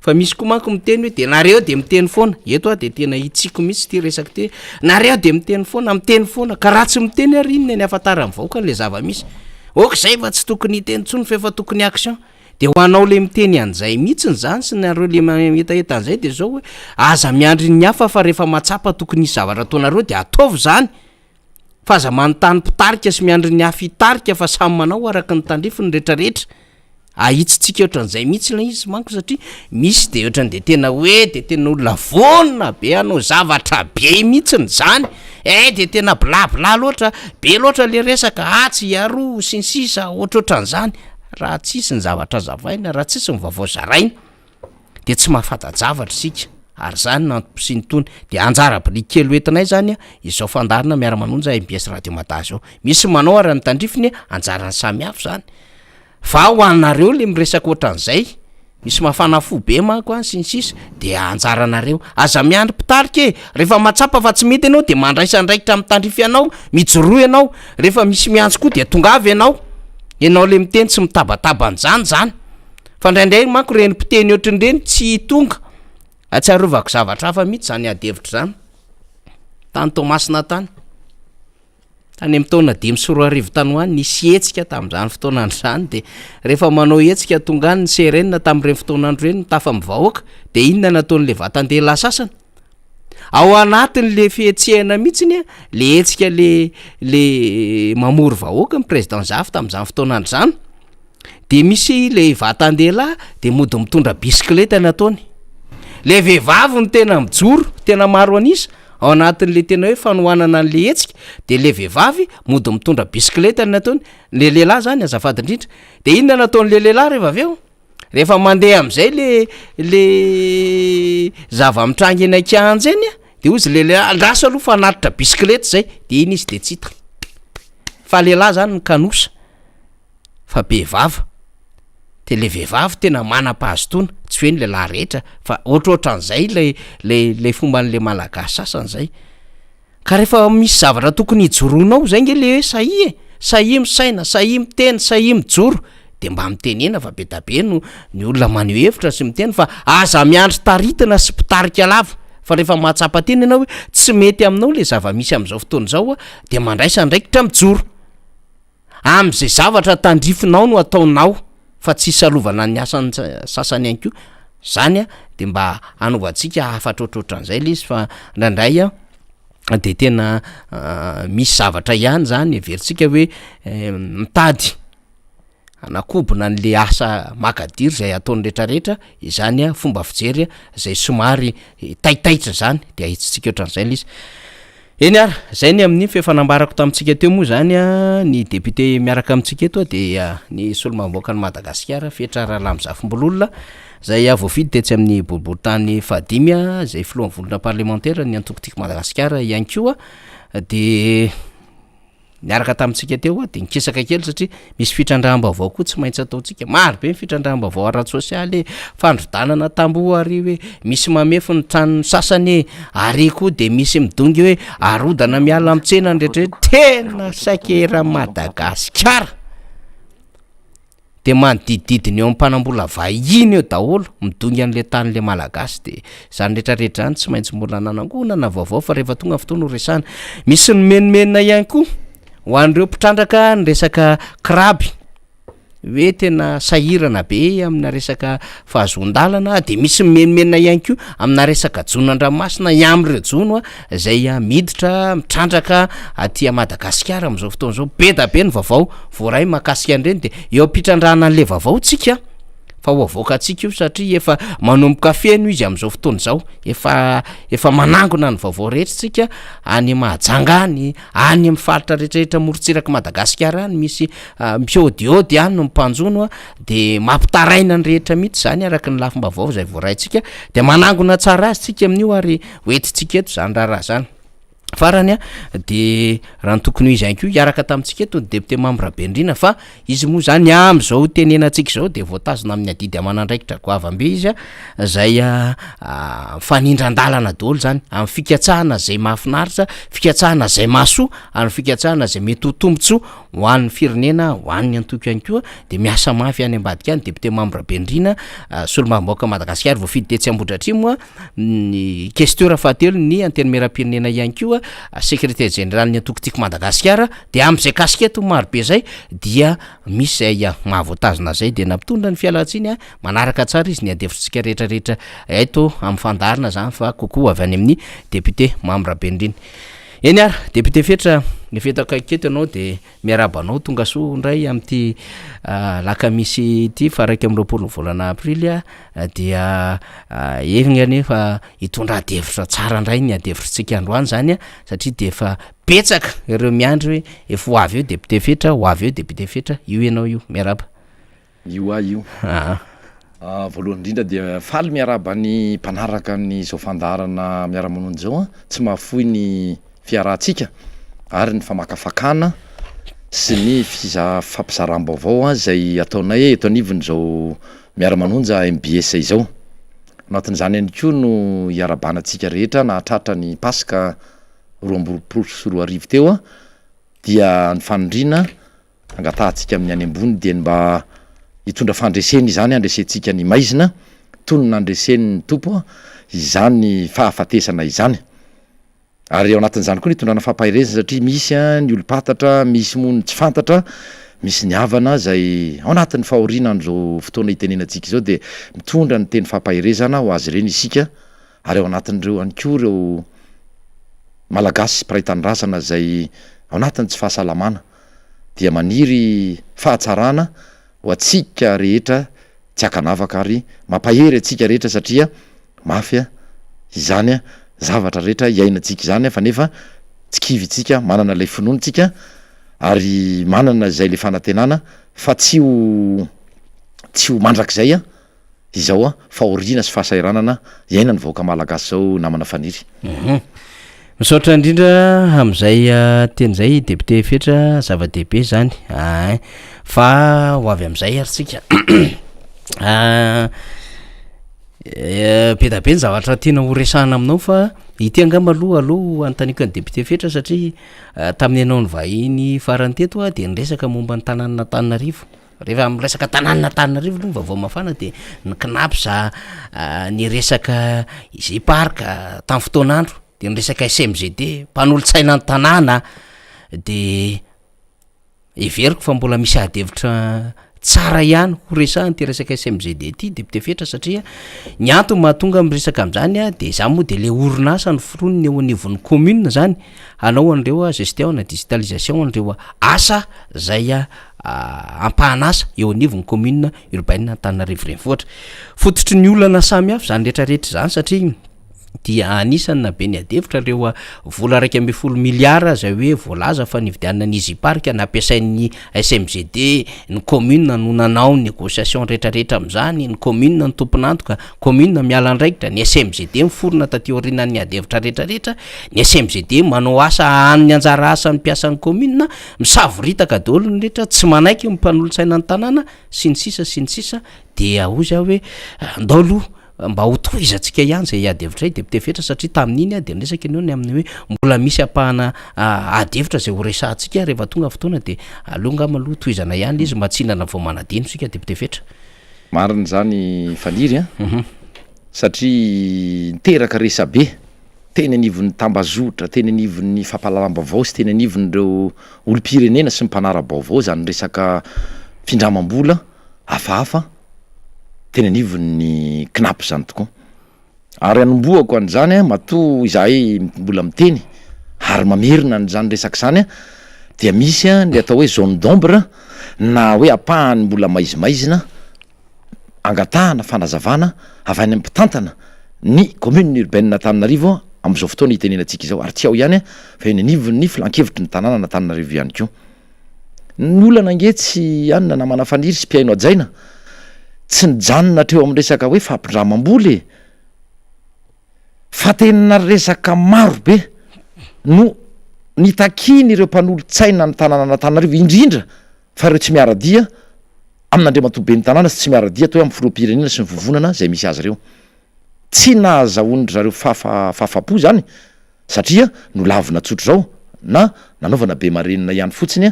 fa misy koa manko miteny hoe de nareo de miteny foana eto de tena itsiko mihitsy ty resaky te nareo de miteny foana miteny foana ka raha tsy miteny ary inona ny afatara ny vahoaka n'le zava-misy okzay fa tsy tokony hiteny tsony fa efa tokony action de ho anao le miteny an'izay mihitsy ny zany sy nareo le mahetaeta an'izay de zao hoe aza miandry ny hafa fa rehefa matsapa tokony isy zavatra ataonareo de ataovy zany fa aza manontany mpitarika sy miandry ny hafa hitarika fa samy manao araka ny tandrify ny rehetrarehetra ahitsitsika ohatran'izay mihitsy la izy manko satria misy de ohatrany de tena hoe de tena olona vonona be anao zavatra be mihitsiny zany de tena blabla loatra be loatra le resaka tsy aro sy ny sisa ohatrohatran'izany raha tsisy ny zavatra zavaina raha tsisy ny vaovao zaraina de tsy mahafatajavatra sika ary zany nampy ny tony de anjara biriky kely oentinay zany izao fandarina miara-manonja MBS radio Mata zao misy manao ary ny tandrifiny anjarany samihafa zany fa ho anareo le miresaka ohatran'izay misy mafana fo be manko any sy ny sisa de anjaranareo aza miandry mpitarika rehefa matsapa fa tsy mety ianao de mandraisandraikitra amin'ny tandrify ianao mijoroa ianao rehefa misy miantso koa de tonga avy ianao le miteny tsy mitabatabanyzany zany fa ndraindray manko reny mpiteny ohatrin'ireny tsy tonga atsarovako zavatra hafa mihitsy zany adevitra zany tany Tomasina tany amin'ny taona 5 tany hoany nisy hetsika tamin'izany fotoanandro zany de rehefa manao hetsika tonga any ny serenina tamin'ireny fotoanandro reny tafa mivahoaka de inona nataon'le vatandehilahy sasany ao anatin'le fihetsehana mihitsiny le hetsika le mamory vahoaka ny président Zafy tamin'izany fotoanandro zany de misy le vatandehilahy de mody mitondra bisikileta nataony le vehivavy ny tena mijoro tena maro anisa ao anatin'le tena hoe fanohanana an'le hetsika de le vehivavy mody mitondra bisikileta nataony le lehilahy zany azafady indrindra de inona nataon'le lehilahy rehefa aveo rehefa mandeha am'izay le zava-mitrangy eny akianja eny de ozy le lehilahy andraso aloha fa anatitra bisikileta zay de iny izy de tsy hita fa lehilahy zany ny kanosa fa behivava de le vehivavy tena manam-pahazotona tsy hoe ny lehilahy rehetra fa ohatrohatran'izay le fomban'le malagasy sasan'izay ka rehefa misy zavatra tokony hijoronao zay nge le hoe sahy misaina sahy miteny sahy mijoro de mba mitenena fa be dabe no ny olona maneho hevitra sy miteny fa aza miandry taritina sy mpitarika lava fa rehefa mahatsapa teny ianao hoe tsy mety aminao le zava-misy am'izao fotoana zao de mandraisa ndraikitra mijoro am'izay zavatra tandrifinao no ataonao fa tsy salovana ny asany sasany ihany ko zany a de mba anovantsika afatrotrotra an'izay le izy fa ndraindray a de tena misy zavatra ihany zany everitsika hoe mitady anakobona n'le asa makadiry zay ataony rehetrarehetra izany a fomba fijery zay somary taitaitra zany de ahitsitsika ohatran'izay le izy eny ara zay ny amin'ny fifanambarako tamintsika teo moa zany a ny député miaraka amintsika eto de ny solomamboaka ny Madagasikara Fetra Rahalamizafimbololona zay voafidy tetsy amin'ny boriboritany fahadimy zay filohan'ny volona parlementaire ny antokotiko Madagasikara ihany koa de niaraka tamintsika teo de nikisaka kely satria misy fitrandraham-baovao koa tsy maintsy ataontsika maro be ny fitrandraham-baovao ara-tsosialy fandrodanana tamboho ary hoe misy mamefy ny tranony sasany ary koa de misy midongy hoe arodana miala amitsena ndraitrarehatra tena sakera Madagasikara de manodidididiny eo am'mpanambola vahiny eo daholo midongy an'le tanyle malagasy de zany rehetrarehetra zany tsy maintsy mbola nanangonana vaovao fa rehefa tonga fotoana resana misy ny menomenina ihany koa ho an'ireo mpitrandraka ny resaka kraby hoe tena sahirana be amina resaka fahazon-dalana de misy menomenina ihany ko amina resaka jonon'andranomasina iam'ireo jono zay miditra mitrandraka aty Madagasikara am'izao fotoana zao be da be ny vaovao voaray mahakasika an'ireny de eo ampitrandrahana an'le vaovao tsika fa ho avoaka atsika io satria efa manomboka feno izy am'izao fotoana zao efa manangona ny vaovao rehetra tsika any Mahajangany any amin'ny faritra rehetrarehetra morotsiraka Madagasikara any misy mpiodiody any no mpanjono de mampitaraina ny rehetra mihitsy zany araka ny lafim-baovao zay voaraitsika de manangona tsara azy tsika amin'io ary hoentitsika eto zany raha zany farany de raha ny tokony izy ihany ko iaraka tamintsika eto ny député membre Bendrina fa izy moa zany am'izao tenenantsika zao de voatazona amin'ny adidy amanandraikitra goavambe izy zay fanindran-dalana daholo zany amin'ny fikatsahana zay mahafinaritra fikatsahana zay mahasoa ary fikatsahana zay mety ho tombotsoa ho an'ny firenena ho an'ny antoko ihany koa de miasa mafy any ambadika any député membre Bendrina solomamboaka Madagasikara voafidy tetsy Ambohidratrimo ny questeur fahatelo ny anteny meram-pirenena ihany koa secrétaire général ny antokotiko Madagasikara de am'izay kasiketo marobe zay dia misy zay mahavoatazona zay de nampitondra ny fialatsiny manaraka tsara izy ny adefitsika rehetrarehetra eto amin'ny fandarina zany fa kokoa avy any amin'ny député membre Bendrina eny ara député Fetra ny fetakaiky eto ianao de miarabanao tonga soa ndray am'ty lakamisy ty faraiky am'roapolo volana aprily dia egnany fa hitondra devitra tsara ndray ny adevitsika androany zany satria de efa betsaka ireo miandry hoe efa ho avy eo député Fetra ho avy eo député Fetra io ianao io miaraba io io voalohany indrindra dia faly miaraba ny mpanaraka ny zao fandarana miaramonony zao tsy mahafoy ny fiarahantsika ary ny famakafakana sy ny fampizaram-baovao zay ataonay eto anivony zao miaramanonja MBS izao anatin'izany ihany koa no iarabanatsika rehetra nahatratra ny pasika 2024 teo dia ny fanindrina angatahantsika amin'ny any ambony de mba hitondra fandreseny izany andresentsika ny maizina tony nandreseny ny tompo izany fahafatesana izany ary ao anatin'izany koa nitondrana fampahirezana satria misy ny olo-patatra misy mono tsy fantatra misy ny havana zay ao anatin'ny fahoriana an'izao fotoana hitenenantsika zao de mitondra ny teny fampahirezana ho azy ireny isika ary ao anatin'ireo any koa ireo malagasy piraitan'rasana zay ao anatin'ny tsy fahasalamana dia maniry fahatsarana ho atsika rehetra tsy akanavaka ary mampahery atsika rehetra satria mafy izany zavatra rehetra iainantsika izany fa nefa tsy kivitsika manana lay finonotsika ary manana zay le fanantenana fa tsy ho mandrakizay izao fahoriana sy fahasairanana iaina ny vahoaka malagasy zao namana faniry misaotra indrindra am'izay teny zay député Fetra zava-dehibe zany fa ho avy am'izay aritsika be da be ny zavatra tiana horesahana aminao fa ity angamba aloha antaniko ny député Fetra satria tamin'ny ianao ny vahiny farany teto de niresaka momba ny tanàna Antananarivo rehefa miresaka tanàna Antananarivo aloha vaovao mafana de ny knapsa ny resaka izy parka tamin'ny fotoanandro de niresaka SMGD mpanolo-tsaina ny tanàna de everiko fa mbola misy adevitra tsara ihany ho resahany ty resaka SMGD ty député Fetra satria ny antony mahatonga miresaka am'zany a de za moa de le orinasa ny foroniny eo anivon'ny commune zany anao an'ireo gestion na digitalisation an'ireo asa zay ampahanasa eo anivon'ny commune urbaine Antananarivo renivohitra fototry ny olana samy hafa zany rehetrarehetra zany satria dia anisany na be ny adevitra reo vola 1.1 miliara zay hoe voalaza fa nividianana ny Easy Park nampiasain'ny SMGD ny commune no nanao négociation rehetrarehetra am'zany ny commune ny tompon'antoka commune miala andraikitra ny SMGD miforona taty aorianan'ny adevitra rehetrarehetra ny SMGD manao asa any anjara asa ny mpiasan'ny commune misavoritaka daholo ny rehetra tsy manaiky mmpanolotsaina ny tanàna sy ny sisa dia ozy hoe ndao mba ho toizantsika ihany zay adevitra zay député Fetra satria tamin'iny de niresaka anao ny amin'ny hoe mbola misy apahana adevitra zay ho resahantsika rehefa tonga fotoana de alonga maloha toizana ihany izy matsinana vao manadino sika député Fetra mariny zany faniry satria niteraka resabe teny anivon'ny tambazotra teny anivon'ny fampahalalam-baovao sy teny anivon'ireo olo-pirenena sy ny mpanara-baovao zany resaka findramam-bola hafahafa teny anivon'ny knap zany tokoa ary anomboako an'zany matoa izahay mbola miteny ary mamerina n'zany resaka zany dia misy ny atao hoe zone d'ombre na hoe apahany mbola maizimaizina angatahana fanazavana avy any ampitantana ny commune urbaine Antananarivo am'izao fotoana itenenantsika izao ary tsy ao ihany fa eny anivon'ny filan-kevitry ny tanàna Antananarivo ihany koa ny olana angetsy anina na manafaniry sy mpiaino ajaina tsy nijanona treo amin'ny resaka hoe fampindramam-boly fa tena resaka maro be no nitakiny ireo mpanolotsaina ny tanàna Antananarivo indrindra fa ireo tsy miaradia amin'Andriamatobe ny tanàna sy tsy miaradia atao hoe amin'ny filoham-pirenena sy ny vovonana zay misy azy ireo tsy nahazahoany zareo fahafapo zany satria no lavina tsotro zao na nanaovana be marenina ihany fotsiny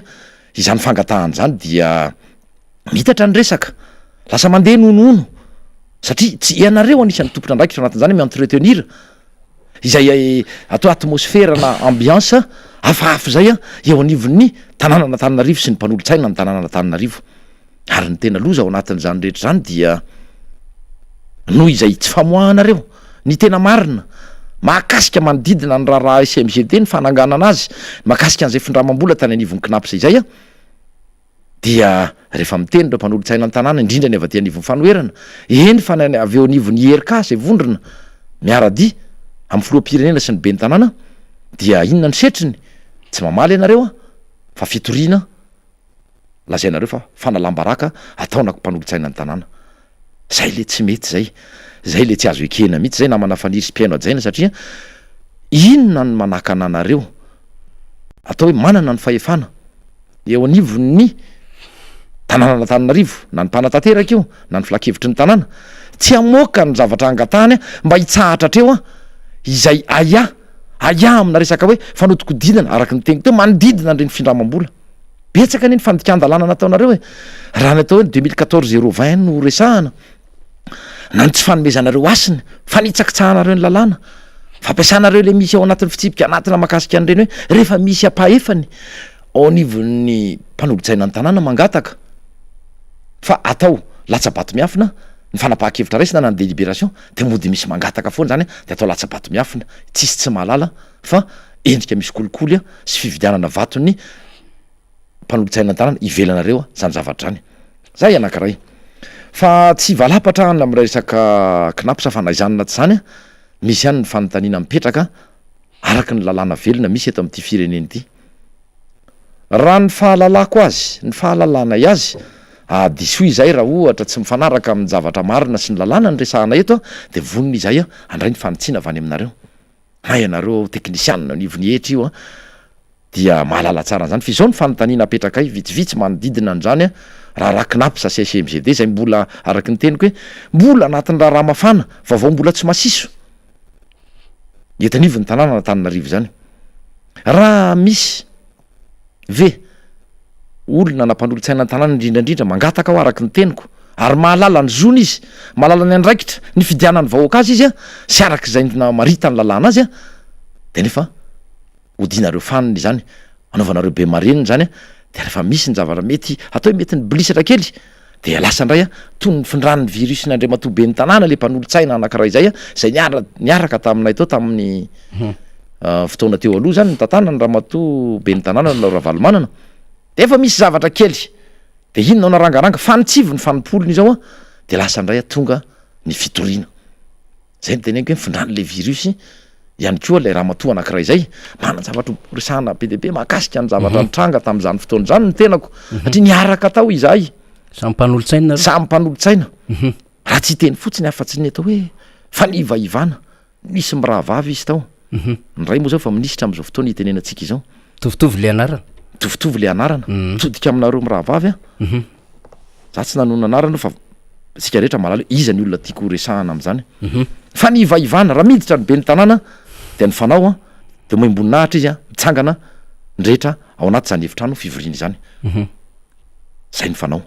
izany fangatahany zany dia mitatra ny resaka lasa mandeha nonono satria tsy ianareo anisan'ny tompona andraikitra anatin'izany mi-entretenir izay atao atmosfera na ambiance hafahafa zay eo anivon'ny tanàna Antananarivo sy ny mpanolotsaina ny tanàna Antananarivo ary ny tena loza ao anatin'izany rehetra zany dia noho izay tsy famoahanareo ny tena marina mahakasika manodidina ny raharaha SMGD ny fananganana azy mahakasika an'izay findramam-bola tany anivon'ny knap zay dia rehefa miteny reo mpanolotsaina ny tanàna indrindra ny avy aty anivon'ny fanoherana eny fa avy eo anivon'ny ERK zay vondrona miaradi amin'ny filoham-pirenena sy ny be ny tanàna dia inona ny setriny tsy mamaly ianareo fa fitoriana lazainareo fa fanalam-baraka ataonako mpanolotsaina ny tanàna zay le tsy mety zay le tsy azo ekena mihitsy zay na manafaniry sy mpiaino ajaina satria inona ny manaka ananareo atao hoe manana ny fahefana eo anivon'ny tanàna Antananarivo na ny mpanatanteraka io na ny filan-kevitry ny tanàna tsy amoaka ny zavatra angatahany mba hitsahatra treo izay aya amina resaka hoe fanodikodinana araky ny teny teo manodidina nireny findramam-bola betsaka neny fandikan-dalàna nataonareo raha ny atao hoe 2014-020 no resahana na ny tsy fanomezanareo asiny fa nitsakitsahana ny lalàna fampiasanareo le misy ao anatin'ny fitsipika anatina makasika an'ireny hoe rehefa misy apahefany ao anivon'ny mpanolotsaina ny tanàna mangataka fa atao latsabato miafina ny fanapahan-kevitra raisina na ny délibération de mody misy mangataka foana zany de atao latsabato miafina tsisy tsy mahalala fa endrika misy kolikoly sy fividianana vatony mpanolotsaina ny tanàna ivelanareo zany zavatra zany zay anankiray fa tsy valapatra any amin'ny resaka knapsa fanaizanana tsy zany misy ihany ny fanontaniana mipetraka araky ny lalàna velona misy eto amin'ity fireneny ity raha ny fahalalako azy ny fahalalana azy diso izay raha ohatra tsy mifanaraka amin'ny zavatra marina sy ny lalàna ny resahana eto de vonona izay andray ny fanotsiana avy any aminareo may ianareo teknisianina anivony etra io dia mahalala tsara an'zany fa izao ny fanontaniana apetraka ay vitsivitsy manodidina an'zany raha rakinapsa sy SMGD zay mbola araky ny teniko hoe mbola anatin'ny raha mafana vaovao mbola tsy masiso etanivony tanàna Antananarivo zany raha misy ve olona nampanolo-tsaina ny tanàna indrindrandrindra mangataka ao araky ny teniko ary mahalala ny zony izy mahalala ny andraikitra ny fidianany vahoaka azy izy sy araky zay marita ny lalàna azy de nefa odinareo faniny zany anaovanareo be mareniny zany de rehefa misy ny zavatra mety atao hoe mety ny blisatra kely de lasa ndray a toy ny findrany virus nandray matobe ny tanàna le mpanolotsaina anankiray zay a zay niaraka taminay tao tamin'ny fotoana teo aloha zany ny tantana ny raha mato be ny tanàna ny laora valomanana de efa misy zavatra kely de inona narangaranga fanitsivy ny fanimpolony izao a de lasa ndray a tonga ny fitoriana zay ny teneniko hoe findrany le virus ihany koa lay raha matoa anankiray zay manan-javatra resahana be deaibe mahakasika ny zavatra nitranga tamin'izany fotoana zany ny tenako satria niaraka tao izahay samy mpanolotsaina samy mpanolotsaina raha tsy teny fotsiny afa-tsy ny atao hoe fanivaivana misy mirahavavy izy tao nyray moa zao fa minisitra am'izao fotoana itenenantsika izao tovitovy le anarana tovitovy le anarana mitodika aminareo mirahavavy a za tsy nanona anarana fa sika rehetra malala iza ny olona tiako resahana am'zany fanivaivana raha miditra ny be ny tanàna de ny fanao a de moimboninahitra izy a mitsangana ndrehetra ao anaty zany efitrano fivoriana izany zay ny fanao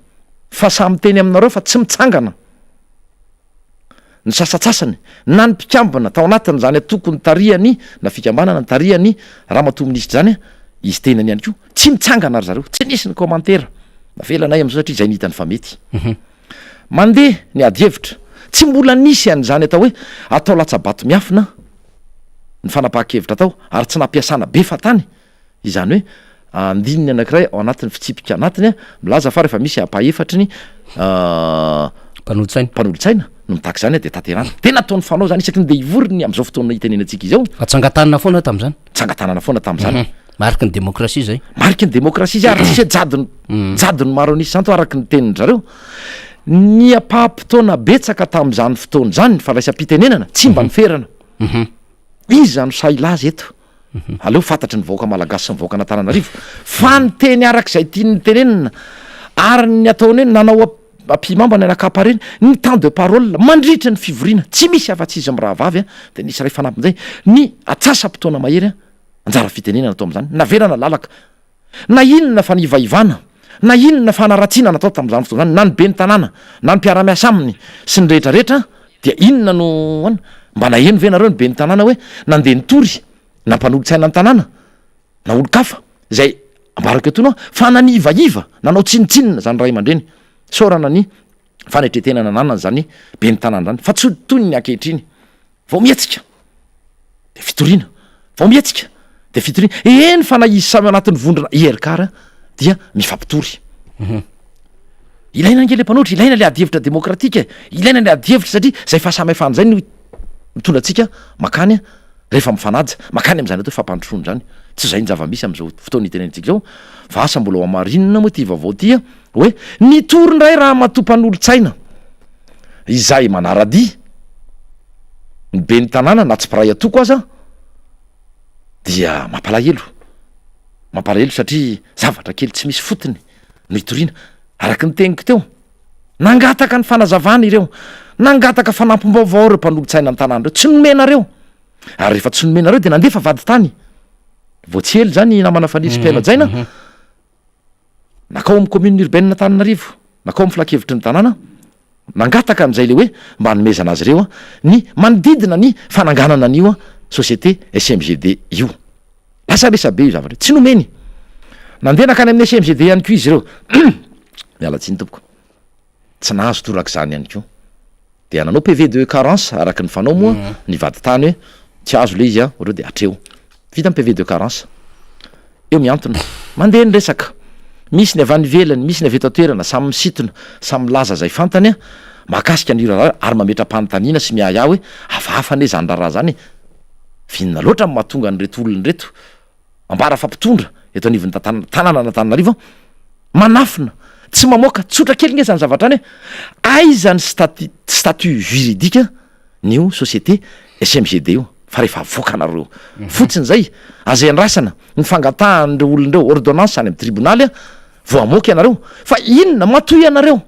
fa samy teny aminareo fa tsy mitsangana ny sasatsasany na ny mpikambana tao anatiny zany a tokony tariany na fikambanana ny tariany raha mato minisitra zany a izy tenany ihany ko tsy mitsangana ary zareo tsy nisy ny commentaire navelanay am'zao satria zay ny hitany fa mety mandeha ny ady hevitra tsy mbola nisy an'zany atao hoe atao latsabato miafina ny fanapaha-kevitra tao ary tsy nampiasana be fatany izany hoe andininy anankiray ao anatin'ny fitsipika anatiny a milaza fa rehefa misy apa-efatry ny mpanolotsaina no mitaky zany a de taterana tena ataon'ny fanao zany isaky ny de ivorony am'izao fotoana itenenantsika izao fa tsangatanana foana tam'zany tsangatanana foana tam'zany mariky ny demokrasia zay mariky ny demokrasia izy ary tsisy jadony maro anisy santo araky ny tenin zareo ny apaha-potoana betsaka tam'zany fotoana zany fa raisam-pitenenana tsy mba niferana izy zany sailazy eto aleo fantatry ny vahoaka malagasy sy ny vahoaka anatananarivo fa ny teny arak'izay tiany tenenina ary ny ataony hoe nanao ampimamba ny anakapa reny ny temps de parole mandritra ny fivoriana tsy misy afa-tsy izy am'rahavavy a de nisy ray fanampin'izay ny atsasa-potoana mahery a anjara fitenenana atao am'zany naverana lalaka na inona fa nivaivana na inona fanaratsiana natao tam'zany fotoana zany na ny be ny tanàna na ny mpiara-miasa aminy sy ny rehetrarehetra dia inona no ana mba naheno ve nareo ny be ny tanàna hoe nandeha nytory na mpanolotsaina ny tanàna na olo-kafa zay ambarako etonao fa nanivaiva nanao tsinitsinina zany ray aman-dreny sorana ny fanetretenana nanana zany be ny tanàna zany fa tsy toy ny ankehitriny vao mietsika de fitoriana vao mietsika de fitoriana eny fa na izy samy anatin'ny vondrana ierikara dia mifampitory ilaina angely mpanoatra ilaina le ady hevitra demokratika ilaina le ady hevitra satria zay fahasamihafana zay no mitondra atsika makany a rehefa mifanaja makany am'zany atao fampandrosoany zany tsy zay ny zava-misy am'izao fotoana itenentsika zao fa asa mbola ho amarinina moa ty vaovao ty a hoe nitory ndray raha matompan'olo-tsaina izay manaradia ny be ny tanàna na tsy piray atoko aza dia mampalahelo satria zavatra kely tsy misy fotony no hitoriana araky ny teniko teo nangataka ny fanazavana ireo nangataka fanampom-baovao reo mpanolo-tsaina ny tanàna reo tsy nomenareo ary rehefa tsy nomenareo de nandefa vady tany vao tsy hely zany namana fanitry-piaina-jaina nakao amy commune urbaine Tananarivo nakao amy filakevitry ny tanàna nangataka an'izay le hoe mba nomezana azy ireo a ny manodidina ny fananganana an'io a société SMGD io lasa resabe io zavatra tsy nomeny nandeha nakany amin'ny SMGD ihany ko izy ireo miala tsiny tompoko tsy nahazo torak' zany ihany ko de ananao PV de carence araky ny fanao moa ny vady tany hoe tsy azo le izy a oreo de atreo vita ny PV de carence eo miantona mandeha ny resaka misy ny avy any ivelany misy ny avy eto atoerana samy misitona samy laza zay fantany a mahakasika ny raha ary mametra-panontaniana sy miaya hoe hafahafa ane zany raha zany vinona loatra my mahatonga nyreto olony reto ambara fampitondra eto anivony tanàna Antananarivo manafina tsy mamoaka tsotra kely nge zany zavatra any hoe aiza ny statut juridika nio société SMGD io fa rehefa avoaka anareo fotsiny zay azay andrasana ny fangatahanyre olonireo ordonnance any amy tribonaly a vo amoaka ianareo fa inona matoy ianareo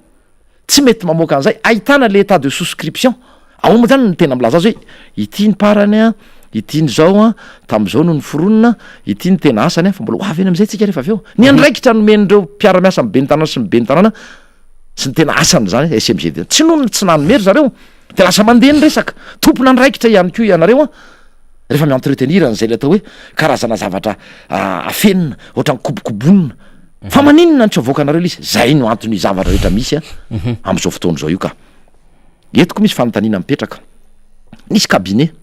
tsy mety mamoaka an'izay ahitana le état de souscription ao moa zany ny tena milaza azy hoe ity ny parany a ity ny zao a tam'izao no ny foronina ity ny tena asany a fa mbola ho avy eny am'izay tsika rehefa avy eo ny andraikitra nomen'ireo mpiara-miasa amy be ny tanàna sy my be ny tanàna sy ny tena asany zany SMGD tsy noho ny tsy nanomery zareo de lasa mandeha ny resaka tompona andraikitra ihany ko ianareo a rehefa mientretenir an'izay le atao hoe karazana zavatra afenina ohatra ny kobokobonina fa maninona ny tsy avoakanareo l izy zay no antony zavatra rehetra misy a am'izao fotoana zao io ka etiko misy fanontaniana mipetraka misy cabinet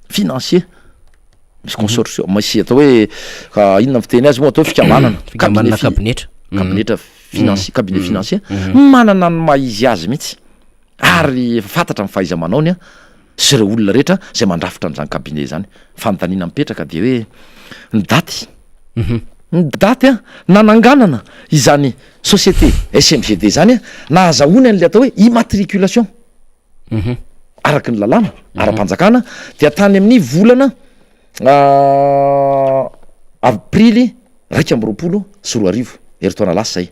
financier misy consortium misy atao hoe inona fiteny azy moa atao fikamanana kabinetra financier cabinet financier manana ny maizy azy mihitsy ary fantatra ny fahaiza manaony a sy reo olona rehetra zay mandrafitra n'izany cabinet zany fanontaniana mipetraka de hoe ny daty ny daty a nananganana izany société SMGD zany a na azahoany an'le atao hoe immatriculation araky ny lalàna ara-panjakana de atany amin'ny volana aprily 2024 heritaona lasa zay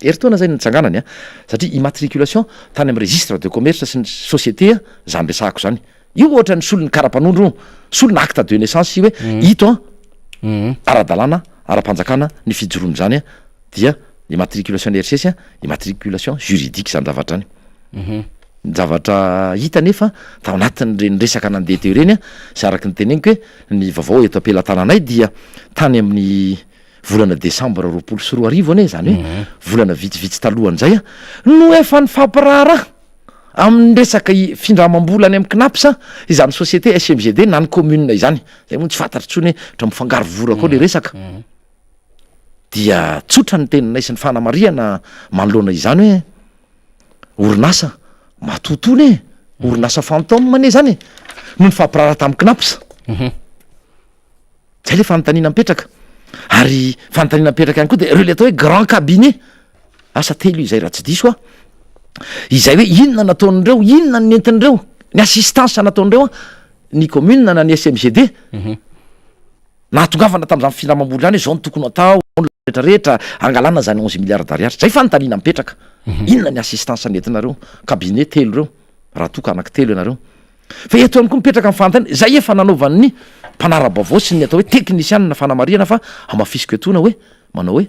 heritaona zay nitsanganany a satria immatriculation tany amin'ny registre de commerce sy ny société a zany resahako zany io ohatra ny solon'ny karapanondro solona acte de naissance hoe ito a ara-dalàna ara-panjakana ny fijoroany zany a dia immatriculation RCS a immatriculation juridique zany zavatra any zavatra hita nefa tao anatin'reny resaka nandeha teo reny a sy araky ny teneniko hoe ny vaovao eto ampelantananay dia tany amin'ny volana décembre 2024 ane zany hoe volana vitsivitsy talohan'zay a no efa ny fampiraharaha amin'ny resaka findramam-bola any amin'ny knapsa izany société SMGD na ny commune izany zay moa tsy fantatry tsony hoe tra mifangaro vora koa le resaka dia tsotra ny teninay sy ny fanamariana manoloana izany hoe orinasa matotony orinasa fantôme mane zany no ny fampiraharaha tamin'ny knapsa zay le fanontaniana mipetraka ary fanontaniana mipetraka ihany koa de reo le atao hoe grand cabinet asa telo izay raha tsy diso a izay hoe inona nataon'ireo inona ny entin'ireo ny assistance nataon'ireo a ny commune na ny SMGD nahatongavana tam'izany firamam-bola zany hoe zao ny tokony atao rehetrarehetra angalana zany 11 milliards d'ariary zay fanontaniana mipetraka inona ny assistance nentinareo cabinet telo reo raha toka anaky telo ianareo fa eto any koa mipetraka amin'ny fanontaniana zay efa nanaovan'ny mpanara-baovao sy ny atao hoe technicianna fanamariana fa amafisiko etona hoe manao hoe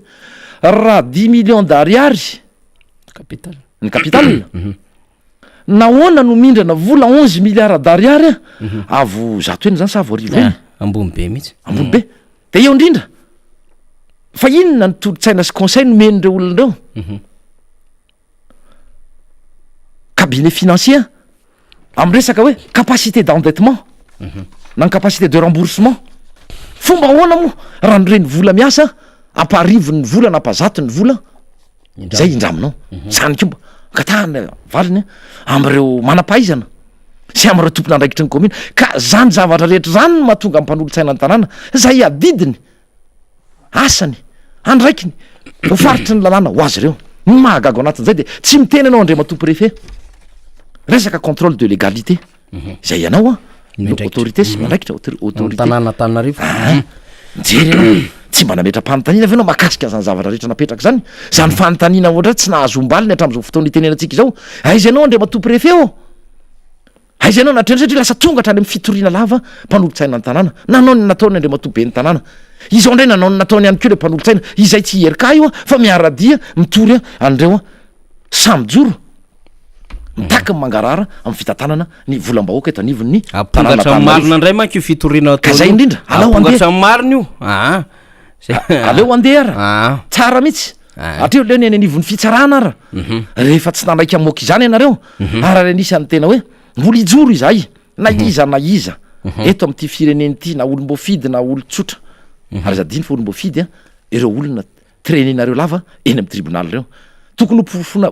raha 10 millions d'ariary ny capital nahoana no mindrana vola 11 milliards d'ariary a avo zato eny zany sa avo arivo eny ambony be mihitsy ambony be de eo indrindra fa inona ny tolotsaina sy conseil nomen'ireo olonareo cabinet financier amin'ny resaka hoe capacité d'endettement na ny capacité de remboursement fomba ahoana moa raha nyreny vola miasa amparivo ny vola na ampazato ny vola zay indraminao zany komba katahana valiny am'ireo manam-pahaizana sy am'ireo tompony andraikitry ny commune ka zany zavatra rehetra zany no mahatonga am'mpanolotsaina ny tanàna zay adidiny asany andraikiny ho faritry ny lalàna ho azy ireo ny mahagago anatin'izay de tsy miteny anao andre matompo préfet resaka contrôle de légalité zay ianao a autorité sy mandraikitra autorité tanàna-tanarivo mijery anao tsy mba nametra-panontaniana avy anao mahakasika zany zavatra rehetra napetraka zany zany fanontaniana ohatra tsy nahazo ombaliny hatram'izao fotoana itenenantsika izao aizy ianao andre matompo préfet o aizy ianao natreny satria lasa tongatra any amin'ny fitoriana lava mpanolotsaina ny tanàna nanao ny nataony andre matompo be ny tanàna izao ndray nanao ny nataony ihany keo le mpanolotsaina izay tsy herika io a fa miaradia mitory a andreo a samyjoro mitaka ny mangarara amin'ny fitantanana ny volam-bahoaka eto anivon'ny apongatra marina indray manko io fitoriana ka zay indrindra alao apongatra marina io aleo andeha ara tsara mihitsy atreo leo ny any anivon'ny fitsarana ara rehefa tsy nandraiky amoaka izany ianareo ara re anisan'ny tena hoe mbola ijoro izay na iza eto amin'ity fireneny ity na olom-boafidy na olo tsotra ary zadiny fa olom-boafidy a ireo olona trenenareo lava eny amin'ny tribunal reo tokony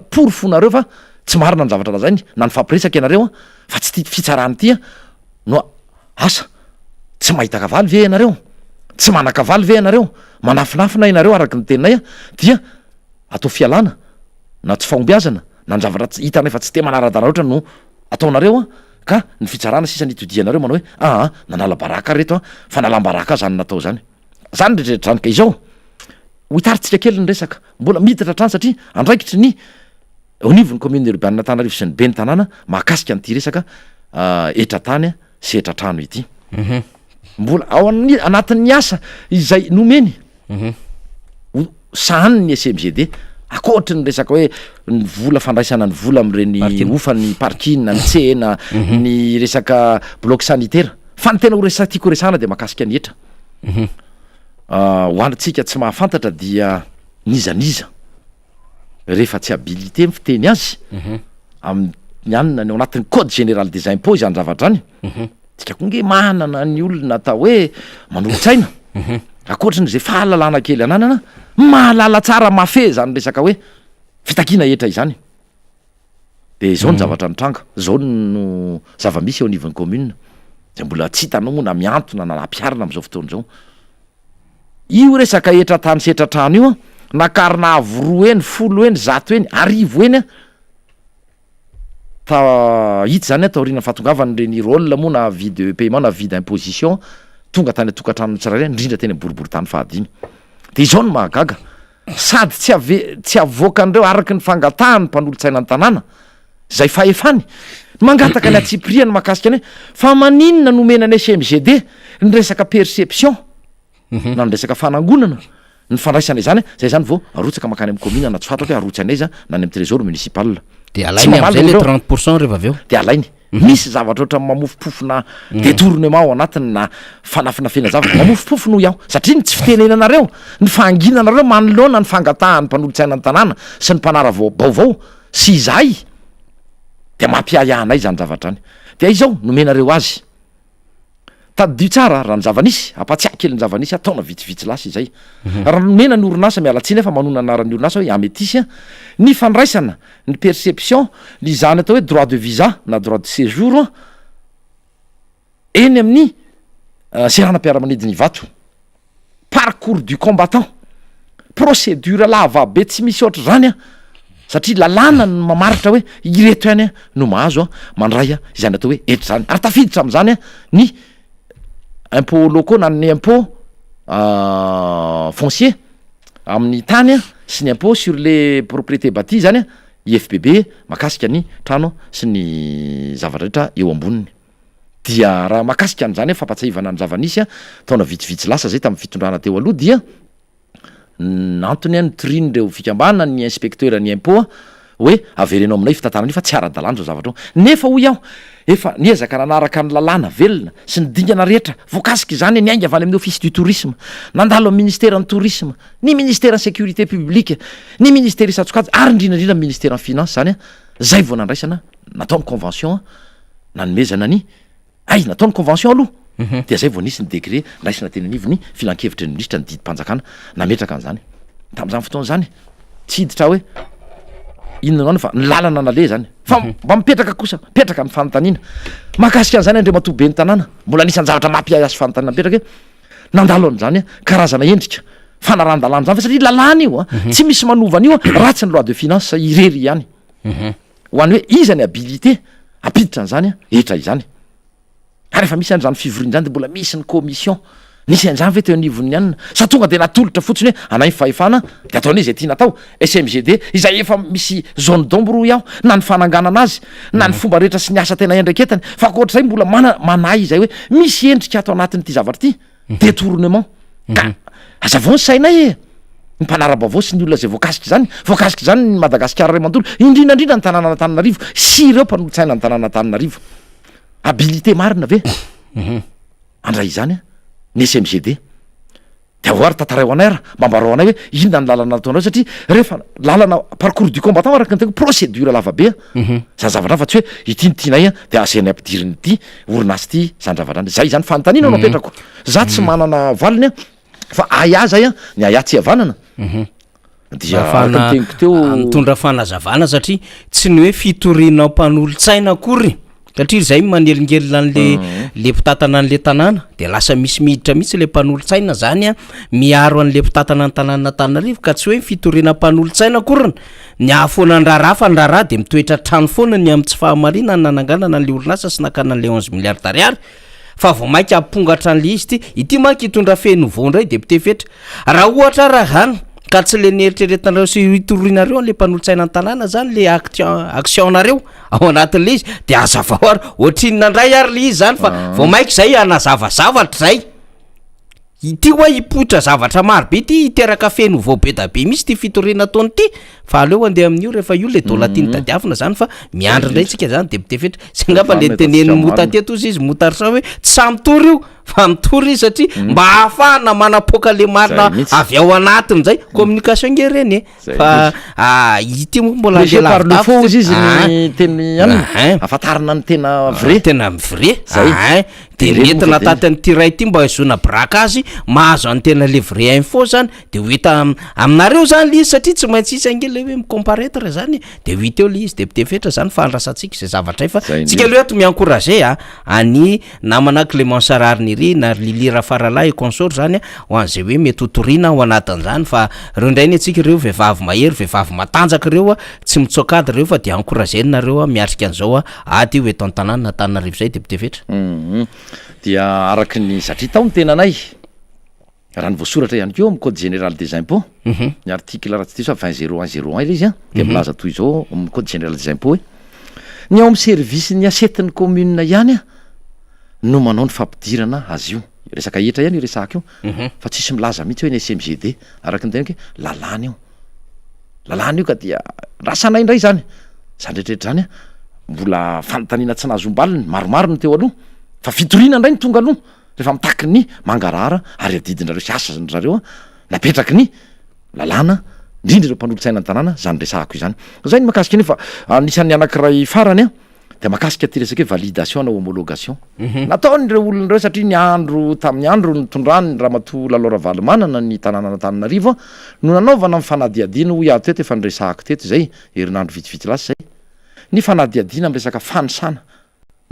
porofonareo fa tsy marina ny zavatra lazainy na ny fampiresaka ianareo a fa tsy tia fitsarany ity a no asa tsy mahita kavaly ve ianareo tsy manan-kavaly ve ianareo manafinafina ianareo araky ny teninay a dia atao fialana na tsy fahombiazana na ny zavatra hitanay fa tsy te manara-dara oatra no ataonareo a ka ny fitsarana sisa nitodianareo manao hoe nanala-baraka reto a fa nalam-baraka zany natao zany zany rehetrarehetra zany ka izao hoitaritsika kely ny resaka mbola miditra trany satria andraikitry ny onivony commune urbaine Tanarivo sy ny be ny tanàna mahakasika an'ity resaka etratany sy etratrano ity mbola ao anatin'ny asa izay nomeny sahaniny SMGD akoatry ny resaka hoe ny vola fandraisana ny vola am'ireny ofa ny parkina ny tsena ny resaka bloc sanitaire fa ny tena horesatiako horesana de mahakasika ny etra ho antsika tsy mahafantatra dia nizaniza rehefa tsy habilité mifiteny azy amin'ny anina ny ao anatin'ny code général des impôts izany zavatra any tsika koa nge manana ny olona atao hoe manolotsaina akoatrany zay fahalalana kely ananana mahalala tsara mafe zany resaka hoe fitakiana etra izany de zao ny zavatra nitranga zao no zava-misy eo anivon'ny commune zay mbola tsy hitanao moa na miantona na nampiarina am'izao fotoana zao io resaka etra tany sy etra trano io nakarina avoroa eny folo eny zato eny arivo eny hita zany taorina fahatongavany reny rôle moa na vie de paiement na vie d'imposition tonga tany atokantrano tsirairay indrindra teny boribory tany fahadimy de izao no mahagaga sady tsy avoaka an'ireo araky ny fangatahany mpanolotsaina ny tanàna zay fahefany mangataka ny atsipriany makasika any fa maninona nomenany SMGD ny resaka perception na ny resaka fanangonana ny fandraisana izany zay zany vao arotsaka makany amin'ny commune na tsy fantatra hoe arotsy anay za na ny amin'ny trésor municipal de alainy am'zay le 30% rehefa avy eo de alainy misy zavatra oatra mamofopofona détournement ao anatiny na fanafinafena zavatra mamofopofo iaho satria ny tsy fitenenanareo ny fahanginanareo manoloana ny fangatahany mpanolotsaina ny tanàna sy ny mpanara vaovao sy izay de mampiayanay zany zavatra any de izao nomenareo azy tadidio tsara raha ny zavanisy apatsiaky kely ny zavanisy ataona vitsivitsy lasy izay raha nomena ny orinasa mialatsiny efa manona anarany orinasa hoe ametisy ny fandraisana ny perception ny zany atao hoe droit de visa na droit de séjour eny amin'ny seranam-piaramanidiny vato parcours du combattant procédure lava be tsy misy ohatra zany satria lalàna ny mamaritra hoe ireto ihany no mahazo mandray izany atao hoe etra zany ary tafiditra am'zany ny impôt locaux na ny impôt foncier amin'ny tany sy ny impôt sur les propriétés bâties zany IFPB makasika ny trano sy ny zavatra rehetra eo amboniny dia raha makasika an'zany fampatsahivana ny zavanisy taona vitsivitsy lasa zay tamin'ny fitondrana teo aloha dia antony ny trine reo fikambana ny inspecteur ny impôt hoe averenao aminay fitantanany fa tsy ara-dalàna zao zavatra nefa hoy aho efa niezaka nanaraka ny lalàna velona sy ny dingana rehetra voakasika izany ny ainga avy any amin'ny office du tourisme nandalo amin'ny ministère ny tourisme ny ministère ny sécurité publique ny ministère isatsokajo ary indrindrandrindra ministère ny finance zany zay vao nandraisana nataony convention nanomezana ny nataony convention aloha dia zay vao nisy ny décret raisina teny anivony filan-kevitry ny ministra ny didim-panjakana nametraka an'izany tam'izany fotoana zany tsy hiditra hoe inona no fa ny lalana nale zany fa mba mipetraka kosa mipetraka ny fanontaniana makasika an'izany andre matobe ny tanàna mbola nisany zavatra mampiasy fanontaniana mipetraka hoe nandalo an'izany karazana endrika fanaran-dalàna zany fa satria lalàna io tsy misy manovana io ratsy ny loi de finance irery ihany ho any hoe iza ny habilité apiditra an'izany etra izany ary efa misy an'izany fivoriany zany de mbola misy ny commission nisy an'izany ve teo anivony anina sa tonga de natolotra fotsiny hoe anay fahefana de ataony zay tia natao SMGD izay efa misy zone d'ombre iaho na ny fananganana azy na ny fomba rehetra sy ny asa tena endraketany fa koatra zay mbola manay izay hoe misy endrika ato anatin'ity zavatra ty détournement ka azavao ny sainay ny mpanara-bavao sy ny olona zay voakasika zany ny Madagasikara ray manontolo indrindrandrindra ny tanàna Antananarivo sy ireo mpanolotsaina ny tanàna Antananarivo habilité marina ve andray izany ny SMGD de avoary tantaray ho anay raha mba mbarao anay hoe inona ny lalana nataonao satria rehefa lalana parcours du combattant araky ny teko procédure lavabe zany zavatra fa tsy hoe ity nytianay de asainay ampidiriny ity orinasy ty zany zavatra any zay zany fanontaniana no apetrako za tsy manana valiny fa aya zay ny aya tsy havanana dia teniko teo mitondra fanazavana satria tsy ny hoe fitoriana mpanolotsaina akory satria zay manelingelina an'le mpitatana an'le tanàna de lasa misy miditra mihitsy le mpanolotsaina zany miaro an'le mpitatana ny tanàna Antananarivo ka tsy hoe fitoriana mpanolotsaina akorina ny ahafoana ny raharaha fa ny raharaha de mitoetra trano foana ny amin'ny tsy fahamarina ny nananganana an'le orinasa sy nakana an'le 11 milliards d'ariary fa vao mainka ampongatra an'le izy ty ity manko hitondra feno voandray deputé fetra raha ohatra rahany ka tsy le nieritreretanareo sy itorianareo an'le mpanolotsaina ny tanàna zany le actionnareo ao anatin'le izy de azavao ary ohatriny nandray ary le izy zany fa vao mainka zay anazavazavatra zay ity hoe hipoitra zavatra marobe ty hiteraka feno vaobe dabe misy ty fitoriana taony ty fa aleo andeha amin'io rehefa io le dolatiny tadiavina zany fa miandry indray tsika zany deputé fetra sy ngamba le teneny mota teto izy motarisa hoe tsy samy tory io fa mitory izy satria mba hahafahana manapoka le marina avy ao anatiny zay communication nge reny fa ity moa mbola lelavdafo izy ny teny any afatarina ny tena vrai tena vrai de nentina tatany ty ray ty mba izona braka azy mahazo any tena le vrai info zany de ho hita aminareo zany le izy satria tsy maintsy isy ange le hoe micomparaître zany de ho hita eo le izy depitefetra zany fandrasantsika zay zavatra fa tsika le eto miencourager any namana Clément Sarariniry na Lili Rafaralahy consort zany ho an'izay hoe mety hotorina ao anatin'izany fa reo ndrainy atsika reo vehivavy mahery vehivavy matanjaka reo tsy mitsokady reo fa de encourager nareo miatrika an'izao ady ho eto an-tanàna na Antananarivo zay depitefetra dia araky ny satria tao ny tenanay raha ny voasoratra ihany keo amin'ny code général des impôts ny article raha tsy diso 20 ilay izy de milaza toy izao amin'ny code général des impôts ny ao amin'ny service ny asetin'ny commune ihany no manao ny fampidirana azy io resaka etra ihany resaka io fa tsisy milaza mihitsy hoe ny SMGD araky ny tena hoe lalàna io ka dia rasanay indray zany rehetrarehetra zany mbola fanontaniana tsy nazombaliny maromaro ny teo aloha fa fitorina indray ny tonga aloha rehefa mitaky ny mangarara ary adidinareo sy asa zareo napetraky ny lalàna indrindra ireo mpanolotsaina ny tanàna zany resahako io zany zay ny makasika iny fa anisan'ny anankiray farany de makasika ty resaka hoe validation na homologation nataon'ireo olonareo satria ny andro tamin'ny andro nitondrany ny ramatoa Lalora Valomanana ny tanàna Antananarivo no nanaovana ny fanadiadiana ho iato teto efa nyresahako teto zay herinandro vitsivitsy lasa zay ny fanadiadiana amin'ny resaka fanisana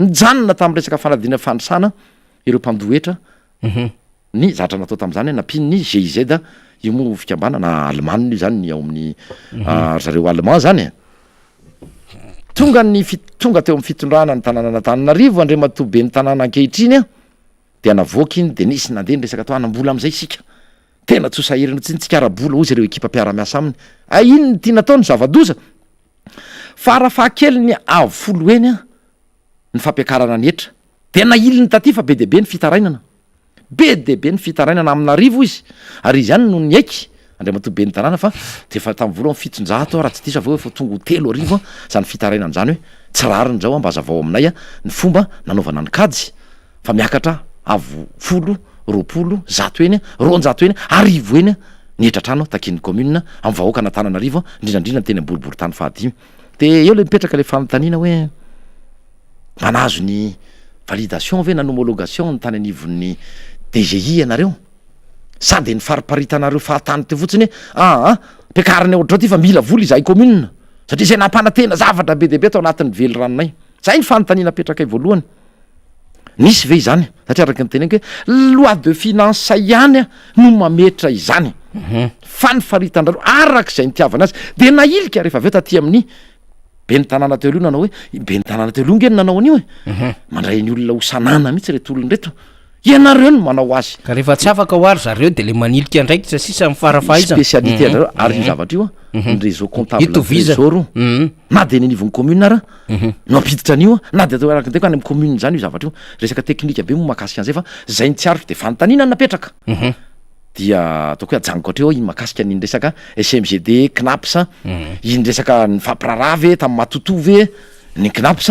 nijanona tamin'ny resaka fanadiana fanisana ireo mpandohetra ny zatra natao tam'izany nampiny ny GIZ io moa fikambana na Allemagne io zany ao amin'ny zareo Allemand zany tonga teo amin'ny fitondrana ny tanàna Antananarivo Andriamatoa be ny tanàna ankehitriny de anavoaka iny de nisy nandeha ny resaka atao anambola am'izay sika tena tsosahirana tsy tsikarabola ozy ireo ekipa mpiara-miasa aminy ino ny tia natao ny zavadoza farafahakely ny avolo eny ny fampiakarana ny etra tena iliny taty fa be debe ny fitarainana amin'Arivo izy ary izy ihany no ny aiky Andriamatoa be ny tanàna fa de fa tamin'ny voalohany 700 raha tsy diso avao fa tonga 3 arivo zany fitarainana zany hoe tsy rariny zao mba azavao aminay ny fomba nanaovana ny kajy fa miakatra avo 10 20 100 eny 200 eny arivo eny ny etratrano takin'ny commune amin'ny vahoaka na Antananarivo indrindrandrindra ny teny amboribory tany fahadimy de eo le mipetraka le fanontaniana hoe manazo ny validation ve na homologation ny tany anivon'ny DGI anareo sady ny fariparitanareo fahatany teo fotsiny mpiakariny ohatrao ty fa mila vola izahay commune satria zay nampanantena zavatra be debe atao anatin'ny vely ranonay zay ny fanontaniana petrakay voalohany nisy ve izany satria araky ny teneniko hoe loi de finance ihany no mametra izany fa ny faritanareo arak'izay nitiavana azy de nailika rehefa aveo taty amin'ny be ny tanàna teo aloha nanao hoe be ny tanàna teo aloha nge ny nanao an'io mandray ny olona hosanana mihitsy reto olony reto ianareo no manao azy ka rehefa tsy afaka ho ary zareo de le manilika ndraiky sa sisa mifarafahaizana spécialité anareo ary io zavatra io ny réseau comptable trésor na de ny anivon'ny commune ara no ampiditra an'io na de atao araky ny teko any amin'ny commune zany io zavatra io resaka teknika be moa makasika an'izay fa zay ny tsy ariko de fanontaniana napetraka dia ataoko hoe ajanoko atreo iny makasika ny resaka SMGD CNAPS iny resaka ny fampiraraha ve tamin'ny matoto ve ny CNAPS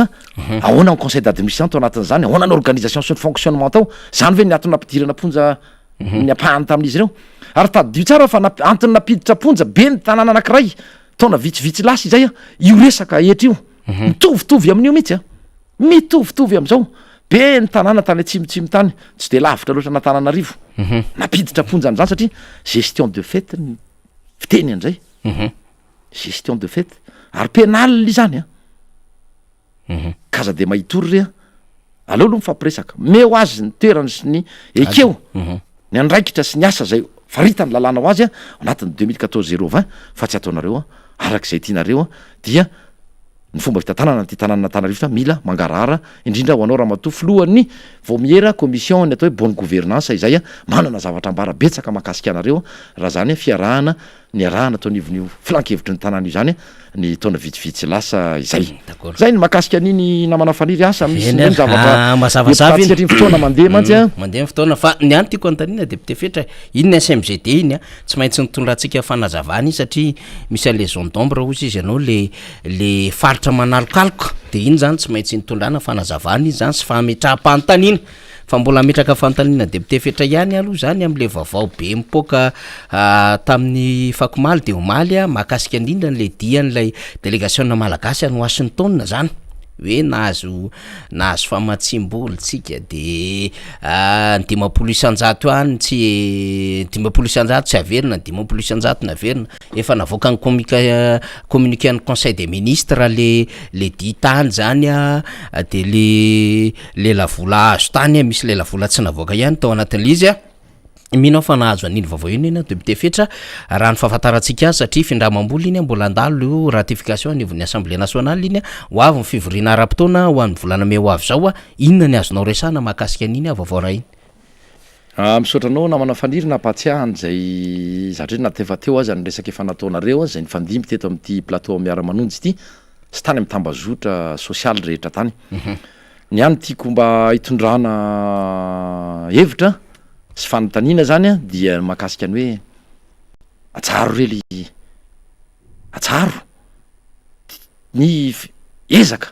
ahoana ny conseil d'administration tao anatin'izany ahoana ny organisation sy ny fonctionnement tao zany ve ny antony nampidirana ponja ny ampahany tamin'izy ireo ary tadio tsara fa antony napiditra ponja be ny tanàna anankiray taona vitsivitsy lasa izay io resaka etra io mitovitovy amin'io mihitsy mitovitovy am'izao be ny tanàna tany atsimotsimo tany tsy de lavitra loatra na Antananarivo napiditra ponja am'izany satria gestion de fait ny fiteny an'izay gestion de fait ary penal izany kaza de mahitory rea aleo aloha mifampiresaka meo azy ny toerany sy ny ekeo ny andraikitra sy ny asa zay faritany lalàna ho azy anatin'ny 2014 020 fa tsy ataonareo arak'izay tianareo dia ny fomba fitantanana ty tanàna Antananarivo mila mangarara indrindra ho anao ramatoa filohan'ny vomiera commission ny atao hoe bonne gouvernance izay manana zavatra ambara betsaka mahakasika anareo raha zany fiarahana ny arahana atao anivon'io filankevitry ny tanàna io zany ny taona vitsivitsy lasa izay zay ny mahakasika an'iny namana faniry asa misy zavatra mazavazavy satria fotoana mandeha mantsy mandeha fotoana fa ny any tiako antanina deputé fetra iny ny SMGD iny tsy maintsy nitondrantsika fanazavany satria misy ale zone d'ombre ozy izy ianao le faritra manalokaloka de iny zany tsy maintsy nitondrana fanazavany izy zany sy fametraha-panontaniana fa mbola metraka fantanina député fetra ihany aloha zany am'le vaovao be mipoaka tamin'ny fakomaly de omaly mahakasika indrindra n'le dian'ilay délégation malagasy any Washington zany hoe nahazo famatsim-bola tsika de 10% any tsy 10% tsy averina 10% naverina efa navoaka ny communiqué ny conseil des ministres le ditany zany de le lavola azo tany misy le lavola tsy navoaka ihany tao anatin'le izy mino fa nahazo aniny vaovao iny ena député fetra raha ny fahafantarantsika azy satria findramam-bola iny mbola andalo ratification anivon'ny assemblée nationale iny ho avy ny fivoriana ara-potoana ho an'ny volana may ho avy zao inona ny azonao resana mahakasika an'iny vaovao raha iny misaotranao namana faniry napatsiahany zay zatry natefa teo azy ny resaka efa nataonareo zay nifandimby teto amin'ity plateau miara-manonjy ity sy tany amin'ny tambazotra sosialy rehetra tany ny any tiako mba hitondrana hevitra sy fanontaniana zany dia mahakasika ny hoe atsaro rely atsaro ny ezaka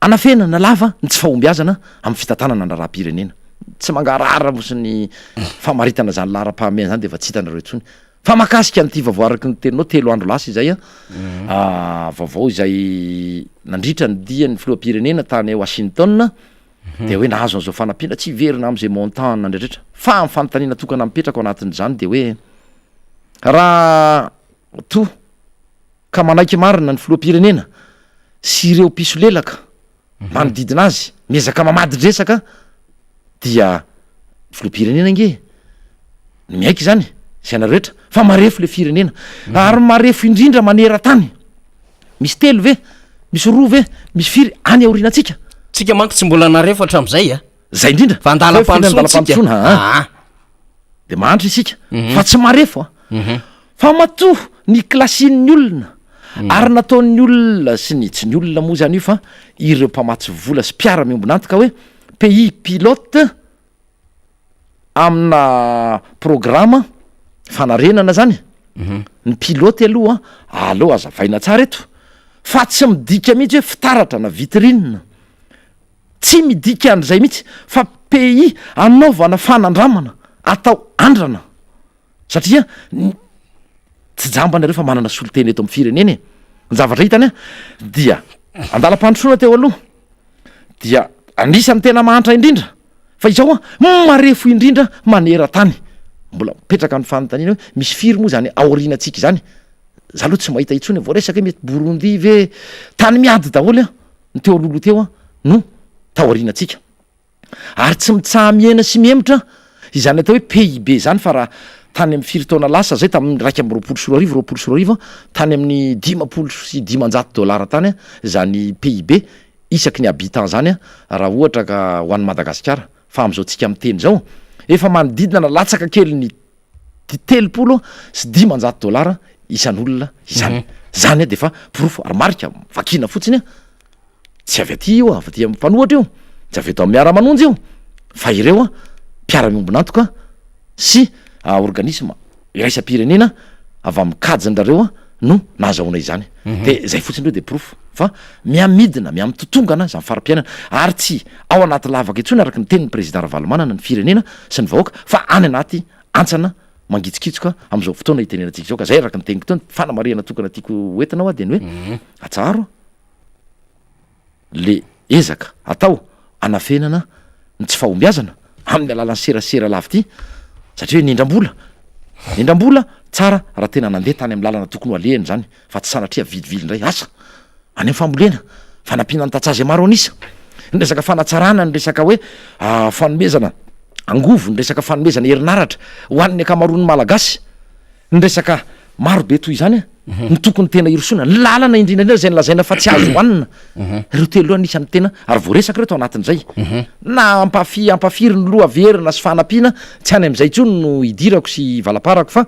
anafena na lava ny tsy fahombiazana amin'ny fitantanana na raha-pirenena tsy mangarara mosiny famaritana zany lara-pahamena zany de efa tsy hitanareo intsony fa mahakasika n'ity vaovao araky ny teninao 3 andro lasa izay vaovao izay nandritra ny dian'ny filoha-pirenena tany Washington de hoe nahazo an'izao fanampiana tsy verina am'izay montant nandrehetra fa mifanontaniana tokana mipetraka ao anatin'izany de hoe raha to ka manaiky marina ny filoha-pirenena sy ireo piso lelaka manodidina azy miezaka mamadidresaka dia filoha-pirenena nge ny miaiky zany sy ana rehetra fa marefo le firenena ary marefo indrindra manera-tany misy telo ve misy roa ve misy firy any aorinantsika tsika manko tsy mbola narefo hatram'izay zay indrindra fa andalam-pandrosoana de mahantra isika fa tsy marefo fa matoa ny klasin'ny olona ary nataon'ny olona sy ny tsy ny olona moa zany io fa ireo mpamatsy vola sy mpiara miombonantoka hoe pays pilote amina programma fanarenana zany ny pilote aloha aleo azavaina tsara eto fa tsy midika mihitsy hoe fitaratra na vitrine tsy midika an'izay mihitsy fa pays anaovana fanandramana atao andrana satria tsy jambana fa manana soloteny eto amin'ny firenena ny zavatra hitany dia andalam-pandrosoana teo aloha dia anisan'ny tena mahantra indrindra fa izao marefo indrindra manera-tany mbola mipetraka ny fanontaniana hoe misy firy moa zany aorinantsika zany za aloha tsy mahita itsony vao resaka mety Burundi ve tany miady daholo ny teo alolo teo no taorinantsika ary tsy mitsaha miena sy miemotra izany atao hoe PIB zany fa raha tany amin'ny firy taona lasa zay tamin'ny raiky amby 20 tany amin'ny 10 $, tany zany PIB isaky ny habitant zany raha ohatra ka ho an'ny Madagasikara fa am'izao tsika miteny zao efa manodidina na latsaka kely ny 30 sy 10 $, isan'olona izany zany de fa porofo ary marika vakina fotsiny tsy avy aty io avy aty amin'ny mpanohatra io tsy avy eto amin'ny miara-manonjy io fa ireo mpiara-miombonantoka sy organisme iraisam-pirenena avy amin'ny kadin'rareo no nahazahoana izany de zay fotsiny reo de porofo fa miamidina miamitotongana zany fara-piainana ary tsy ao anaty lavaka itsony araky ny tenin'ny président Ravalomanana ny firenena sy ny vahoaka fa any anaty antsana mangitsikitsoka am'izao fotoana itenenantsika zao ka zay araky ny teniko tony fanamariana tokana tiako hoentinao de ny hoe atsaro le ezaka atao anafenana ny tsy fahombiazana amin'ny alalan'ny serasera lavy ity satria hoe nindram-bola tsara raha tena nandeha tany amin'ny lalana tokony ho alehany zany fa tsy sanatria vilivily indray asa any amin'ny fambolena fanampiana ny tatsazy maro anisa ny resaka fanatsarana ny resaka hoe fanomezana angovo ny resaka fanomezana herinaratra ho an'ny akamaroan'ny malagasy ny resaka maro be toy izany ny tokony tena irosona ny lalana indrindraindrindra zay nylazaina fa tsy azo hoanina reo telo anisan'ny tena ary voaresaka reto anatin'izay na ampafiry ny loha verina sy fanampiana tsy any am'izay tsony no idirako sy valaparako fa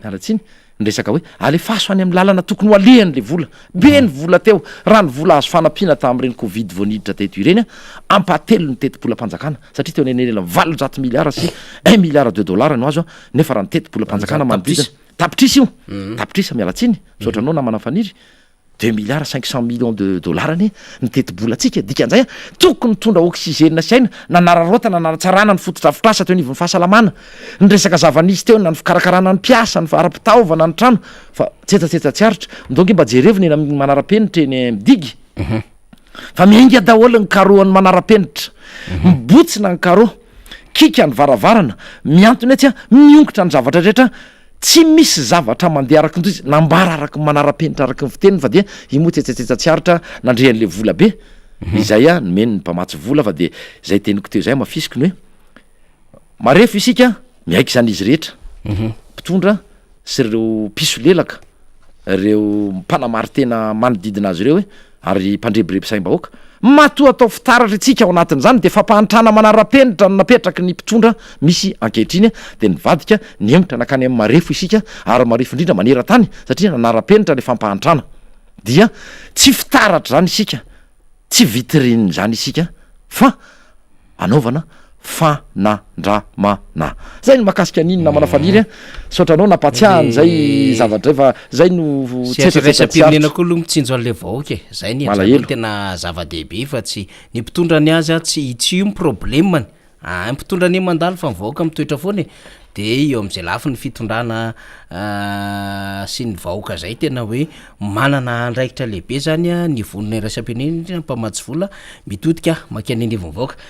alatsiny ny resaka hoe alefaso any amin'ny lalana tokony ho alehany le vola be ny vola teo raha ny vola azo fanampiana tam'ireny covid voaniditra teto ireny ampatelo ny tetim-polam-panjakana satria teo nenela 800 milliards sy 1 milliard de dollars no azo nefa raha ny tetim-polam-panjakana manodidina tapitrisy io tapitrisy mialatsiny misaotranao na manafaniry 2 milliards 500 millions de dollars ny nyteti-bolatsika dikan'izay tokony mitondra oxygène saina nanara-rota nanara-tsarana ny fotodrafitrasa teo anivon'ny fahasalamana ny resaka zava-nisy teo na ny fikarakarana ny mpiasa ny ara-pitaovana ny trano fa tsetsatsetsy aritra donc mba jerevina eny amin'ny manara-penitra eny midigy fa miainga daholo ny karoan'ny manara-penitra mibotsina ny karo kika ny varavarana miantony atsy a miongotra ny zavatra rehetra tsy misy zavatra mandeha araky ny toy nambara araky ny manara-penitra araky ny fiteniny fa dia imo tsetsatsetsy aritra nandrehan'le vola be izay a nomeny ny mpamatsy vola fa de zay teniko teo zay mafisiko ny hoe marefo isika miaiky zany izy rehetra mpitondra sy reo piso lelaka reo mpanamary tena manodidina azy ireo hoe ary mpandrebirebisaim-bahoaka matoa atao fitaratra itsika ao anatin'izany de fampahantrana manara-penitra no napetraky ny mpitondra misy ankehitriny de nivadika niemotra nakany amin'ny marefo isika ary marefo indrindra manera-tany satria nanara-penitra le fampahantrana dia tsy fitaratra zany isika tsy vitrine zany isika fa anaovana fanandramana zay no mahakasika an'iny namana faniry saotranao nampatsiahany zay zavatra fa zay no tsetsatsetsam-pirenenako aloha mitsinjo an'le vahoaka zay ny tena zava-dehibe fa tsy ny mpitondra ny azy a tsy io ny problemany mpitondra ny mandalo fa mivahoaka mitoetra foana de eo am'izay lafi ny fitondrana sy ny vahoaka zay tena hoe manana andraikitra lehibe zany a ny vonona iraisam-pirenena mpamatsy vola mitodika makany anivonvahoaka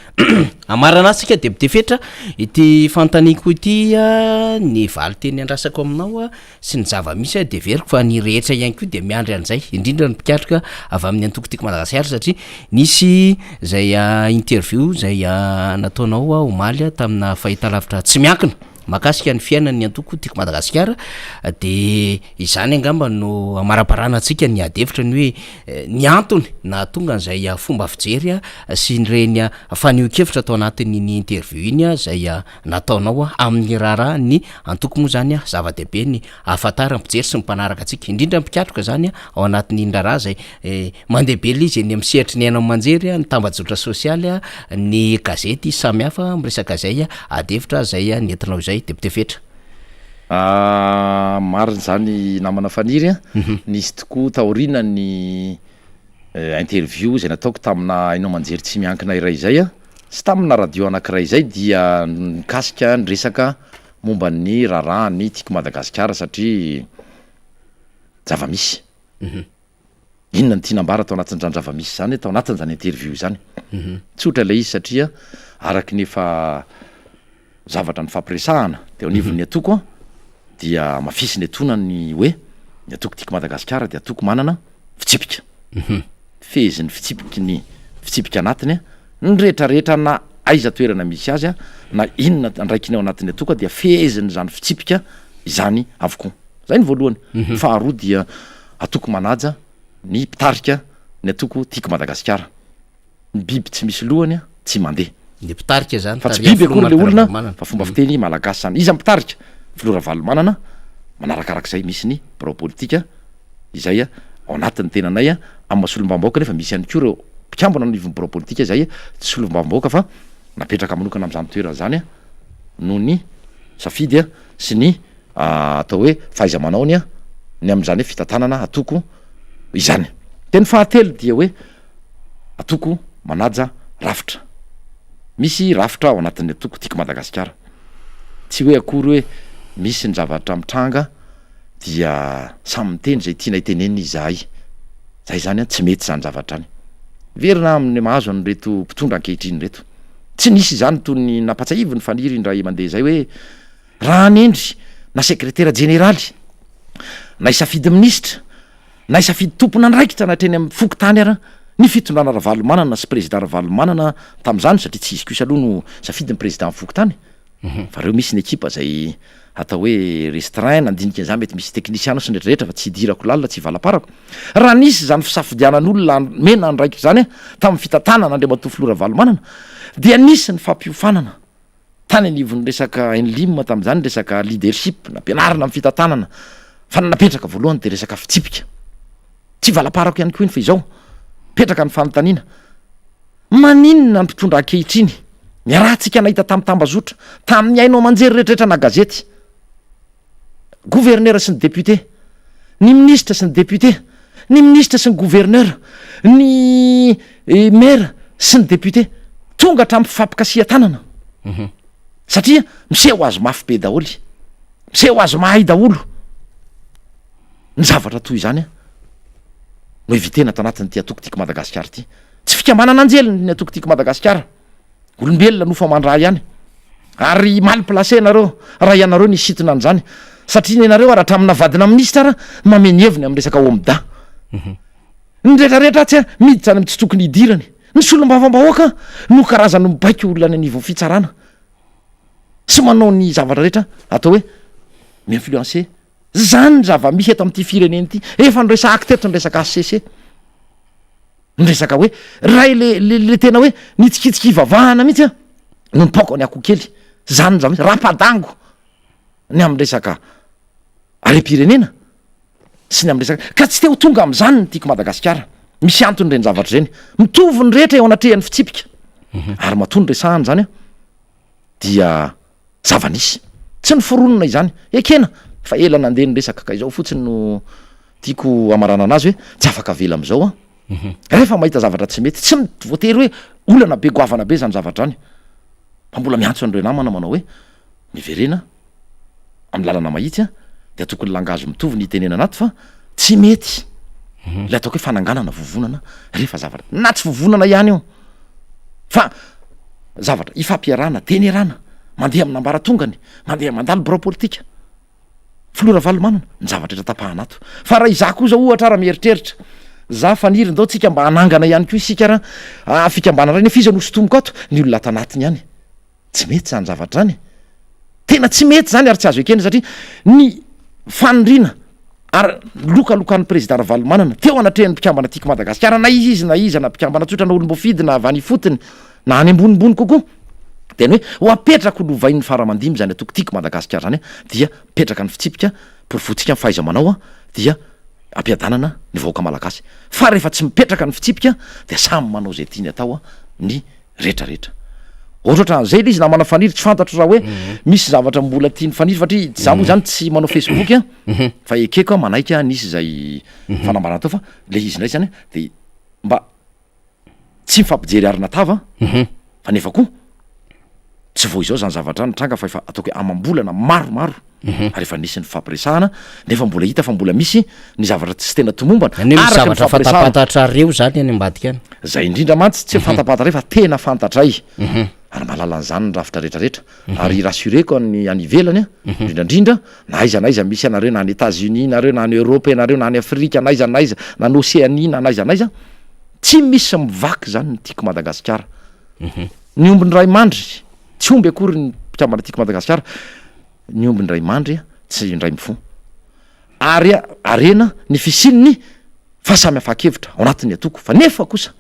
amaranatsika debite fetra ity fantaniko ity ny valy teny andrasako aminao sy ny zava-misy de veriko fa ny rehetra ihany ko de miandry an'izay indrindra ny mpikatrika avy amin'ny antokotiko Madagasikara satria nisy zay interview zay nataonao omaly tamina fahitalavitra tsy miankina makasika ny fiainany antoko tiako Madagasikara de izany angamba no amaraparana antsika ny adevitra ny hoe ny antony na tonga an'izay fomba fijery sy nyreny fanio-kevitra atao anatin'ny interview iny zay nataonao amin'ny raharaha ny antoko moa zany zava-dehibe ny afatara mpijery sy mpanaraka atsika indrindra mpikatroka zany ao anatin'ny raharaha zay mandehibe le izy eny amin'ny sehatry ny aina manjery ny tambajotra sosialy ny gazety samihafa miresaka zay adevitra zay nentinao izay debite fetra mariny zany namana faniry nisy tokoa taorina ny interview zay nataoko tamina inao manjery tsy miankina iray zay sy tamina radio anankiray zay dia mikasika ny resaka momba ny raharaha ny tiako Madagasikara satria zava-misy inona ny tianambara atao anatin'izany zava-misy zany atao anatin'izany interview zany tsotra le izy satria araky nefa zavatra ny fampiresahana de anivon'ny atoko dia mafisy ny atonany hoe ny atoko tiako Madagasikara de atoko manana fitsipika fezy ny fitsipika anatiny ny rehetrarehetra na aiza toerana misy azy na inona andraikiny ao anatin'ny atoko dia feziny zany fitsipika izany avokoa zay ny voalohany faharoa dia atoko manaja ny mpitarika ny atoko tiako Madagasikara ny biby tsy misy lohany tsy mandeha de mpitarika zany fa tsy biby akory le olona fa fomba fiteny malagasy zany izy mpitarika filora valomanana manarakarak'izay misy ny birao politika izay ao anatin'ny tenanay amin'ny masolombam-bahoaka nefa misy ihany koa reo mpikambona anivon'ny birao politika zay tsy solombam-bahoaka fa napetraka manokana am'izany toerana zany no ny safidy sy ny atao hoe fahaiza manaony ny am'izany hoe fitantanana atoko izany teny fahatelo dia hoe atoko manaja rafitra misy rafitra ao anatin'ny atoko tiako Madagasikara tsy hoe akory hoe misy ny zavatra mitranga dia samy miteny zay tiana iteneniny izahay zay zany tsy mety zany zavatra any verina amin'ny mahazo anyreto mpitondra ankehitriny reto tsy nisy zany toy ny nampatsahivy ny faniry indray mandeha zay hoe raha anendry na sekretera jeneraly na isafidy minisitra na isafidy tompona andraikitra natreny amin'ny fokotany ara ny fitondrana ravalomanana sy président ravalomanana tam'izany satria tsy izy kosa aloha no safidy ny président ny fokotany fa reo misy ny ekipa zay atao hoe restreint nandinika an'izany mety misy teknisiana sy nrehetrarehetra fa tsy hidirako lalina tsy hivalaparako raha nisy zany fisafidianan'olona mena andraikitra zany tamin'ny fitantanana andriamatoa filora valomanana dia nisy ny fampiofanana tany anivon'ny resaka enlim tam'izany resaka leadership nampianarina amin'ny fitantanana fa napetraka voalohany de resaka fitsipika tsy valaparako ihany koa iny fa izao petraka ny fanontaniana maninona ny mpitondra ankehitriny miarahantsika nahita tamin'ny tambazotra tamin'ny ainao manjery rehetrarehetra na gazety gouverneur sy ny député ny ministre sy ny député ny ministra sy ny gouverneur ny maire sy ny député tonga hatramin'ny fifampikasiha tanana satria miseho azo mafy be daholy miseho azo mahay daholo ny zavatra toy izany a no evitena tanatin'ny ty atokotiako Madagasikara ty tsy fikambanana anjeliny ny atokotiako Madagasikara olombelona no fa mandray ihany ary mal placé nareo raha ianareo ny sitona an'izany satria ny anareo raha hatramina vadina ministra mameny heviny amin'ny resaka omda ny rehetrarehetra tsy miditra any amin'ny tsy tokony hidirany ny solom-bavambahoaka no karazany mibaika olona ny anivon'ny fitsarana sy manao ny zavatra rehetra atao hoe mi-influencer zany ny zava-misy eto amin'ity fireneny ity efa nyresaka akteto ny resaka ACC ny resaka hoe ray le tena hoe nitsikitsika ivavahana mihitsy a no nipaoka ny akoho kely zany ny zava-misy rapadango ny amin'ny resaka are-pirenena sy ny amin'ny resaka ka tsy te ho tonga amin'izany ny tiako Madagasikara misy antony reny zavatra reny mitovy ny rehetra eo anatrehan'ny fitsipika ary matony resahany zany a dia zava-nisy tsy ny foronona izany ekena fa ela nandeha ny resaka ka izao fotsiny no tiako amarana anazy hoe tsy afaka vela am'izao a rehefa mahita zavatra tsy mety tsy voatery hoe olana be goavana be zany zavatra any fa mbola miantso an'ireo namana manao hoe miverena amin'ny lalana mahitsy a de tokony langazy mitovy ny tenena anaty fa tsy mety le ataoko hoe fananganana vovonana rehefa zavatra na tsy vovonana ihany io fa zavatra ifampiarana tenerana mandeha amin'ny ambaratongany mandeha mandalo bro politika filora valomanana ny zavatra etra tapahanato fa raha iza koza ohatra raha mieritreritra za faniriny zao tsika mba hanangana ihany ko isika raha fikambana ray nefiza no sotomoko ato ny olona tanatiny ihany tsy mety zany zavatra zany tena tsy mety zany ary tsy azo ekena satria ny fanirina ary lokalokan'ny président Ravalomanana teo anatrehan'ny mpikambana tiako Madagasikara na izy na iza na mpikambana tsotra na olom-bofidy na avany fotony na any ambonimbony kokoa tena hoe ho apetraka ho lovain'ny faramandimy zany atokotiako Madagasikara zany dia petraka ny fitsipika porofotsika fahaiza manao a dia ampiadanana ny vahoaka malagasy fa rehefa tsy mipetraka ny fitsipika dia samy manao zay tiany atao a ny rehetrarehetra ohatra an'izay izy na manao faniry tsy fantatro raha hoe misy zavatra mbola tiany faniry satria za moa zany tsy manao Facebook a fa ekeko a manaika nisy zay fanambarana tao fa le izy ndray zany de mba tsy mifampijery arina tava fa nefa koa tsy vo izao zany zavatra nitranga fa efa ataoko hoe amam-bolana maromaro ary efa nisy ny fampiresahana nefa mbola hita fa mbola misy ny zavatra tsy tena tomombana zavatra fantapatatra reo zany any ambadika any zay indrindra mantsy tsy fantapatatra reo fa tena fantatray ary malala an'izany ny rafitra rehetrarehetra ary rassureko ny any ivelany a indrindrandrindra na aiza misy anareo na any États-Unis nareo na any Europe nareo na any Afrika na aiza na ny Océanie na aiza tsy misy mivaky zany ny tiako Madagasikara ny ombiny ray mandry tsy omby akory ny mpikambana tiako Madagasikara ny ombiny ray mandry a tsy indray mifo ary arena ny fisininy fa samy afakevitra ao anatin'ny atoko fa nefa kosa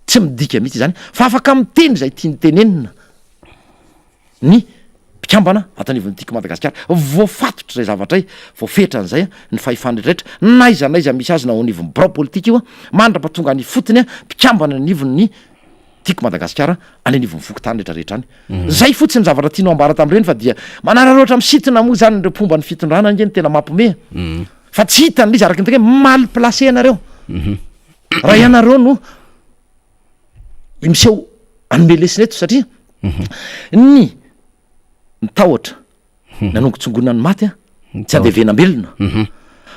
tsy midika mihitsy zany fa afaka miteny zay tiany tenenina ny mpikambana atanivon'ny tiako Madagasikara voafatotra zay zavatra voafetra an'izay a ny fahefany rehetrarehetra naiza misy azy na ao anivon'ny bro politika io a mandrapa tonga ny fotony a mpikambana anivon'ny tiako Madagasikara any anivon'ny fokotany rehetrarehetra any zay fotsiny zavatra tianao ambara tam'ireny fa dia manararoatra misitona moa zany ireo pomba ny fitondrana ngeny tena mampime fa tsy hitany izy araky nyteka mal placé anareo raha ianareo no miseho anome lesina eto satria ny tahotra nanongotsongona ny maty a tsy andevenambelona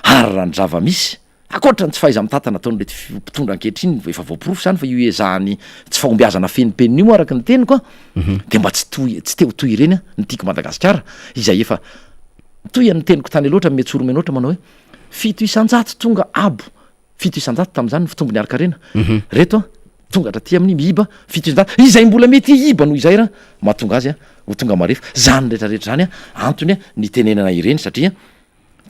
ary raha ny zava-misy akoatra ny tsy fahaiza mitata nataony lety mpitondra ankehitriny efa voaporofo zany fa io ezahany tsy fahombiazana fenipenina io araky ny teniko a de mba tsy te ho toy ireny a ny tiako Madagasikara izay efa toy ny teniko tany loatra metsoro menoatra manao hoe 700 tonga abo 700 tam'izany ny fitombony araka-rena reto a tonga hatraty amin'ny miiba 700 izay mbola mety iba noho izay raha mahatonga azy a ho tonga marefa zany rehetrarehetra zany a antony a ny tenenana ireny satria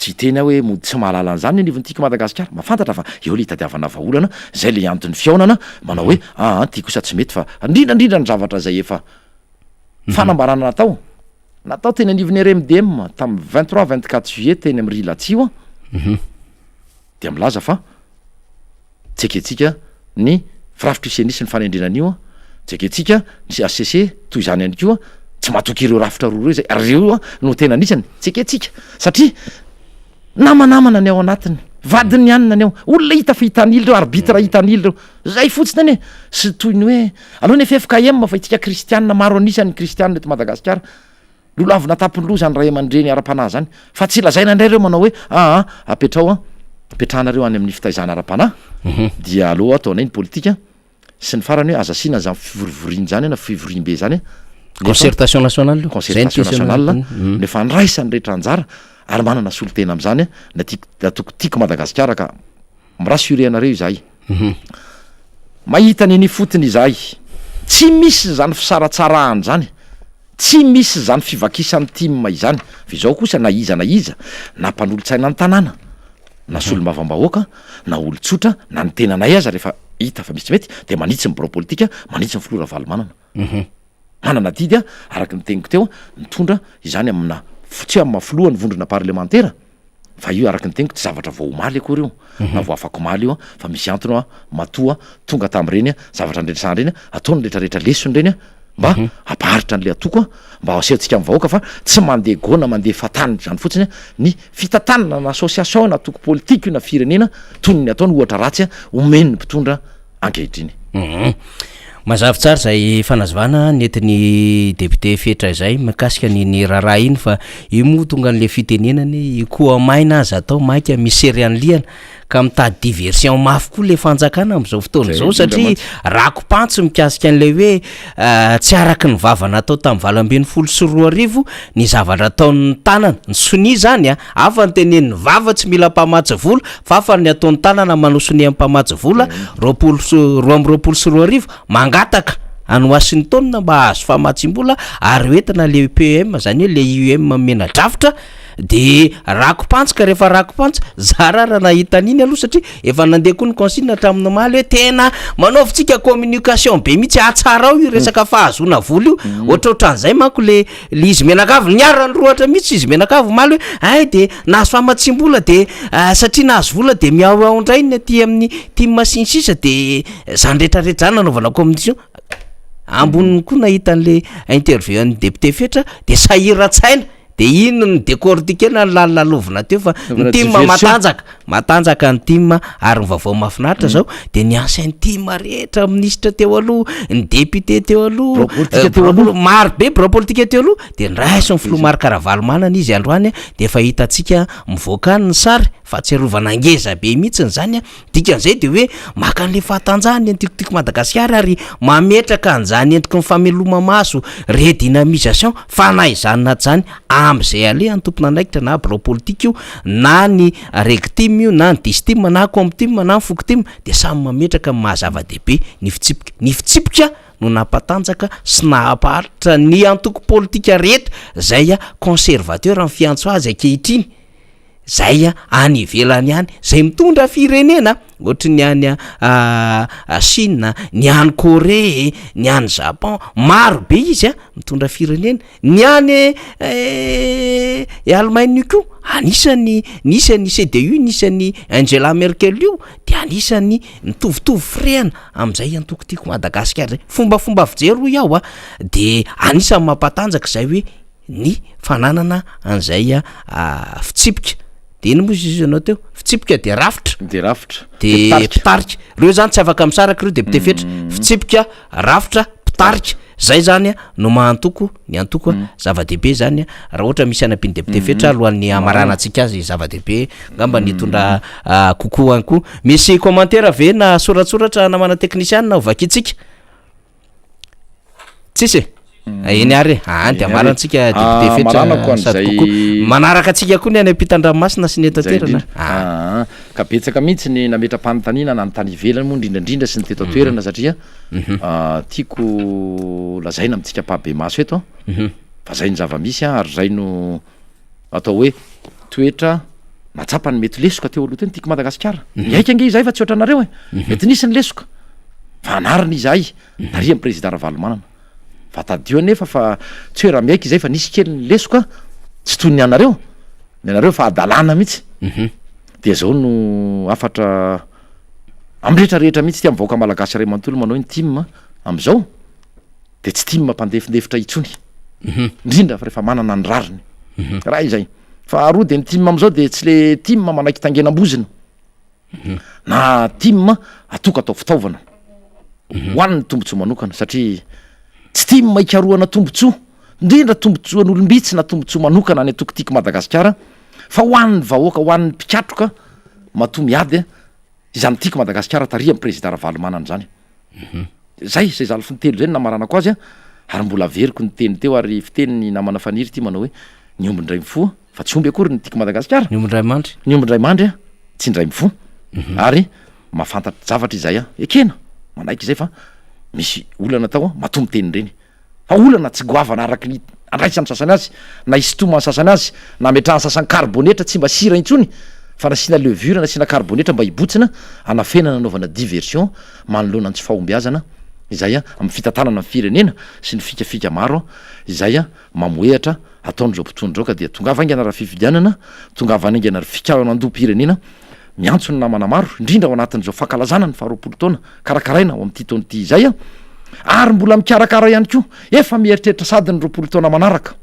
tsy tena hoe mody tsy mahalala an'izany anivon'ny tiako Madagasikara mafantatra fa eo le hitadiavana vaolana zay le antony fiaonana manao hoe ty kosa tsy mety fa indrindrandrindra ny zavatra zay efa fanambarana natao teny anivon'ny RMDM tamin'ny 23-24 juillet teny amin'ny Rilatsio a de milaza fa tseketsika ny firafitra isenisy ny fanendrenan'io a tseketsika ny ACC toy izany ihany koa tsy mahatoky ireo rafitra roa reo zay reo a no tena anisany tseketsika satria namanamana ny ao anatiny vadiny anina any ao olona hita fa hitan'ily reo arbitra hitan'ily reo zay fotsiny any sy toy ny hoe aloha ny FFKM fa itsika kristianina maro anisan'ny kristianina eto Madagasikara lolo avy natapony loha zany ray aman-dreny ara-panahy zany fa tsy lazaina indray reo manao hoe apetrahanareo any amin'ny fitaizana ara-panahy dia aloha ataonay ny politika sy ny farany hoe azasiana zany fivorivoriany zany na fivorim-be zany concertation nationale concertation nationale nefa nraisany rehetra anjara ary manana solotena am'zany natoko tiako Madagasikara ka mirassuré anareo izahay mahita niny fotony izahay tsy misy zany fisaratsarahany zany tsy misy zany fivakisan'ny timma izany fa izao kosa na iza na mpanolotsaina ny tanàna na solo mavambahoaka na olo-tsotra na ny tenanay aza rehefa hita fa misy mety de manitsy ny bureau politika manitsy ny filora valomanana manana didy araky ny teniko teo mitondra izany amina tsy amin'ny mafilohany vondrona parlementaire fa io araky ny teniko tsy zavatra vao omaly akory io na vao afaka omaly io fa misy antony matoa tonga tam'ireny zavatra andretrasan'ireny ataony rehetrarehetra lesony reny mba apaharitra an'le atoko mba asehotsika amin'ny vahoaka fa tsy mandeha gona mandeha fatany zany fotsiny ny fitatanana na association na atoko politika io na firenena tony ny ataony ohatra ratsy omeny ny mpitondra ankehitriny mazavy tsara zay fanazavana nentin'ny député fetra zay mikasika ny raharaha iny fa io moa tonga n'le fitenenany koa maina azy atao maika misery an'liana ka mitady diversion mafy koa le fanjakana am'izao fotoana zao satria rakopantsy mikasika an'le hoe tsy araky ny vavana atao tamin'ny 24 ny zavatra ataon'ny tanana ny soni zany afa ny tenen'ny vava tsy mila mpamatsy vola fa afa ny ataon'ny tanana manao soni amin'ny mpamatsy vola 24 mangataka any Washington mba azo famatsim-bola ary entina le PM zany hoe le UM mena-drafitra de rakopantsika rehefa rakopantsy zarara nahita an'iny aloha satria efa nandeha koa ny consigne hatramin'ny maly hoe tena manaovitsika communication be mihitsy atsara ao io resaka fahazona vola io ohatrohatran'izay manko le izy menakavy niarany roatra mihitsy izy menakavy maly hoe ay de nahazo famatsim-bola de satria nahazo vola de miao ao indray ny aty amin'ny team masinsisa de zany rehetrarehetra zany nanaovana communication amboniny koa nahita an'le interview an'ny député fetra de sahiratsaina de ino ny décortiquena ny lalalovina teo fa ny team matanjaka ny team ary ny vaovao mafinaritra zao de ny ancien team rehetra ministre teo aloha ny député teo aloha maro be bureau politique teo aloha de nraisy ny Filomar Karavalomanana izy androany de efa hitantsika mivoaka ny sary fahatsiarovana ngeza be mihitsy zany dikan'izay de hoe maka an'le fahatanjahany antikotiko Madagasikara ary mametraka an'izany endriky ny fameloma maso redynamisation fanaizanina zany am'izay ale antompona andraikitra na bureau politique io na ny rectime io na ny distime na comptime na ny foctime de samy mametraka mahazava-dehibe ny fitsipika no nampatanjaka sy nahaparitra ny antoko politika rehetra zay conservateur amin'ny fiantso azy ankehitriny zay any ivelany any zay mitondra firenena ohatry ny any Chine, ny any Corée, ny any Japon maro be izy mitondra firenena ny any Allemagne koa anisany CDU nisany Angela Merkel io de anisany mitovitovy frehana am'izay antokotiko Madagasikara fombafomba fijery iaho de anisany mampatanjaka zay hoe ny fananana an'izay fitsipika de ino moa izy anao teo fitsipika de rafitra de pitarika reo zany tsy afaka misaraka reo de pitefetra fitsipika rafitra pitarika zay zany no mahantoko ny antoko zava-dehibe zany raha ohatra misy anapiny député fetra alohan'ny amarana antsika azy zava-dehibe ngamba nitondra kokoa any koa misy commentaire ve na soratsoratra namana technicien na vakitsika tsisy eny ary de amarantsika député fetra sady kokoa manaraka atsika koa ny any ampitan-dranomasina sy ny etaterana ka betsaka mihitsy ny nametra-panontaniana na ny tany ivelany moa indrindrandrindra sy ny teto toerana satria tiako lazaina amitsika pahabe maso eto fa zay ny zava-misy ary zay no atao hoe toetra natsapa ny mety lesoka teo aloha teny tiako Madagasikara miaika ange izahay fa tsy ohatranareo mety nisy ny lesoka fa anariny izahay naria ny président Ravalomanana fa tadio nefa fa tsy hoe raha miaika izay fa nisy kely ny lesoka tsy toy ny anareo fa adalana mihitsy de zao no afatra amrehetrarehetra mihitsy tia mivoaka malagasy ray manontolo manao ny team am'izao de tsy team mpandefindefitra itsony indrindra fa rehefa manana ny rariny raha izay fa aroa de ny team am'izao de tsy le team manaiky tangenam-bozina na tim atoka atao fitaovana hoan'ny tombontsoa manokana satria tsy tim ikaroana tombontsoa indrindra tombontsoan'olombitsy na tombontsoa manokana ny atokotiako Madagasikara fa hoan'ny vahoaka hoan'ny mpikatroka mato miady izany tiako Madagasikara taria amin'ny président Ravalomanana zany zay zala fintelo zay namaranako azy ary mbola averiko ny teny teo ary fiteny namana faniry ty manao hoe ny ombindray mifoa fa tsy omby akory ny tiako Madagasikara ny ombindray mandry tsy indray mifoa ary mahafantatry zavatra izay ekena manaiky izay fa misy olana tao mato miteny reny fa olana tsy goavana araky ny andraisany sasany azy na isotomany sasany azy na metrahany sasany karbonetra tsy mba sira intsony fa nasina levure nasina karbonetra mba hibotsina anafena nanaovana diversion manoloana ny tsy fahombiazana izay amin'ny fitantanana amin'ny firenena sy ny fikafika maro izay mamoehatra ataon'izao mpitondra ka dia tonga vaingana raha fifidianana tonga vanaingana ry fikahana andoha-pirenena miantso ny namana maro indrindra ao anatin'izao fankalazana ny faharoapolo taona karakaraina ao amin'ity taona ity izay ary mbola mikarakara ihany koa efa mieritreritra sady ny roapolo taona manaraka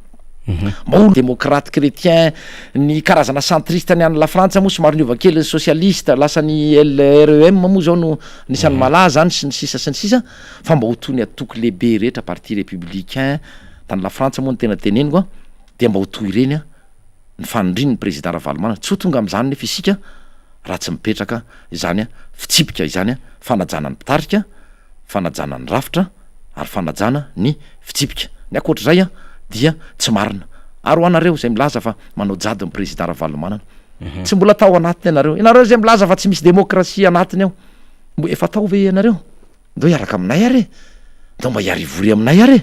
maolo démocrate chrétien ny karazana centriste ny any la frantsa moa somary niova-kely ny socialiste lasa ny LREM moa zao no nisan'ny malaza any sy ny sisa fa mba ho toy ny atoko lehibe rehetra parti républicain tany la frantsa moa ny tena teneniko dia mba ho toy ireny ny fanindriny ny président Ravalomanana tsy ho tonga amin'izany nefa isika raha tsy mipetraka izany fitsipika izany fanajana ny mpitarika fanajana ny rafitra ary fanajana ny fitsipika ny akoatr'izay dia tsy marina ary ho anareo zay milaza fa manao jady amin'ny président Ravalomanana tsy mbola tao anatiny ianareo zay milaza fa tsy misy démocratie anatiny ao mbo efa tao ve ianareo ndao hiaraka aminay ary ndao mba hiarivory aminay ary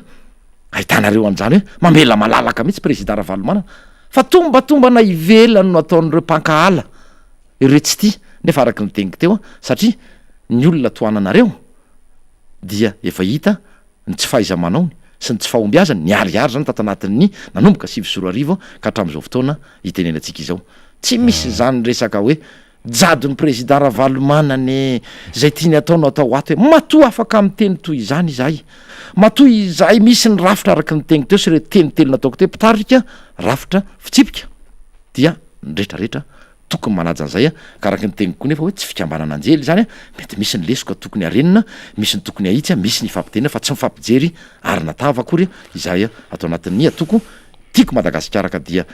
ahitanareo an'izany hoe mamela malalaka mihitsy président Ravalomanana fa tombatombana ivelany no ataon'ireo mpankahala ireo tsy ty nefa araky ny teniko teo satria ny olona toananareo dia efa hita ny tsy fahaiza-manaony sy ny tsy fahombiazany ny ariary zany tatanatin'ny nanomboka 2024 ka hatramin'izao fotoana hitenenantsika izao tsy misy zany resaka hoe jadon'ny président Ravalomanana zay tiany ataonao atao ato hoe matoa afaka amin'ny teny toy izany izahay matoa izahay misy ny rafitra araky ny teny teo sy re tenitelo nataoko teo mpitarika rafitra fitsipika dia nyrehetrarehetra tokony manaja an'izay ka araky ny teniko koa nefa hoe tsy fikambanana anjely zany mety misy ny lesoka tokony arenina misy ny tokony ahitsy misy ny fampitenina fa tsy mifampijery ary natava akory izay atao anatin'ny atoko tiako Madagasikara ka dia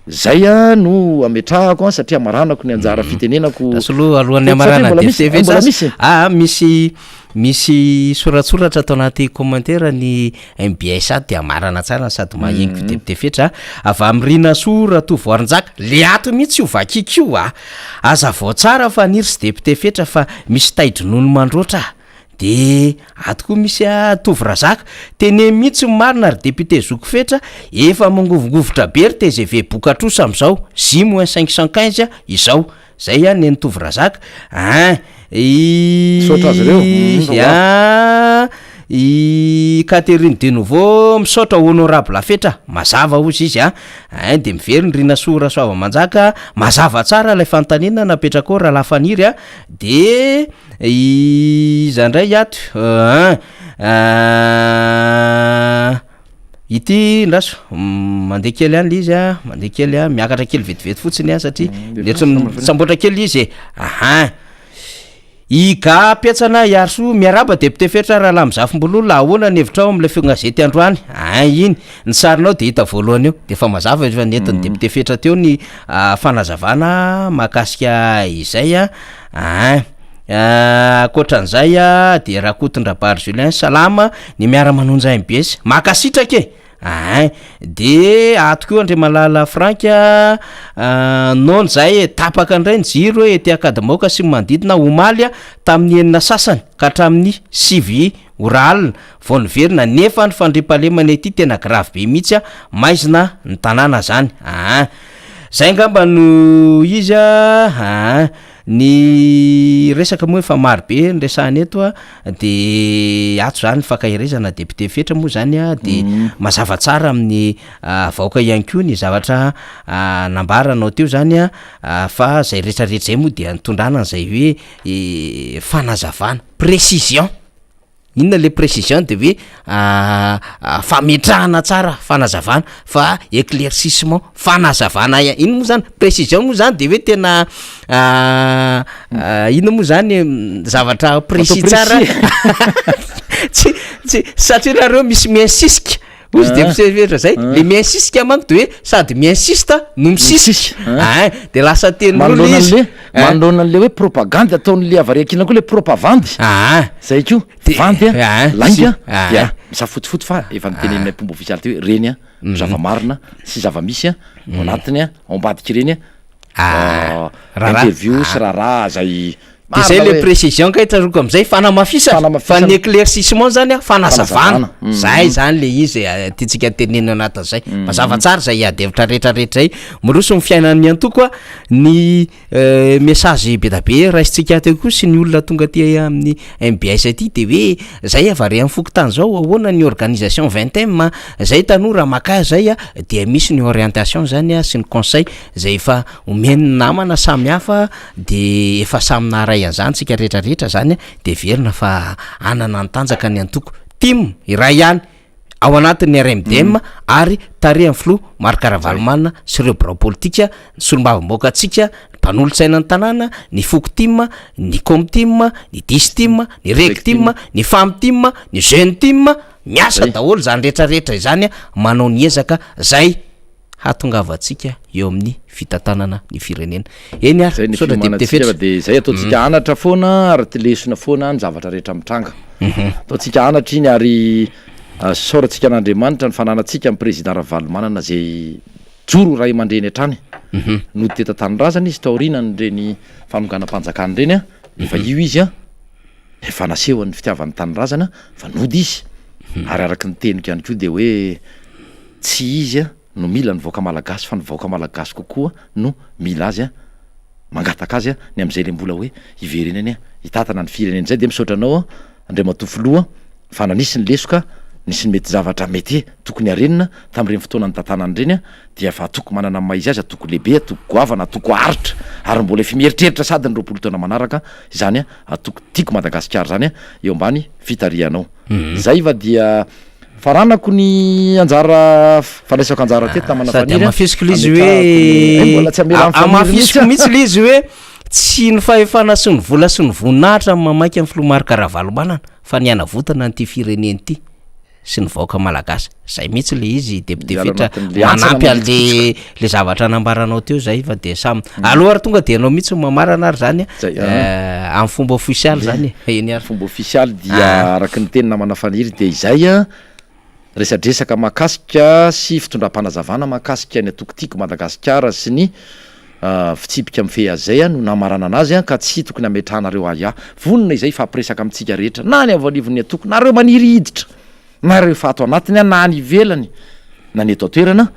zay no ametrahako satria maranako ny anjara fitenenako tasoloha alohan'ny amarana misy soratsoratra atao anaty commentaire ny MBS de amarana tsara sady mahengy fitepitefetra avy am'rina sora tovoarinjaka le ato mihitsy ovakikio aza vao tsara fa niry sy depitefetra fa misy taidronono mandroatra de ato koa misy tovrazaka tene mihitsy marina ary député Zokofetra efa mangovongovotra be ry TGV Bokatrosa am'izao zimo 515 izao zay ny tovrazaka sotra azy reo i Catherine de Nouveau misaotra honorable Fetra mazava ozy izy de mivery ny rina sora soava manjaka mazava tsara ilay fantanina napetraka ao raha lafaniry de izandray ato ity ndraso mandeha kely any izy mandeha kely miakatra kely vetivety fotsiny satria letra samboatra kely izy iga piatsana Iarso miaraba député Fetra raha lamizafim-bolo la ahoana ny hevitrao amin'ilay feo gazety androany iny ny sarinao de hita voalohany eo de fa mazava efa nentin'ny député Fetra teo ny fanazavana mahakasika izay akoatran'izay de Rakotondrabary Julien Salama ny miara-manonja MBS makasitrake de ato koa andre malala Franka non zay tapaka indray ny jiro ety akadamoka sy mandidina omaly tamin'ny enina sasany ka hatramin'ny 5 oralina vao niverina nefa ny fandriampahalemana ety tena grave be mihitsy maizina ny tanàna zany zay ngamba no izy ny resaka moa efa maro be nresahany eto de ato zany fakahirezana député Fetra moa zany de mazava tsara amin'ny vahoaka ihany koa ny zavatra nambaranao teo zany fa zay rehetrarehetra zay moa de nitondrana zay hoe fanazavana précision inona le précision de hoe fametrahana tsara fanazavana fa éclaircissement fanazavana ino moa zany précision moa zany de hoe tena ino moa zany zavatra précis tsara tsy satria nareo misy miinsisika ozy de misevetra zay le miinsisika manko de hoe sady miinsista no misisika de lasa tenin'olo izy manoloana an'le hoe propagande ataon'le avariakina koa le propavandy zay ko vandy lainga dia misafotifoty fa efa nitenenina mpomba ofisialy te hoe reny zava-marina sy zava-misy ao anatiny ao ambadiky reny interview sy raharaha zay de zay le précision ka hitraroko am'izay fanamafisana fa ny éclaircissement zany fanazavana zay zany le izy tiatsika tenena anatin'zay mazava tsara zay adevitra rehetrarehetra zay miroso ny fiainan'ny antoko a ny message be da be raisitsika teo koa sy ny olona tonga ty amin'ny MBS ty de hoe zay avare amin'ny fokotany zao ahoana ny organisation 20m zay tanora maka zay de misy ny orientation zany sy ny conseil zay efa omeny namana samy hafa de efa samina zany tsika rehetrarehetra zany de verina fa anana ny tanjaka ny antoko tim iray ihany ao anatin'ny RMDM ary tare amin'ny flo marikaravalomana sy ireo birao politika ny solombavamboaka atsika mpanolotsaina ny tanàna ny foko tim ny com tim ny dis tim ny reg tim ny fam tim ny jeune tim miasa daholo zany rehetrarehetra izany manao ny ezaka zay hatongavatsika eo amin'ny fitatanana ny firenena eny sodra de zay ataotsika anatra foana ary telesona foana ny zavatra rehetra mitranga ataotsika anatra iny ary soratsika an'Andriamanitra ny fananatsika amin'ny président Ravalomanana zay joro ray aman-dreny hatrany no teta tanorazana izy taorina nyreny fanonganam-panjakany reny efa io izy efa naseho ny fitiavan'ny tanorazana fa nody izy ary araky ny teniko ihany koa de hoe tsy izy no mila ny vaoaka malagasy fa ny vaoaka malagasy kokoa no mila azy mangataka azy ny am'izay le mbola hoe ivereneny hitatana ny fireneny zay de misaotra anao Andriamatofoloha fa nanisy ny lesoka nisy ny mety zavatra mety tokony arenina tamin'ireny fotoana ny tantanany reny dia fa atoko manana maizy azy atoko lehibe atoko goavana atoko aritra ary mbola fimieritreritra sady ny roapolo taona manaraka izany atoko tiako Madagasikara zany eo ambany fitarianao zay va dia faranako ny anjara falaisako anjara teto tamana sady amafisiko le izy hoe amafisiko mihitsy le izy hoe tsy ny fahefana sy ny vola sy ny voninahitra mamaky amin'ny filomarikaravalombanana fa ny anavotana nyty fireneny ty sy ny vaoaka malagasy zay mihitsy le izy debitefitra manampy ale zavatra nambaranao teo zay fa de samy aloha ary tonga de anao mihitsy mamarana ary zany amin'ny fomba ofisialy zany eny ary fomba ofisialy dia araky ny teny namana faniry de izay resadresaka mahakasika sy fitondram-panazavana mahakasika ny atokotiko Madagasikara sy ny fitsipika mifehy azay no namarana anazy ka tsy tokony ametrahanareo vonona izay fa apresaka amitsika rehetra na ny avalivon'ny atoko nareo maniry hiditra nareo fa ato anatiny na ny ivelany na ny eto atoerana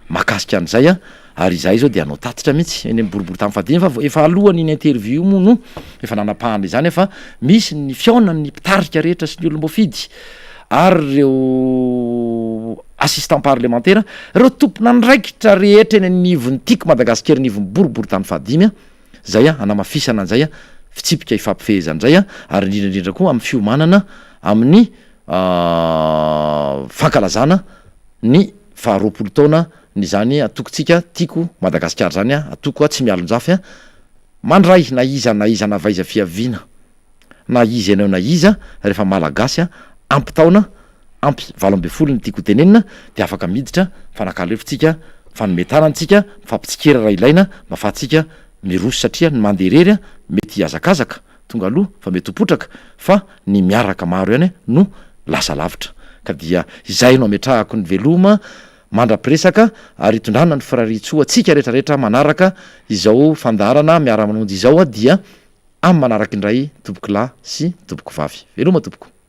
mahakasika an'izay ary izay zao de anao tatitra mihitsy eny boribory tamin'ny fadiny fa efa alohany ny interview moa no efa nanapahana izany efa misy ny fiona ny mpitarika rehetra sy ny olom-boafidy ary reo assistant parlementaire reo tompona nraikitra rehetra eny nivony tiako Madagasikara nivony boribory tamin'ny fadimy zay anamafisana an'izay fitsipika ifampifehezan'izay ary indrindrandrindra koa amin'ny fiomanana amin'ny fankalazana ny faharoapolo taona ny zany atokotsika tiako Madagasikara zany atoko tsy mialonjafy mandray na iza na vaiza fiaviana na izy ianao na iza rehefa malagasy ampitaona ampy 20 ny tiako tenenina de afaka miditra fanakalefotsika fanometanantsika fampitsikera raha ilaina mafatsika miroso satria ny manderery mety hiazakazaka tonga aloha fa mety hopotraka fa ny miaraka maro ihany no lasa lavitra ka dia izay no ametrahako ny veloma mandra-piresaka ary hitondrana ny firaritsoa atsika rehetrarehetra manaraka izao fandarana miara-manonjy izao dia amin'ny manaraka indray toboky lahy sy toboky vavy veloma tompoko